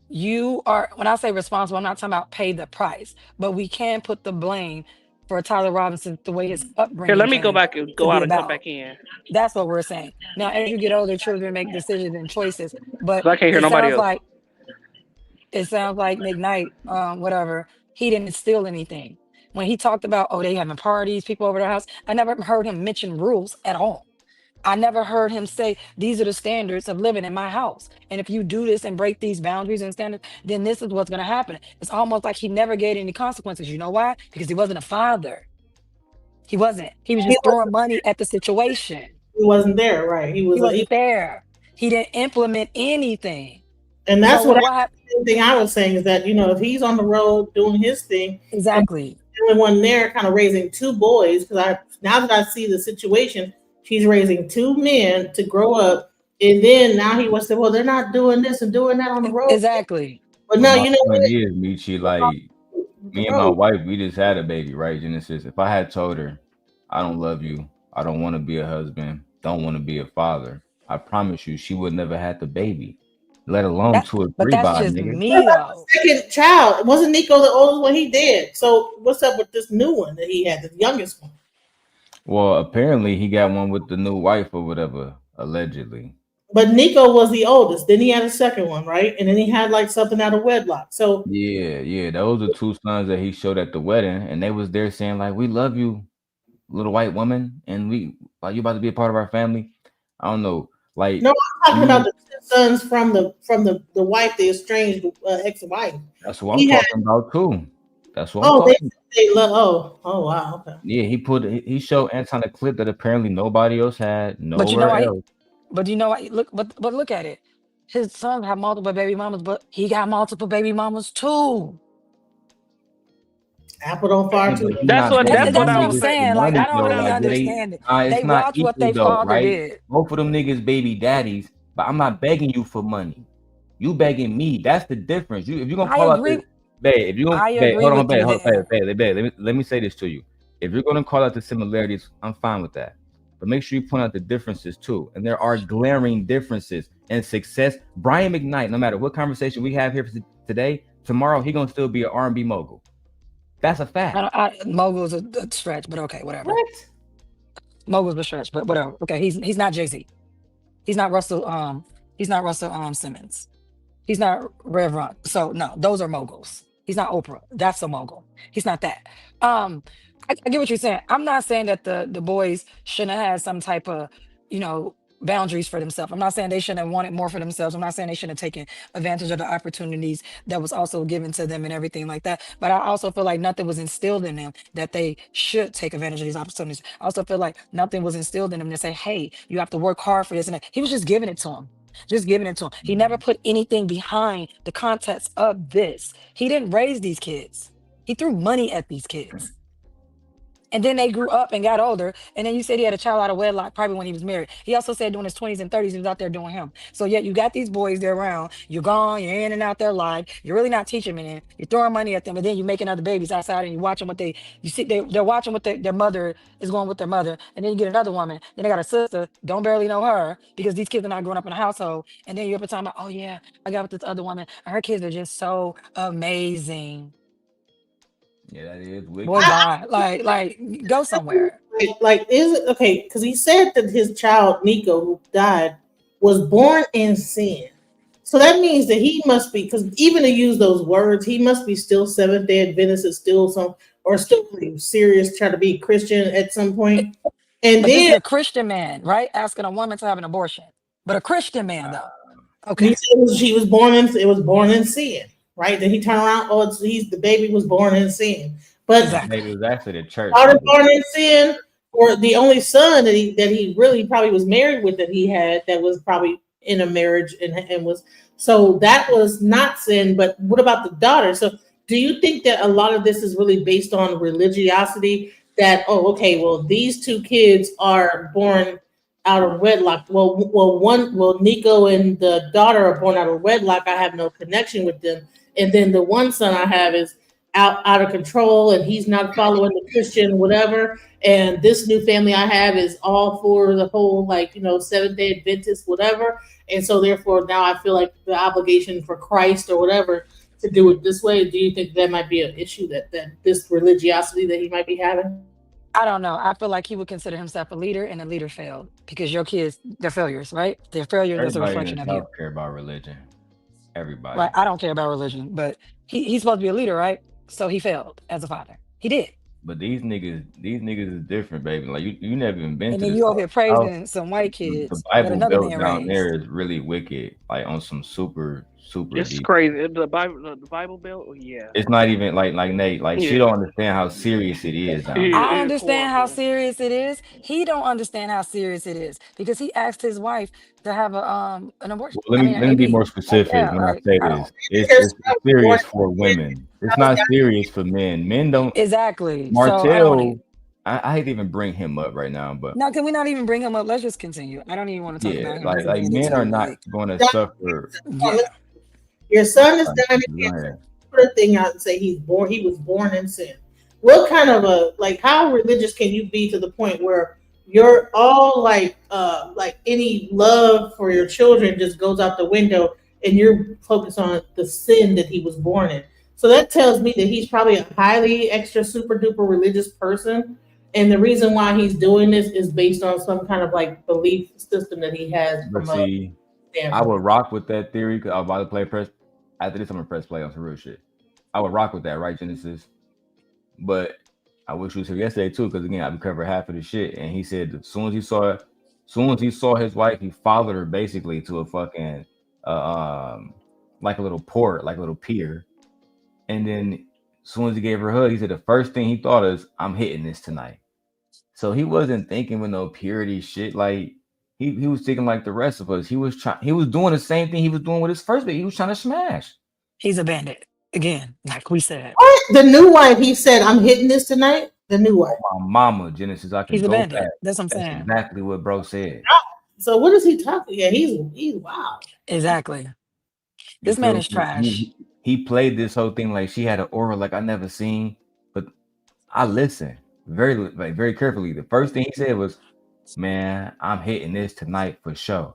you are, when I say responsible, I'm not talking about pay the price, but we can put the blame for Tyler Robinson the way his Here, upbringing let me go came back and to go be out and come about. back in. That's what we're saying. Now, as you get older, children make decisions and choices, but So I can't hear it nobody sounds else. like McKnight, whatever, he didn't steal anything. When he talked about, oh, they having parties, people over their house, I never heard him mention rules at all. I never heard him say, these are the standards of living in my house. And if you do this and break these boundaries and standards, then this is what's going to happen. It's almost like he never gave any consequences. You know why? Because he wasn't a father. He wasn't. He was just throwing money at the situation. He wasn't there, right? He wasn't there. He didn't implement anything. and So that's what happened? the thing I was saying is that, you know, if he's on the road doing his thing, exactly, the only one there kind of raising two boys, because now that I see the situation, she's raising two men to grow up, and then now he wants to, well, they're not doing this and doing that on the road. Exactly. But no, you know what what? it is, Michi, like me and my wife, we just had a baby, right? Genesis. If I had told her, I don't love you, I don't want to be a husband, don't want to be a father, I promise you, she would never had the baby, let alone to agree. But that's by just nigga. me though. Second child, wasn't Nico the oldest one? He did. So what's up with this new one that he had, the youngest one? Well, apparently he got one with the new wife or whatever, allegedly. But Nico was the oldest. Then he had a second one, right? And then he had like something out of wedlock. So yeah, those are two sons that he showed at the wedding, and they was there saying like, "We love you, little white woman, and we like you about to be a part of our family." I don't know, like no, I'm talking about the two sons from the wife, the estranged ex-wife. That's what I'm talking about too. That's what I'm talking. They love. Oh wow, okay. Yeah, he showed Anton a clip that apparently nobody else had nowhere But you know else. But you know what? But look at it. His son had multiple baby mamas, but he got multiple baby mamas too. Apple don't far too. That's what I'm saying. Like I don't really understand it. They watch what their father did. Both of them niggas baby daddies, but I'm not begging you for money. You begging me. That's the difference. If you're gonna call out this, babe, if you gonna hold on, babe, let me say this to you. If you're gonna call out the similarities, I'm fine with that. But make sure you point out the differences too. And there are glaring differences in success. Brian McKnight, no matter what conversation we have here today, tomorrow he gonna still be an R&B mogul. That's a fact. Mogul's a stretch, but okay, whatever. What? Mogul's a stretch, but whatever. Okay, he's not Jay-Z. He's not Russell. He's not Russell Simmons. He's not Rev Run. So no, those are moguls. He's not Oprah. That's a mogul. He's not that. I get what you're saying. I'm not saying that the boys shouldn't have had some type of, boundaries for themselves. I'm not saying they shouldn't have wanted more for themselves. I'm not saying they shouldn't have taken advantage of the opportunities that was also given to them and everything like that. But I also feel like nothing was instilled in them that they should take advantage of these opportunities. I also feel like nothing was instilled in them to say, hey, you have to work hard for this and that. He was just giving it to him. Just giving it to him. He never put anything behind the context of this. He didn't raise these kids. He threw money at these kids. And then they grew up and got older. And then you said he had a child out of wedlock, probably when he was married. He also said during his 20s and 30s, he was out there doing him. So yet you got these boys, they're around. You're gone, you're in and out their life. You're really not teaching them anything. You're throwing money at them. And then you're making other babies outside and you're watching what they're watching what their mother is going with their mother. And then you get another woman. Then they got a sister, don't barely know her because these kids are not growing up in a household. And then you're up at time, oh yeah, I got with this other woman. And her kids are just so amazing. Yeah, that is wicked. Boy, God, like, go somewhere. Like, is it okay? Because he said that his child Nico, who died, was born in sin. So that means that he must be, because even to use those words, he must be still Seventh-day Adventist, is still still serious, try to be Christian at some point. And but then this is a Christian man, right? Asking a woman to have an abortion, but a Christian man though. Okay, he was born in sin. Right? Then he turned around. Oh, the baby was born in sin. But exactly. It was actually the church. Born in sin, or the only son that he really probably was married with that he had that was probably in a marriage and was, so that was not sin. But what about the daughter? So do you think that a lot of this is really based on religiosity? That these two kids are born out of wedlock. Well, Nico and the daughter are born out of wedlock. I have no connection with them. And then the one son I have is out of control and he's not following the Christian whatever. And this new family I have is all for the whole Seventh-day Adventist whatever. And so therefore now I feel like the obligation for Christ or whatever to do it this way. Do you think that might be an issue that this religiosity that he might be having? I don't know. I feel like he would consider himself a leader and a leader failed because your kids, they're failures, right? They're failures. That's a reflection of you. I don't care about religion. Everybody. Right. I don't care about religion, but he's supposed to be a leader, right? So he failed as a father. He did. But these niggas is different, baby. Like you never even been and to then this you over here praising some white kids. The Bible that another belt man down raised. there is really wicked, like on some super super It's deep. crazy. The Bible Belt. Yeah. It's not even like Nate. Like she Yeah. don't understand how serious it is down there. I It's understand how horrible. serious it is. He don't understand how serious it is because he asked his wife to have a an abortion. Well, let I me mean, an let me be AB. more Like, specific yeah, when I like say I don't this. It's There's no born serious for women. It's not serious for men. Men don't. exactly. So I don't want to. Martell, I hate to even bring him up right now, but Now, can we not even bring him up? Let's just continue. I don't even want to talk yeah, about him as a like man men are until not like, going to dying. suffer. yeah, Your son is dying Go again. ahead. Put a thing out and say he was born in sin. What kind of a like how religious can you be to the point where you're all like any love for your children just goes out the window and you're focused on the sin that he was born in. So that tells me that he's probably a highly extra super duper religious person. And the reason why he's doing this is based on some kind of like belief system that he has But from a see, I standpoint. would rock with that theory because I was about to play press. After this, I'm gonna press play on some real shit. I would rock with that, right, Genesis? But I wish he was here yesterday too, because again, I covered half of the shit, and he said as soon as he saw his wife, he followed her basically to a fucking like a little port, like a little pier, and then as soon as he gave her a hug, he said the first thing he thought is, "I'm hitting this tonight." So he wasn't thinking with no purity shit. Like he was thinking like the rest of us. He was doing the same thing he was doing with his first baby. He was trying to smash. he's a bandit again, like we said. What? The new wife, he said, I'm hitting this tonight. The new wife. My mama, Genesis, I can He's a go bandit. back. That's what I'm That's saying. exactly what bro said. So what is he talking? Yeah, he's wow. Exactly. You This man feel is me? trash. He played this whole thing like she had an aura like I never seen. But I listened very carefully. The first thing he said was, "Man, I'm hitting this tonight for sure."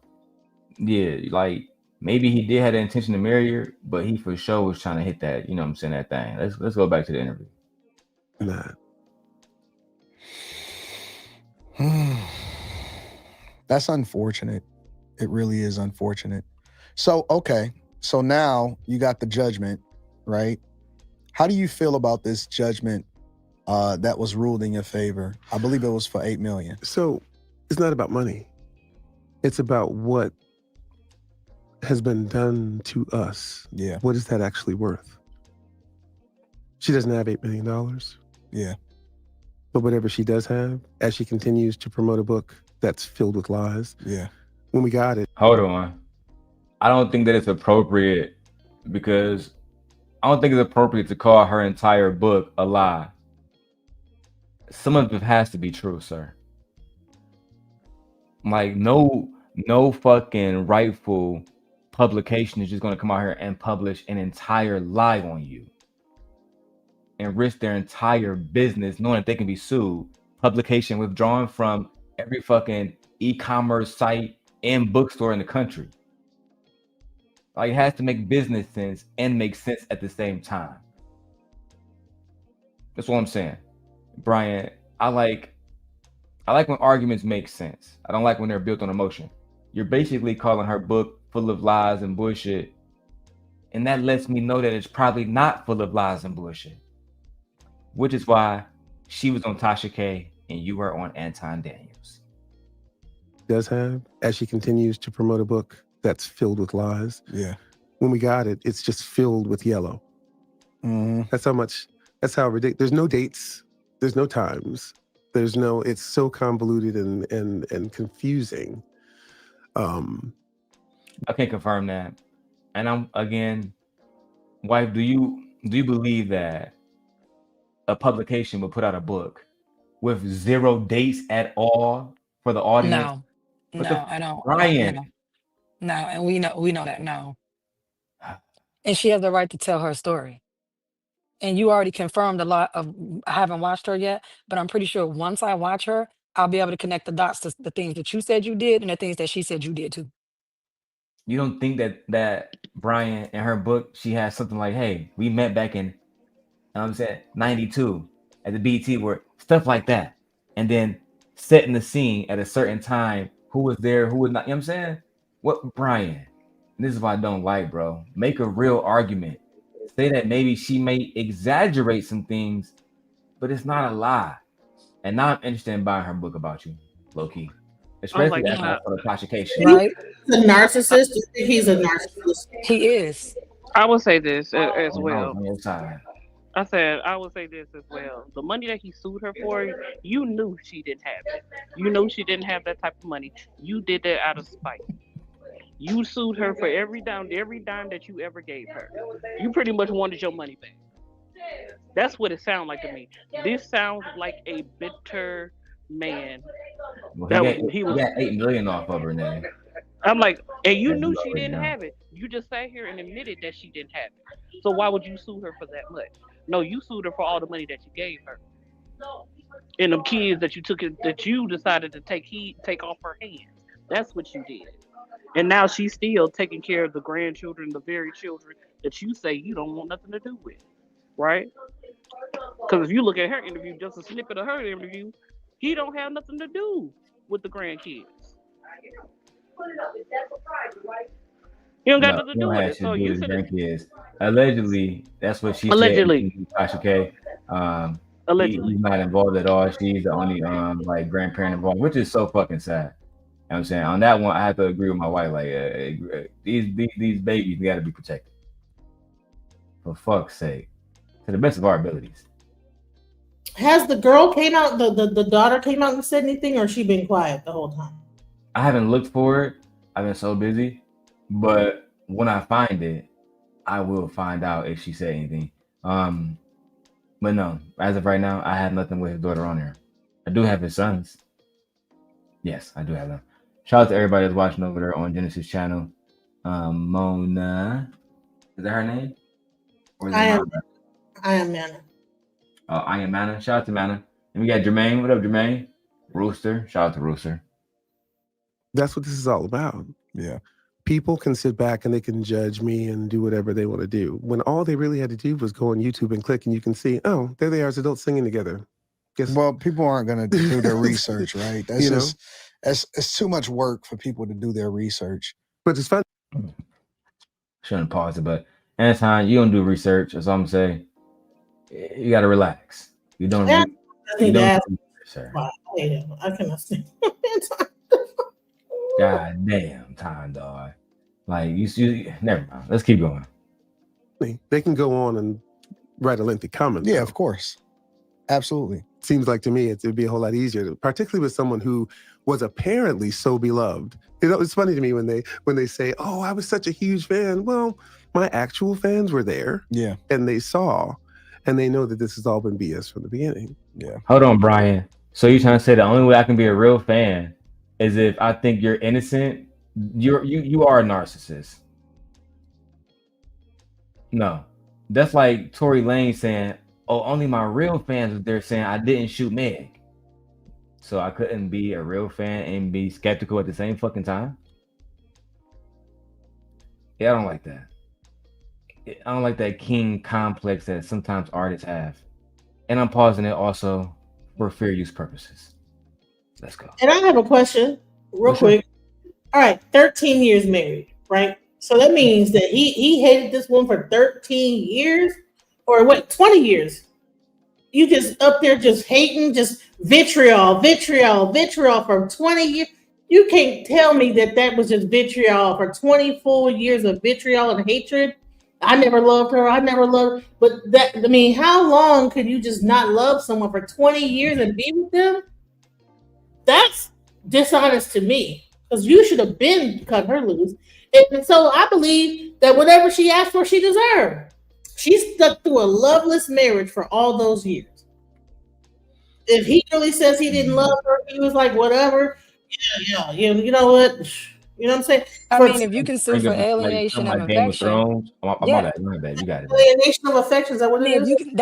Yeah, like maybe he did have the intention to marry her, but he for sure was trying to hit that. You know what I'm saying? That thing. Let's go back to the interview. Nah. That's unfortunate. It really is unfortunate. So, okay. So now you got the judgment, right? How do you feel about this judgment that was ruled in your favor? I believe it was for $8 million. So it's not about money. It's about what has been done to us. Yeah. What is that actually worth? She doesn't have $8 million. Yeah. But whatever she does have, as she continues to promote a book that's filled with lies, Yeah. when we got it, Hold on. I don't think that it's appropriate because I don't think it's appropriate to call her entire book a lie. Some of it has to be true, sir. Like no fucking rightful publication is just gonna come out here and publish an entire lie on you and risk their entire business knowing that they can be sued. Publication withdrawn from every fucking e-commerce site and bookstore in the country. Like it has to make business sense and make sense at the same time. That's what I'm saying. Brian, I like when arguments make sense. I don't like when they're built on emotion. You're basically calling her book full of lies and bullshit. And that lets me know that it's probably not full of lies and bullshit. Which is why she was on Tasha K and you were on Anton Daniels. does have, as she continues to promote a book that's filled with lies. Yeah. When we got it, it's just filled with yellow. Mm-hmm. That's how ridiculous. There's no dates. There's no times. It's so convoluted and confusing. I can confirm that. And I'm again, wife, do you believe that a publication would put out a book with 0 dates at all for the audience? No, I don't. Brian. No, and we know that. No. And she has the right to tell her story. And you already confirmed a lot of I haven't watched her yet, but I'm pretty sure once I watch her, I'll be able to connect the dots to the things that you said you did and the things that she said you did too. You don't think that Brian in her book, she has something like, hey, we met back in 92 at the BT where stuff like that. And then setting the scene at a certain time, who was there, who was not, you know what I'm saying? What Brian? This is what I don't like, bro. Make a real argument. Say that maybe she may exaggerate some things, but it's not a lie. And now I'm interested in buying her book about you, low key. especially like, after I saw the prosecution. Right? He's a narcissist. You think he's a narcissist? He is. I would say this as I was well. on your side. I would say this as well. The money that he sued her for, you knew she didn't have it. You knew she didn't have that type of money. You did that out of spite. You sued her for every dime that you ever gave her. You pretty much wanted your money back. That's what it sounds like to me. This sounds like a bitter man. Well, he got $8 million off of her name. I'm like, and you Yeah, knew you she already didn't know. have it. You just sat here and admitted that she didn't have it. So why would you sue her for that much? No, you sued her for all the money that you gave her. And the kids that you decided to take off her hands. That's what you did. And now she's still taking care of the grandchildren, the very children that you say you don't want nothing to do with. Right? Because if you look at her interview, just a snippet of her interview, he don't have nothing to do with the grandkids. He don't got No, nothing to he do don't with have it. shit So to do you with his should have grandkids. Allegedly, that's what she Allegedly. said. Tasha K. Allegedly. He's not involved at all. She's the only like grandparent involved, which is so fucking sad. You know what I'm saying, on that one, I have to agree with my wife. Like these babies got to be protected. For fuck's sake, to the best of our abilities. Has the girl came out, the daughter came out and said anything, or she been quiet the whole time? I haven't looked for it. I've been so busy, but when I find it, I will find out if she said anything. But no, as of right now, I have nothing with his daughter on there. I do have his sons. Yes, I do have them. Shout out to everybody that's watching over there on Genesis channel. Mona, is that her name? Or is it I am Mona? I am Mana. Oh, I am Mana. Shout out to Mana. And we got Jermaine. What up, Jermaine? Rooster. Shout out to Rooster. That's what this is all about. Yeah. People can sit back and they can judge me and do whatever they want to do, when all they really had to do was go on YouTube and click, and you can see, oh, there they are as adults singing together. Well, people aren't going to do their research, right? That's You know? just it's too much work for people to do their research. But it's fun. Shouldn't pause it, but Anton, you don't do research. That's all I'm saying. You got to relax. You don't. Yeah, I You need to don't ask. do research, sir. Why? I hate him. I cannot stand. God damn time, dog. Like you never mind. Let's keep going. They can go on and write a lengthy comment. Yeah, though. of course. Absolutely. Seems like to me it'd be a whole lot easier, particularly with someone who was apparently so beloved. You know, it's funny to me when they say, "Oh, I was such a huge fan." Well, my actual fans were there, Yeah. and they saw, and they know that this has all been BS from the beginning. Yeah. Hold on, Brian. So you're trying to say the only way I can be a real fan is if I think you're innocent? You are a narcissist. No, that's like Tory Lane saying, "Oh, only my real fans are there saying I didn't shoot Meg." So I couldn't be a real fan and be skeptical at the same fucking time. Yeah, I don't like that. I don't like that king complex that sometimes artists have. And I'm pausing it also for fair use purposes. Let's go. And I have a question, real Sure. quick. All right, 13 years married, right? So that means that he hated this woman for 13 years, or what? 20 years. You just up there just hating, just vitriol for 20 years. You can't tell me that was just vitriol for 20 full years of vitriol and hatred. I never loved her. I never loved her. But that, I mean, how long could you just not love someone for 20 years and be with them? That's dishonest to me, because you should have been cut her loose. And so I believe that whatever she asked for, she deserved. She stuck through a loveless marriage for all those years. If he really says he didn't love her, he was like, whatever. Yeah. You know what? You know what I'm saying? I For mean, if you can sue for alienation of Game of affection, Thrones. My yeah. bad. You got it. alienation of affection, is that what I it mean, if is? you can,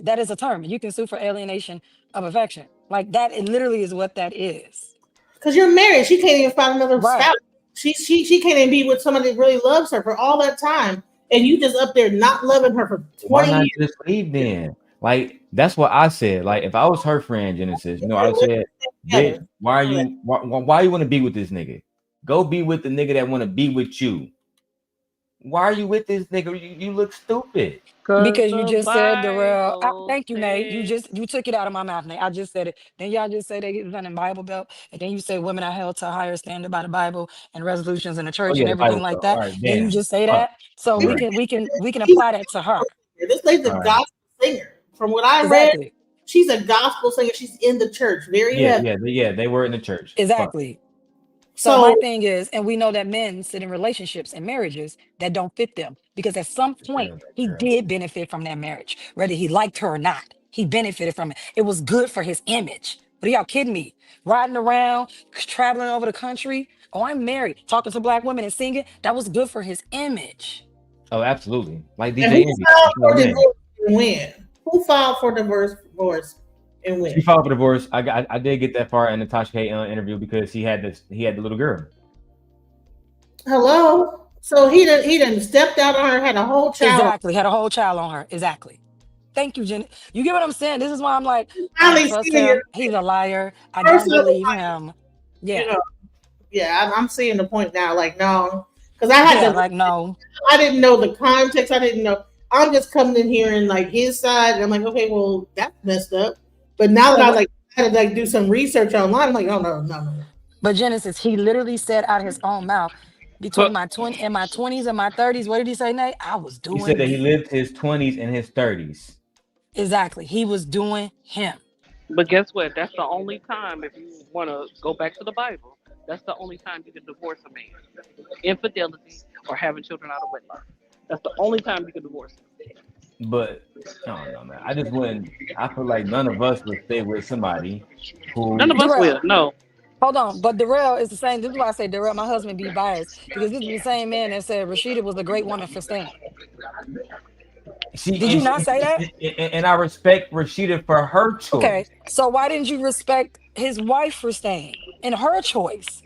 that is a term. You can sue for alienation of affection. Like that, it literally is what that is. Because you're married, she can't even find another Right. spouse. She can't even be with somebody that really loves her for all that time, and you just up there not loving her for 20 Why not years. just leave then? Like that's what I said. Like if I was her friend, Genesis, I would have said, "Bitch, why you want to be with this nigga? Go be with the nigga that want to be with you. Why are you with this nigga? You look stupid. Cause Because you the just said Darrell. Bible Thank you, Nate. says. You took it out of my mouth, Nate. I just said it. Then y'all just say they get done in Bible Belt, and then you say women are held to a higher standard by the Bible and resolutions in the Oh church and yeah, the everything Bible like Belt. All that. right, Then you damn. just say Fuck. that. So You're we right. can apply that to her. This lady's a All right. gospel singer. From what I read, Exactly. she's a gospel singer. She's in the church, very heavy. Yeah. They were in the church. Fuck. Exactly. So my So thing is, and we know that men sit in relationships and marriages that don't fit them because at some point he True. did benefit from that marriage, whether he liked her or not. He benefited from it. It was good for his image. But are y'all kidding me? Riding around, traveling over the country. Oh, I'm married, talking to black women and singing. That was good for his image. Oh, absolutely. Like and DJ who Envy. filed for Man. divorce and when? Who filed for divorce and when? She filed for divorce. I did get that far in the Tasha K interview because he had the little girl. Hello. So he done stepped out on her, had a whole child. Exactly. Had a whole child on her. Exactly. Thank you, Jenny. You get what I'm saying? This is why I'm like, I don't Finally trust seeing him. it. He's a liar. I First don't of all, believe him. Yeah. you know, yeah, I'm seeing the point now. Like, no, because I had Yeah, to. like no. I didn't know the context. I didn't know. I'm just coming in here and like his side. And I'm like, okay, well, that's messed up. But now that Well, I like had to like do some research online, I'm like, oh no. but Genesis, he literally said out his own mouth, between But my 20s and my 30s, what did he say, Nate? I was He said doing that he me. lived his 20s and his 30s. Exactly. He was doing him. but guess what? That's the only time if you want to go back to the Bible. That's the only time you can divorce a man: infidelity or having children out of wedlock. That's the only time you can divorce him. But I don't know, man. I just wouldn't. I feel like none of us would stay with somebody None who. of us will. Darrell, No. hold on. But Darrell is the same. This is why I say Darrell, my husband, be biased. Because this is the same man that said Rashida was a great woman for staying. Did you not say that? And I respect Rashida for her Okay. choice. So why didn't you respect his wife for staying and her choice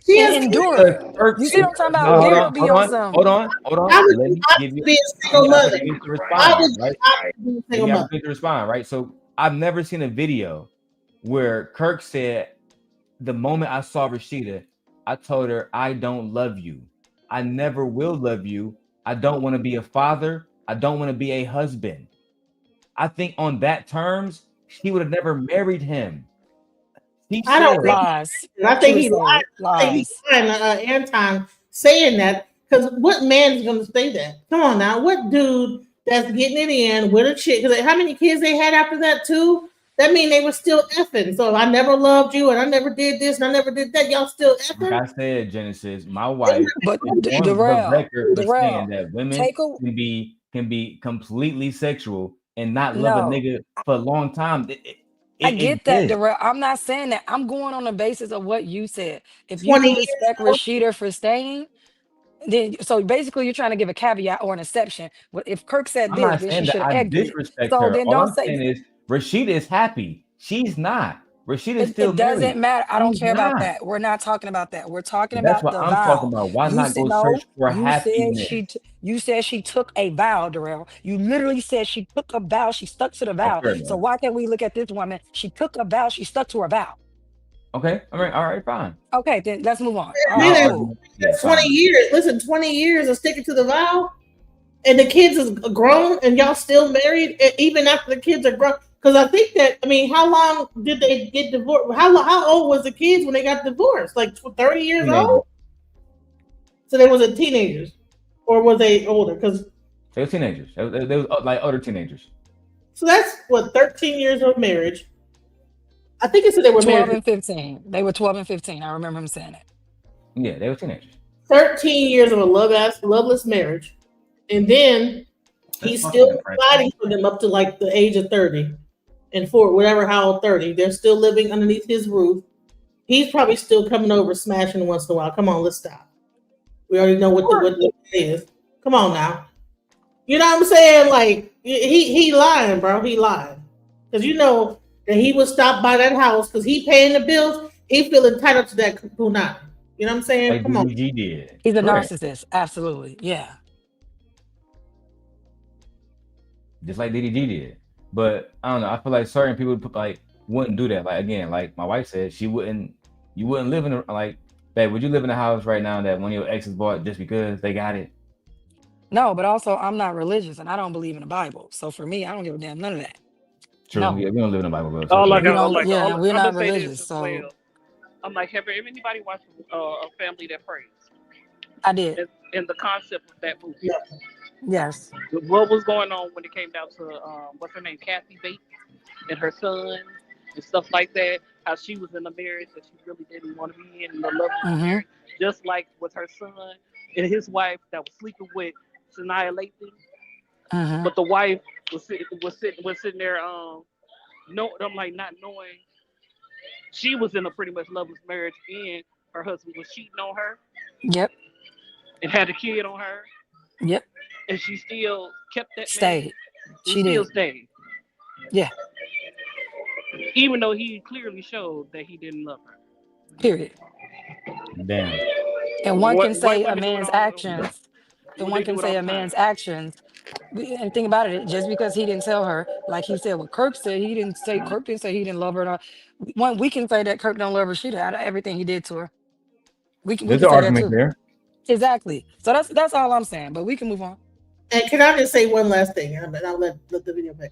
She and is. enduring? You see what I'm talking about? Hold Gabriel on, be hold on on, some. hold on, hold on. I would Let me give you. be a Give single me mother. opportunity to I respond, would right? be a Give single me mother. opportunity to respond, right? So I've never seen a video where Kirk said, "The moment I saw Rashida, I told her I don't love you. I never will love you. I don't want to be a father. I don't want to be a husband." I think on that terms, she would have never married him. He I said, don't think. Lies. I She think would he lied. say I think he's lies. lying. Anton saying that because what man is going to say that? Come on now, what dude that's getting it in with a chick? Because how many kids they had after that too? That mean they were still effing. So I never loved you, and I never did this, and I never did that. Y'all still like effing? I said, Genesis, my wife But is on the Darrell, record for saying Darrell, that women take a can be completely sexual and not love a no. nigga for a long time. I It get that, exists. Darrell. I'm not saying that. I'm going on the basis of what you said. If you 20 can years respect old. Rashida for staying, then so basically you're trying to give a caveat or an exception. Well, if Kirk said I'm this, not then saying she that should have I exited. disrespect So her. then All don't I'm say saying is Rashida is happy. She's not. Rashida is still it doesn't married. matter. I don't She's care about not. that. We're not talking about that. We're talking But that's about what the I'm talking vow. about. Why You not said go no. search for You said happiness? you said she took a vow, Darrell. You literally said she took a vow. She stuck to the Oh, vow. fair So enough. why can't we look at this woman? She took a vow. She stuck to her vow. Okay. All right, fine. Okay, then let's move on. All I'll right, Man, cool. argue. Yeah, 20 fine. years. Listen, 20 years of sticking to the vow, and the kids is grown, and y'all still married, even after the kids are grown. Because I think that, I mean, how long did they get divorced? How old was the kids when they got divorced? Like 30 years Teenagers. old? So they was a teenagers, or was they older? Because They were teenagers. They was like older teenagers. so that's what 13 years of marriage. I think it said they were 12 married and 15. They were 12 and 15. I remember him saying it. Yeah, they were teenagers. 13 years of a loveless marriage, and then That's he's fucking still depressing. providing for them up to like the age of 30, and for whatever how old 30, they're still living underneath his roof. He's probably still coming over, smashing once in a while. Come on, let's stop. We already know what it is. Come on now. You know what I'm saying? Like he lying, bro. He lying because you know that he would stop by that house because he paying the bills. He feel entitled to that punani. You know what I'm saying? Like Come on. DDG did. He's a Correct. narcissist. Absolutely. Yeah. Just like DDG did. But I don't know. I feel like certain people like wouldn't do that. Like again, like my wife said, she wouldn't. You wouldn't live in a like. Babe, would you live in a house right now that one of your exes bought just because they got it? No, but also I'm not religious and I don't believe in the Bible. So for me, I don't give a damn none of that. True. No. Yeah, we don't live in the Bible, bro. So Oh, okay. like, We I, don't like, yeah, and we're I'm not gonna say this religious. as So well. I'm like, have anybody watched a family that prays? I did. And the concept of that movie. Yeah. Yes. What was going on when it came down to what's her name, Kathy Bates, and her son and stuff like that? How she was in a marriage that she really didn't want to be in, the love of the Mm-hmm. marriage, just like with her son and his wife that was sleeping with Sanaya Lathan, Mm-hmm. but the wife was sitting there, no, I'm like not knowing she was in a pretty much loveless marriage and her husband was cheating on her Yep. and had a kid on her, Yep. and she still kept that man. Stayed. He She still did. stayed, Yeah. even though he clearly showed that he didn't love her. Period. Damn. And one can White say a women do it man's all. actions, and They one can do it all say the a time. man's actions. And think about it, just because he didn't tell her, like he said, what Kirk said, Kirk didn't say he didn't love her. One, we can say that Kirk don't love her shit out of everything he did to her. We There's can an say that argument too. there. Exactly. So that's all I'm saying. But we can move on. And can I just say one last thing? And I'll let the video play.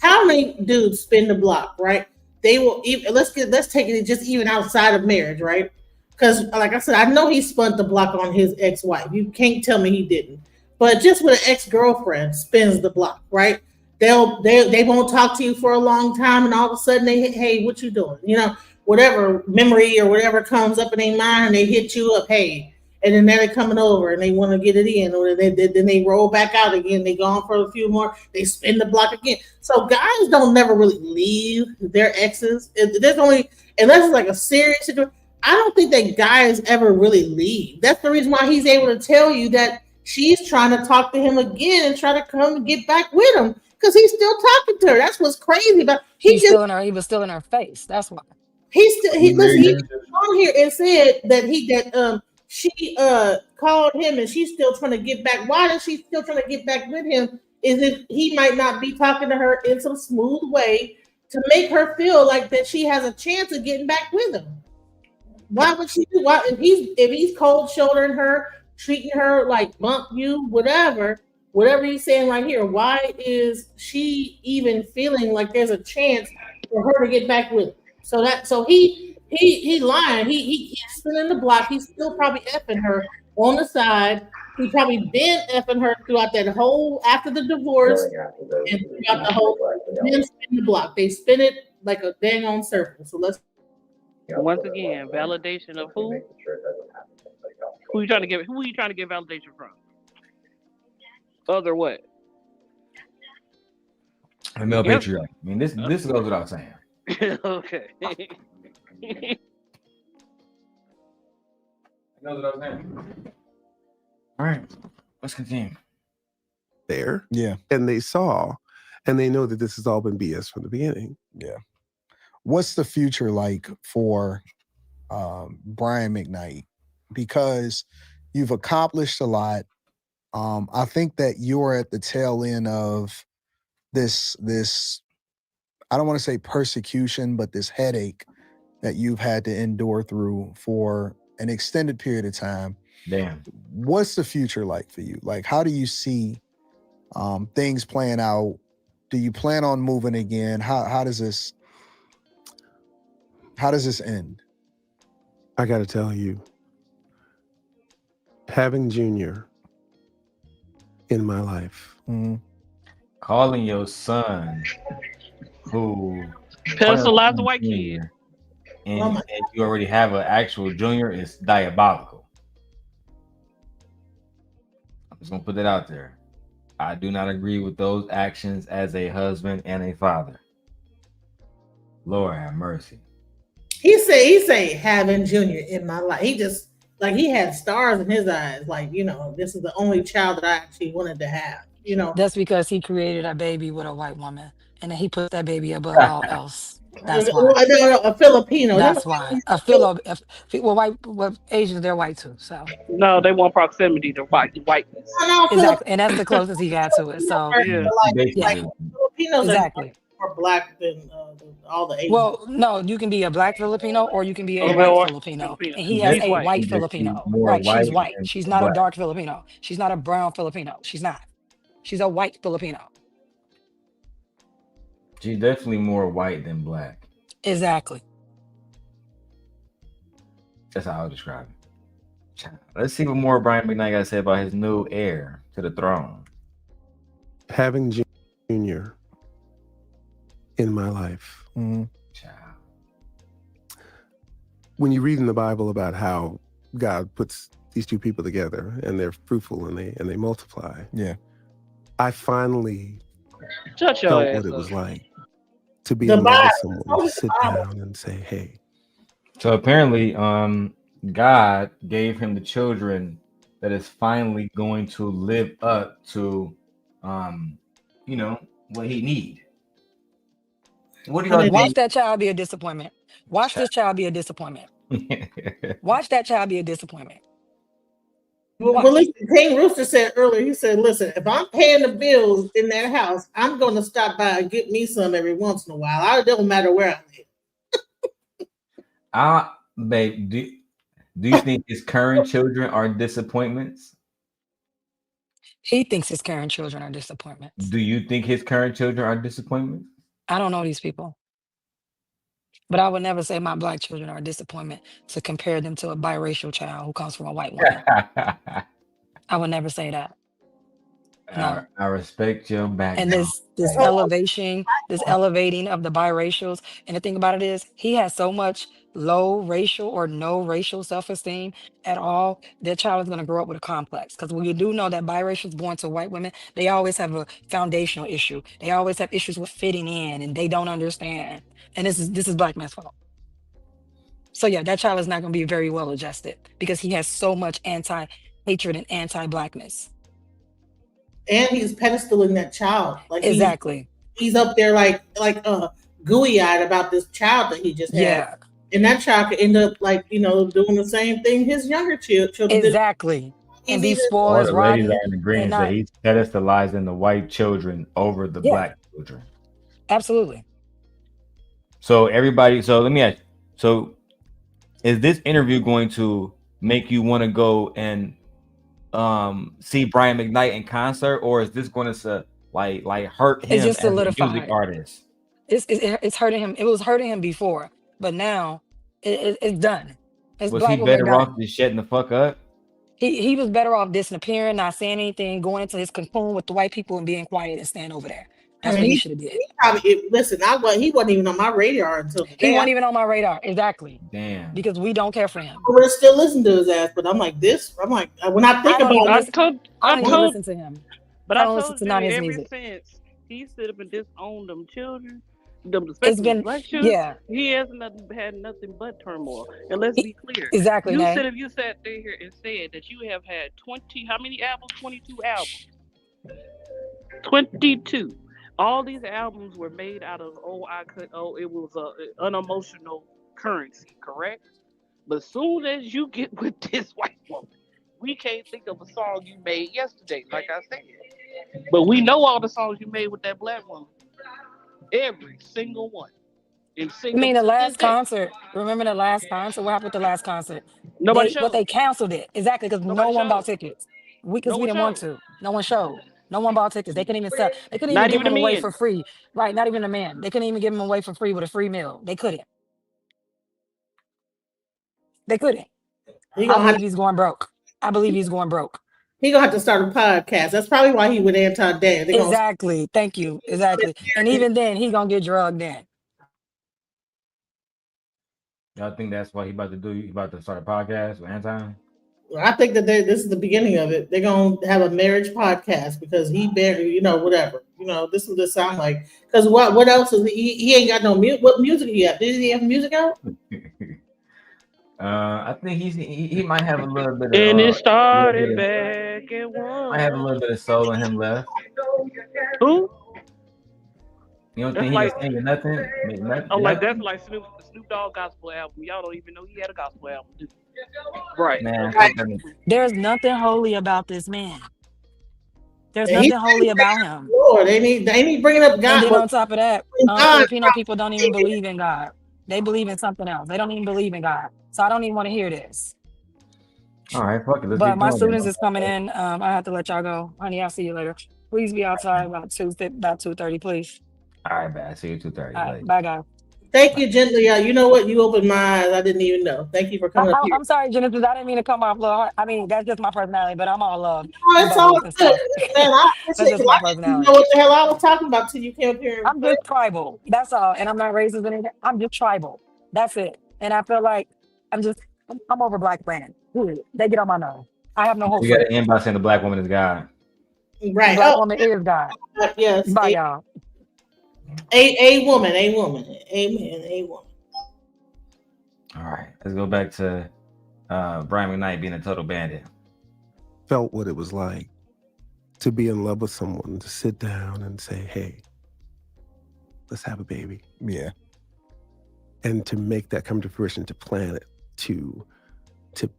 How many dudes spin the block, right? They will even let's take it just even outside of marriage, right? Because like I said, I know he spun the block on his ex-wife. You can't tell me he didn't. But just with an ex-girlfriend spins the block, right? They won't talk to you for a long time, and all of a sudden hey, what you doing? You know, whatever memory or whatever comes up in their mind, and they hit you up, hey, and then they're coming over and they want to get it in, or then they roll back out again. They go on for a few more. They spin the block again. So guys don't never really leave their exes. There's only unless it's like a serious situation. I don't think that guys ever really leave. That's the reason why he's able to tell you that she's trying to talk to him again and try to come and get back with him because he's still talking to her. That's what's crazy about. He was still in her face. That's why. he on here and said that she called him and she's still trying to get back. Why is she still trying to get back with him? Is if he might not be talking to her in some smooth way to make her feel like that she has a chance of getting back with him. Why would she do? Why if he's cold shouldering her, treating her like bump you, whatever he's saying right here? Why is she even feeling like there's a chance for her to get back with him? So he lying. He's spinning the block. He's still probably effing her on the side. He probably been effing her throughout that whole after the divorce and throughout the whole. Then spin the block. They spin it like a dang on circle. So let's. Once again, validation of who? Who are you trying to get validation from? Other what? A male patriarch. I mean, this goes without saying. Okay. It goes without saying. All right, let's continue. There, Yeah. and they saw, and they know that this has all been BS from the beginning. Yeah. What's the future like for Brian McKnight? Because you've accomplished a lot. I think that you're at the tail end of this I don't want to say persecution, but this headache that you've had to endure through for an extended period of time. Damn. What's the future like for you? Like, how do you see things playing out? Do you plan on moving again? How does this end? I got to tell you, having Junior in my life, Calling your son who pedestalized the white kid, and you already have an actual junior is diabolical. I'm just gonna put that out there. I do not agree with those actions as a husband and a father. Lord have mercy. He say having Junior in my life. He just like he had stars in his eyes. Like, you know, this is the only child that I actually wanted to have. You know, That's because he created a baby with a white woman, and then he put that baby above all else. That's why. A Filipino. That's why. Well, Asians, they're white too. So no, they want proximity to whiteness. exactly, and that's the closest he got to it. So Yeah. Like Filipinos exactly. more black than all the Asians. Well, no, you can be a black Filipino or you can be a Okay, white or Filipino. Filipino. And He he has He's a definitely, white. white he definitely Filipino. more Right. She's white white. than She's not a black. dark Filipino. She's not a brown Filipino. She's not. She's a white Filipino. She's definitely more white than black. Exactly. That's how I would describe it. Let's see what more Brian McKnight got to say about his new heir to the throne. Having Junior in my life. Mhm. Child. When you read in the Bible about how God puts these two people together and they're fruitful and they multiply. Yeah. I finally Shut your felt ass what it up. was like to be The in love with Bible. someone, Oh, to the sit Bible. down and say, hey, So apparently, God gave him the children that is finally going to live up to, what he need. What do y'all Watch think? that child be a disappointment. Watch this child be a disappointment. Watch that child be a disappointment. Well, listen, King Rooster said earlier, he said, listen, if I'm paying the bills in that house, I'm going to stop by and get me some every once in a while. It don't matter where I live. Babe, do you think his current children are disappointments? He thinks his current children are disappointments. Do you think his current children are disappointments? I don't know these people. But I would never say my black children are a disappointment to compare them to a biracial child who comes from a white woman. I would never say that. No. I respect your background. And this elevating of the biracials. And the thing about it is, he has so much low racial or no racial self-esteem at all. Their child is going to grow up with a complex. Because we do know that biracials born to white women, they always have a foundational issue. They always have issues with fitting in, and they don't understand. And this is black man's fault. So yeah, that child is not going to be very well adjusted because he has so much anti-hatred and anti-blackness. And he's pedestaling that child. Like exactly. He's up there like gooey-eyed about this child that he just had. Yeah. And that child could end up doing the same thing his younger children exactly. did. And be spoiled All as the ladies rotten. are in agreement that he's pedestalizing the white children over the black children. Absolutely. So let me ask you, so is this interview going to make you want to go and see Brian McKnight in concert, or is this going to like hurt him as a music artist? It's hurting him. It was hurting him before, but now it's done. Was he better off just shutting the fuck up? He was better off disappearing, not saying anything, going into his cocoon with the white people and being quiet and staying over there. That's what he should have did. He wasn't even on my radar until today. He wasn't even on my radar. Exactly. Damn. Because we don't care for him. I would still listen to his ass, but I'm like, when I think about it, I don't even listen to him. But I I don't told listen to you none of his ever music. since he stood up and disowned them children, It's been black children, yeah. he hasn't had nothing but turmoil. And let's be clear. Exactly. You said if you sat there here and said that you have had 20, how many albums? 22 albums. 22. All these albums were made out of it was a unemotional currency, correct? But soon as you get with this white woman, we can't think of a song you made yesterday, like I said. But we know all the songs you made with that black woman. Every single one. I mean, the last concert. Remember the last concert? What happened with the last concert? They canceled it. Exactly, because no one bought tickets. Because we didn't want to. No one showed. No one bought tickets. They couldn't even sell. They couldn't even give them away for free. Right, not even a man. They couldn't even give them away for free with a free meal. They couldn't. They couldn't. I believe he's going broke. I believe he's going broke. He's going to have to start a podcast. That's probably why he with Anton dance. Exactly. Thank you. Exactly. And even then, he's going to get drugged in. Y'all think that's what he about to do? He about to start a podcast with Anton? I think that this is the beginning of it. They're going to have a marriage podcast because he barely, whatever. This is what this sound like. Because what else is he ain't got no music. What music he have? Did he have music out? I think he might have a little bit of. And it started back at one. I have a little bit of soul in him left. Who? You don't think he can sing nothing? That's like Snoop Dogg gospel album. Y'all don't even know he had a gospel album, do you? Right. Man, There's nothing holy about this man. There's And nothing holy about him. Lord, they need bringing up And God. then on top of that, God, Filipino people don't even believe in God. They believe in something else. They don't even believe in God. So I don't even want to hear this. All right, fuck it. Let's But get my going. students is coming in. I have to let y'all go. Honey, I'll see you later. Please be outside about 2:30, please. All right, bad. See you 2:30. All right, bye, guys. Thank you, gently. You know what? You opened my eyes. I didn't even know. Thank you for coming up here. I'm sorry, Genesis. I didn't mean to come off low. I mean, that's just my personality, but I'm all love Oh, and it's all bubbles and good. stuff. Man, I That's appreciate just it. my I didn't personality. know what the hell I was talking about till you came up here. I'm just tribal. That's all. And I'm not racist or anything. I'm just tribal. That's it. And I feel like I'm over black women. They get on my nerves. I have no hope You for got them. to end by saying the black woman is God. Right. Black woman is God. Yes. Bye, y'all. A woman. Amen. A woman. All right, let's go back to Brian McKnight being a total bandit. Felt what it was like to be in love with someone, to sit down and say, hey, let's have a baby. Yeah. And to make that come to fruition, to plan it, to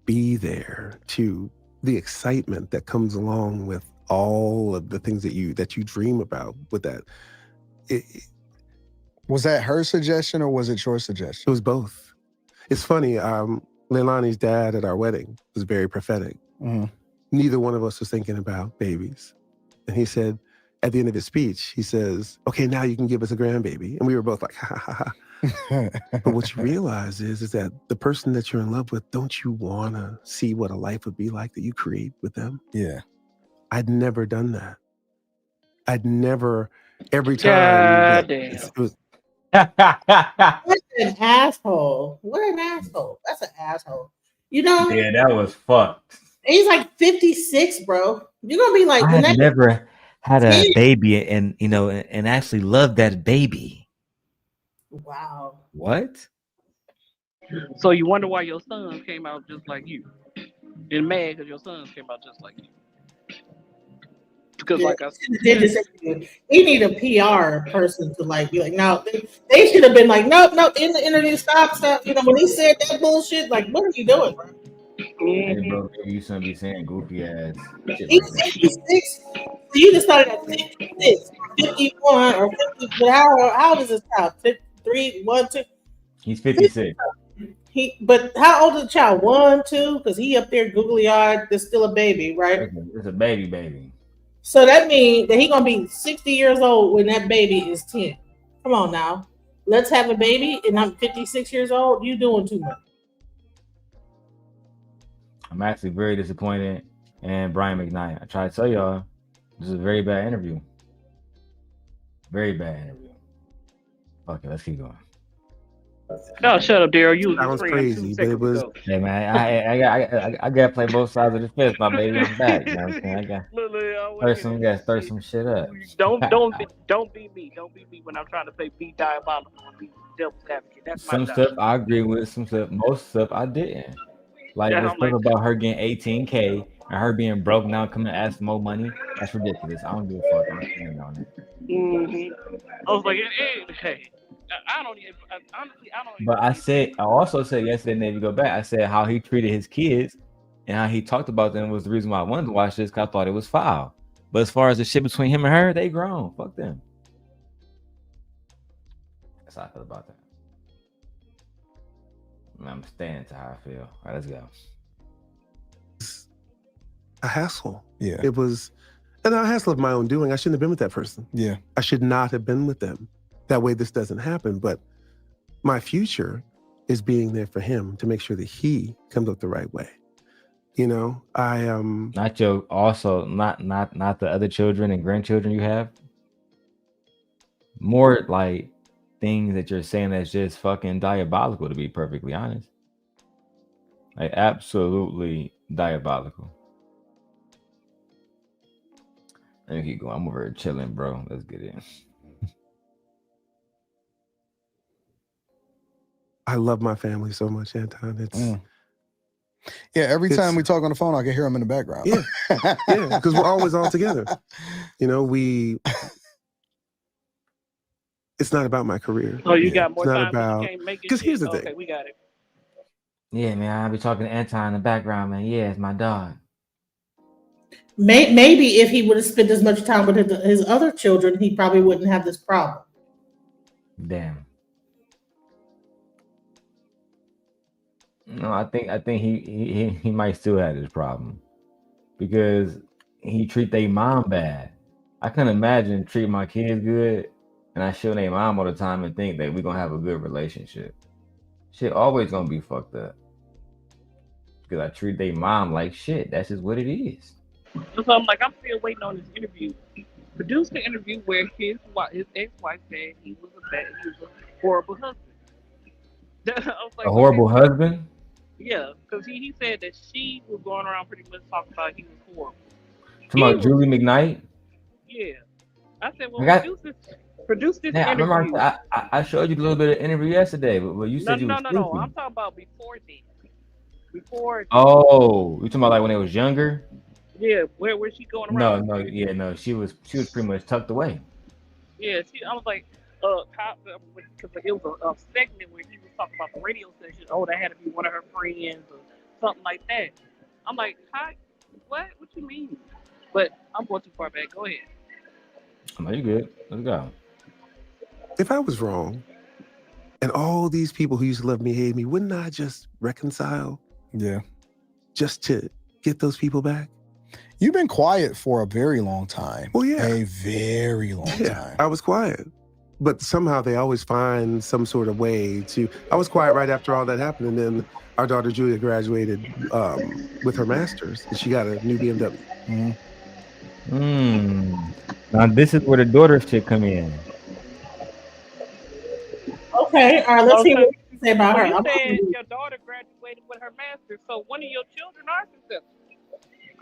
be there, to the excitement that comes along with all of the things that you dream about with that. Was that her suggestion or was it your suggestion? It was both. It's funny, Leilani's dad at our wedding was very prophetic. Mm-hmm. Neither one of us was thinking about babies. And he said, at the end of his speech, he says, okay, now you can give us a grandbaby. And we were both like, ha, ha, ha. But what you realize is that the person that you're in love with, don't you want to see what a life would be like that you create with them? Yeah. I'd never done that. I'd never, every time. It was, what an asshole. What an asshole. That's an asshole. You know? Yeah, that was fucked. He's like 56, bro. You're going to be like, I have never had a baby and actually loved that baby. Wow. What? So you wonder why your sons came out just like you. And mad because your sons came out just like you. Because like I said, he need a PR person to like be like, no, they should have been like, nope, in the interview, stop. You know, when he said that bullshit, like, what are you doing, bro? Hey, bro, you shouldn't be saying goofy ass shit. He's 56. So you just started at 56, 51, or 50. But how old is this child? 53, 1, 2. He's 56. But how old is the child? 1, 2? Because he up there googly eyed. There's still a baby, right? It's a baby. So that means that he's gonna be 60 years old when that baby is 10. Come on now. Let's have a baby, and I'm 56 years old. You doing too much. I'm actually very disappointed in Brian McKnight. I try to tell y'all, this is a very bad interview. Very bad interview. Okay, let's keep going. No, shut up, Darrel. You was crazy, but it was. Hey man, I gotta play both sides of the fist, my baby. I'm back. You know what I'm saying? I gotta stir some shit up. Don't be me. Don't be me when I'm trying to play be diabolical and be devil's advocate. That's some my stuff job. I agree with. Most stuff I didn't. Like the stuff about her getting 18K and her being broke now coming to ask for more money. That's ridiculous. I don't give a fuck. I'm standing on it. Mm-hmm. I was like, hey. I don't even. But I also said yesterday, maybe go back. I said how he treated his kids and how he talked about them was the reason why I wanted to watch this. Cause I thought it was foul. But as far as the shit between him and her, they grown. Fuck them. That's how I feel about that. I'm staying to how I feel. All right, let's go. A hassle. Yeah. It was, and a hassle of my own doing. I shouldn't have been with that person. Yeah. I should not have been with them. That way this doesn't happen. But my future is being there for him to make sure that he comes up the right way. You know, not the other children and grandchildren you have. More like things that you're saying that's just fucking diabolical, to be perfectly honest. Like absolutely diabolical. Let me keep going. I'm over here chilling, bro. Let's get in. I love my family so much, Anton. It's yeah. Every time we talk on the phone, I can hear them in the background. Yeah, yeah, because we're always all together. You know, it's not about my career. Oh, you got more it's time. Not about because here's the thing. Okay, we got it. Yeah, man. I'll be talking to Anton in the background, man. Yeah, it's my dog. Maybe if he would have spent as much time with his other children, he probably wouldn't have this problem. Damn. No, I think he might still have this problem because he treat their mom bad. I couldn't imagine treating my kids good and I show their mom all the time and think that we're gonna have a good relationship. Shit always gonna be fucked up because I treat their mom like shit. That's just what it is. So I'm like, I'm still waiting on this interview. He produced the interview where his ex-wife said he was a horrible husband. I was like, A horrible okay. husband? Yeah, because he said that she was going around pretty much talking about he was horrible. Talking about Julie McKnight? Yeah. I said, well, produce this Yeah, I interview. remember I showed you a little bit of interview yesterday, but you said you was sleeping. No. I'm talking about before then. Oh, you talking about like when they was younger? Yeah, where she going around? No. She was pretty much tucked away. Yeah, I was like, because it was a segment where he was talking about the radio station. Oh, that had to be one of her friends or something like that. I'm like, hi, what? What you mean? But I'm going too far back. Go ahead. No, you good. Let's go. If I was wrong, and all these people who used to love me hate me, wouldn't I just reconcile? Yeah. Just to get those people back? You've been quiet for a very long time. Well, yeah. A very long time. I was quiet. But somehow they always find some sort of way to... I was quiet right after all that happened, and then our daughter Julia graduated with her master's, and she got a new BMW. Now this is where the daughter shit come in. Okay, all right, let's see what you say about her. You said your daughter graduated with her master's, so one of your children are successful.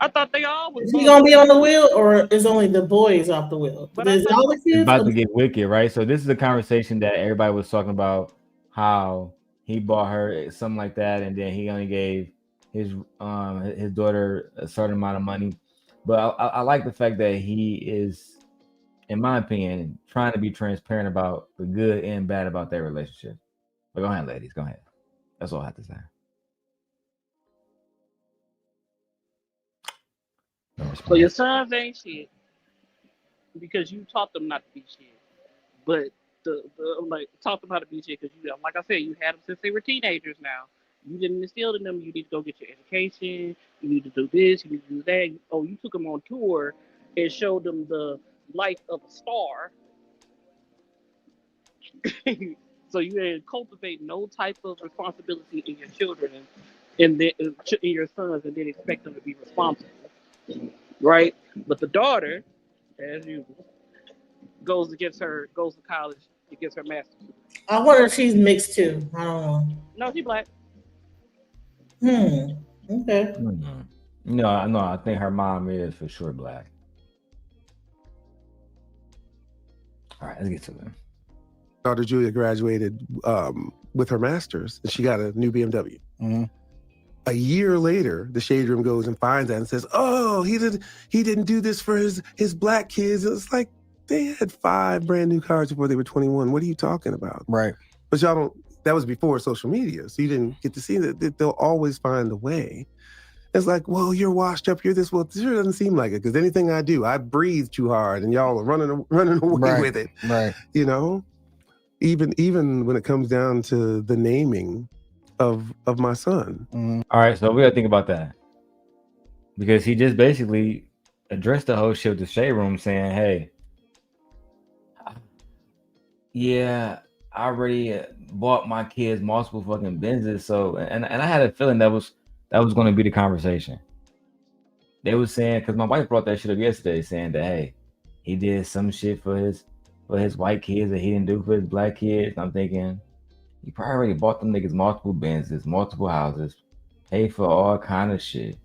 I thought they all was. Is he gonna be on the wheel, or is only the boys off the wheel? Is all the kids? It's about to get wicked, right? So this is a conversation that everybody was talking about, how he bought her something like that, and then he only gave his daughter a certain amount of money. But I like the fact that he is, in my opinion, trying to be transparent about the good and bad about their relationship. But go ahead, ladies. Go ahead. That's all I have to say. So your sons ain't shit because you taught them not to be shit. But taught them how to be shit because you, like I said, you had them since they were teenagers. Now you didn't instill in them. You need to go get your education. You need to do this. You need to do that. You took them on tour and showed them the life of a star. So you didn't cultivate no type of responsibility in your children and in your sons, and then expect them to be responsible. Right, but the daughter, as usual, goes to college, and gets her master's. I wonder if she's mixed too. I don't know. No, she's black. Okay. No, I think her mom is for sure black. All right, let's get to them. Daughter Julia graduated with her master's, and she got a new BMW. A year later, the Shade Room goes and finds that and says, "Oh, he didn't do this for his black kids." It's like they had 5 brand new cars before they were 21. What are you talking about? Right. But y'all don't. That was before social media, so you didn't get to see that. They'll always find a way. It's like, well, you're washed up. You're this. Well, it sure doesn't seem like it, because anything I do, I breathe too hard, and y'all are running away with it. Right. You know, even when it comes down to the naming of my son. All right, so we gotta think about that, because he just basically addressed the whole shit with the Shade Room, saying, "Hey, yeah, I already bought my kids multiple fucking Benzes." So, and I had a feeling that was going to be the conversation. They was saying, because my wife brought that shit up yesterday, saying that, hey, he did some shit for his white kids that he didn't do for his black kids. And I'm thinking, you probably already bought them niggas multiple Benzes, multiple houses, paid for all kind of shit.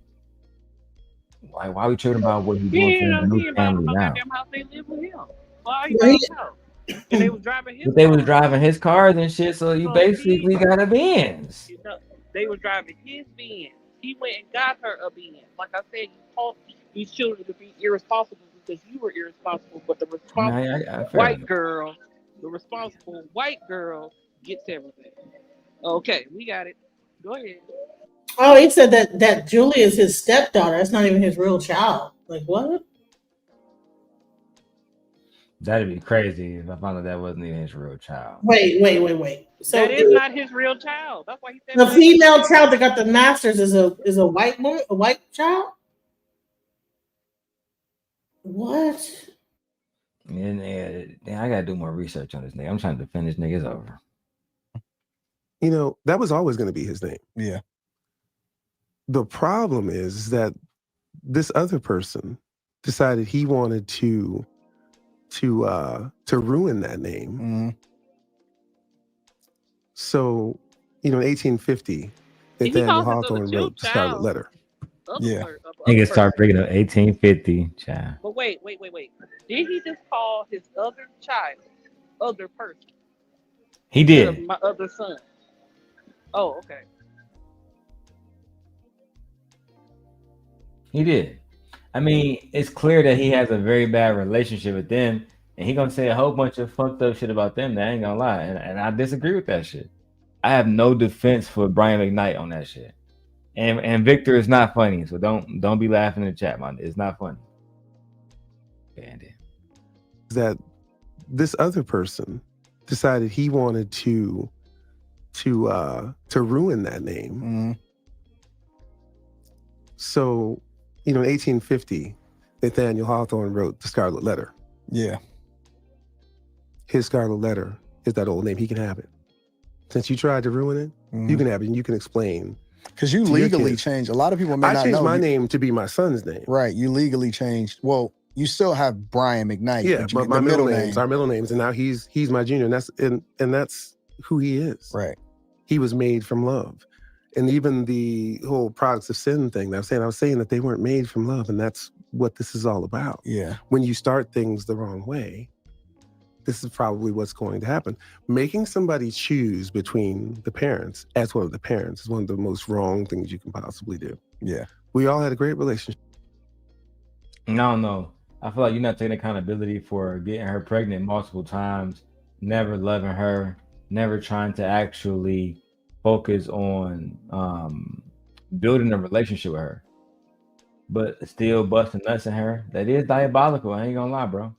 Why are we tripping about what he's doing for his new family now? House they live with him. Why are you out? And they was driving his. But they was driving his cars and shit, so you basically got a Benz. You know, they were driving his Benz. He went and got her a Benz. Like I said, you taught these children to be irresponsible because you were irresponsible. But the responsible white girl gets everything. Okay, we got it. Go ahead. Oh, he said that Julie is his stepdaughter. That's not even his real child. Like what? That'd be crazy if I found out that wasn't even his real child. Wait. So That is not his real child. That's why he said the black female woman. child that got the masters is a white woman, a white child. What? And I gotta do more research on this nigga. I'm trying to defend this nigga's over. You know, that was always going to be his name. Yeah. The problem is that this other person decided he wanted to ruin that name. Mm-hmm. So, in 1850, He Nathaniel calls his other Hawthorne wrote the Scarlet child. Letter. Yeah. Niggas start bringing up 1850, child. But wait. Did he just call his other child other person? He Instead of did. my other son. Oh, okay. He did. I mean, it's clear that he has a very bad relationship with them, and he gonna say a whole bunch of fucked up shit about them. That ain't gonna lie, and I disagree with that shit. I have no defense for Brian McKnight on that shit. And Victor is not funny, so don't be laughing in the chat, man. It's not funny. That this other person decided he wanted to ruin that name. Mm-hmm. So, in 1850, Nathaniel Hawthorne wrote the Scarlet Letter. Yeah. His Scarlet Letter is that old name. He can have it. Since you tried to ruin it, you can have it, and you can explain. Because you legally changed. A lot of people may not know. I changed my name to be my son's name. Right. You legally changed. Well, you still have Brian McKnight. Yeah, but my middle names, our middle names, and now he's my junior, and that's who he is. Right. He was made from love. And even the whole products of sin thing that I was saying that they weren't made from love, and that's what this is all about. Yeah. When you start things the wrong way, this is probably what's going to happen. Making somebody choose between the parents as one of the parents is one of the most wrong things you can possibly do. Yeah. We all had a great relationship. No. I feel like you're not taking accountability for getting her pregnant multiple times, never loving her, never trying to actually focus on building a relationship with her, but still busting nuts in her. That is diabolical. I ain't gonna lie, bro.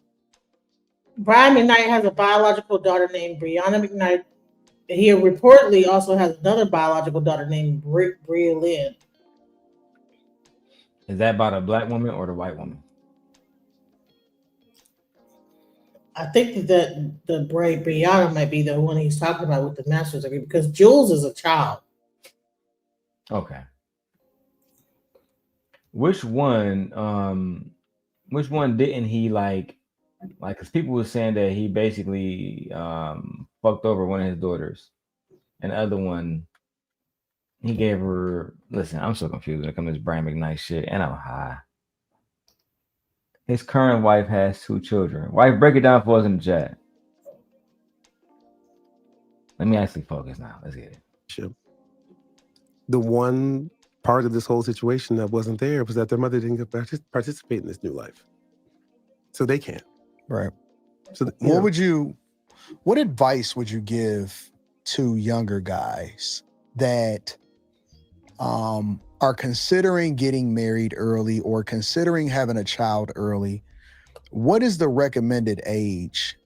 Brian McKnight has a biological daughter named Brianna McKnight. He reportedly also has another biological daughter named Bria Lynn. Is that about a black woman or the white woman? I think that the Brianna might be the one he's talking about with the master's degree, because Jules is a child. Okay. Which one didn't he like, because people were saying that he basically fucked over one of his daughters, and the other one he gave her. Listen, I'm so confused when it comes to this Brian McKnight shit, and I'm high. His current wife has 2 children. Wife, break it down for us in the chat. Let me actually focus now. Let's get it. The one part of this whole situation that wasn't there was that their mother didn't get participate in this new life, so they can't. Right. So what advice would you give to younger guys that are considering getting married early or considering having a child early? What is the recommended age?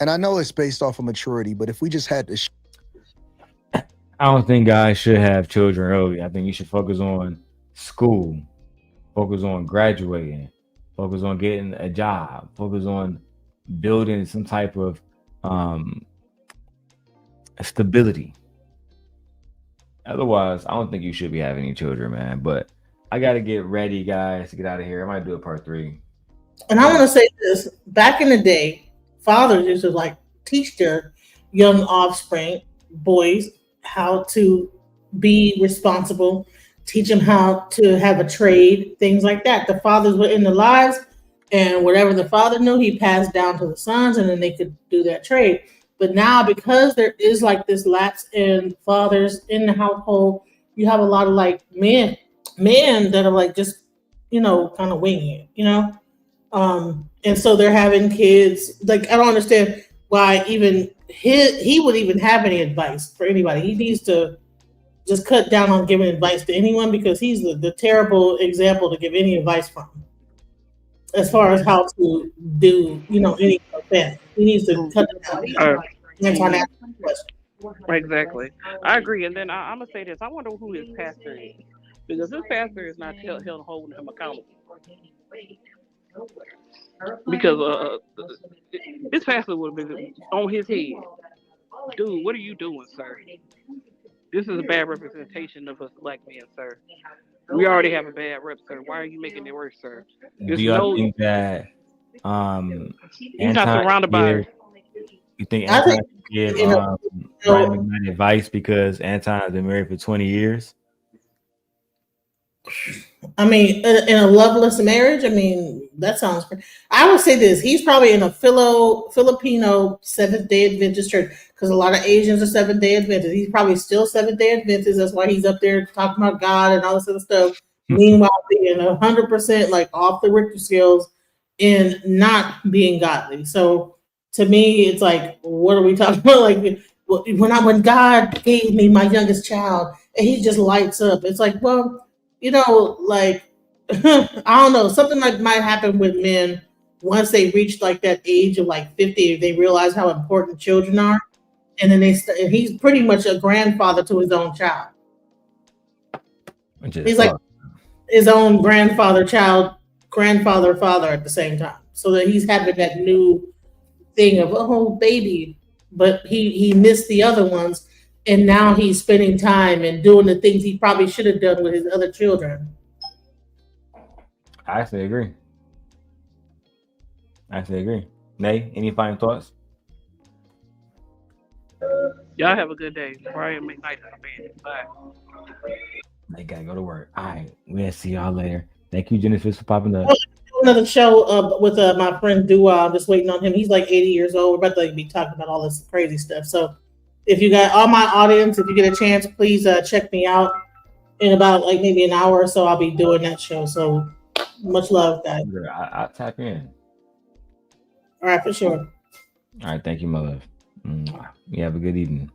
And I know it's based off of maturity, but if we just had to I don't think guys should have children early. I think you should focus on school, focus on graduating, focus on getting a job, focus on building some type of stability. Otherwise, I don't think you should be having any children, man. But I got to get ready, guys, to get out of here. I might do a part 3. And I want to say this. Back in the day, fathers used to teach their young offspring, boys, how to be responsible, teach them how to have a trade, things like that. The fathers were in the lives, and whatever the father knew, he passed down to the sons, and then they could do that trade. But now, because there is this lapse in fathers in the household, you have a lot of men that are just, kind of winging it, and so they're having kids. I don't understand why even he would even have any advice for anybody. He needs to just cut down on giving advice to anyone, because he's the terrible example to give any advice from. as far as how to do, any offense. He needs to cut it out. Anton asked the question. Exactly. I agree. And then I'm gonna say this. I wonder who his pastor is, because his pastor is not held holding him accountable. Because his pastor would have been on his head. Dude, what are you doing, sir? This is a bad representation of us black men, sir. We already have a bad rep, sir. Why are you making it worse, sir? Do y'all think that he's not Anton surrounded by. you think I Anton think, give you know, Brian McKnight advice because Anton has been married for 20 years? I mean, in a loveless marriage, I mean, that sounds great. I would say this: he's probably in a Filipino Seventh Day Adventist church, because a lot of Asians are Seventh Day Adventists. He's probably still Seventh Day Adventist. That's why he's up there talking about God and all this other stuff. Meanwhile, being 100% like off the Richter scales and not being godly. So to me, it's like, what are we talking about? Like when God gave me my youngest child, and he just lights up. It's like, well. Like I don't know, something like might happen with men once they reach like that age of like 50. They realize how important children are, and then he's pretty much a grandfather to his own child. He's like his own grandfather, father at the same time. So that he's having that new thing of baby, but he missed the other ones. And now he's spending time and doing the things he probably should have done with his other children. I actually agree. Nay, any final thoughts? Y'all have a good day. Brian McKnight in the bed. Bye. They gotta go to work. All right, we'll see y'all later. Thank you, Genesis, for popping up. Another show with my friend Dua. I'm just waiting on him. He's like 80 years old. We're about to be talking about all this crazy stuff. So if you got all my audience, if you get a chance, please check me out in about like maybe an hour or so. I'll be doing that show. So much love, guys. I'll tap in. All right, for sure. All right, thank you, my love. You have a good evening.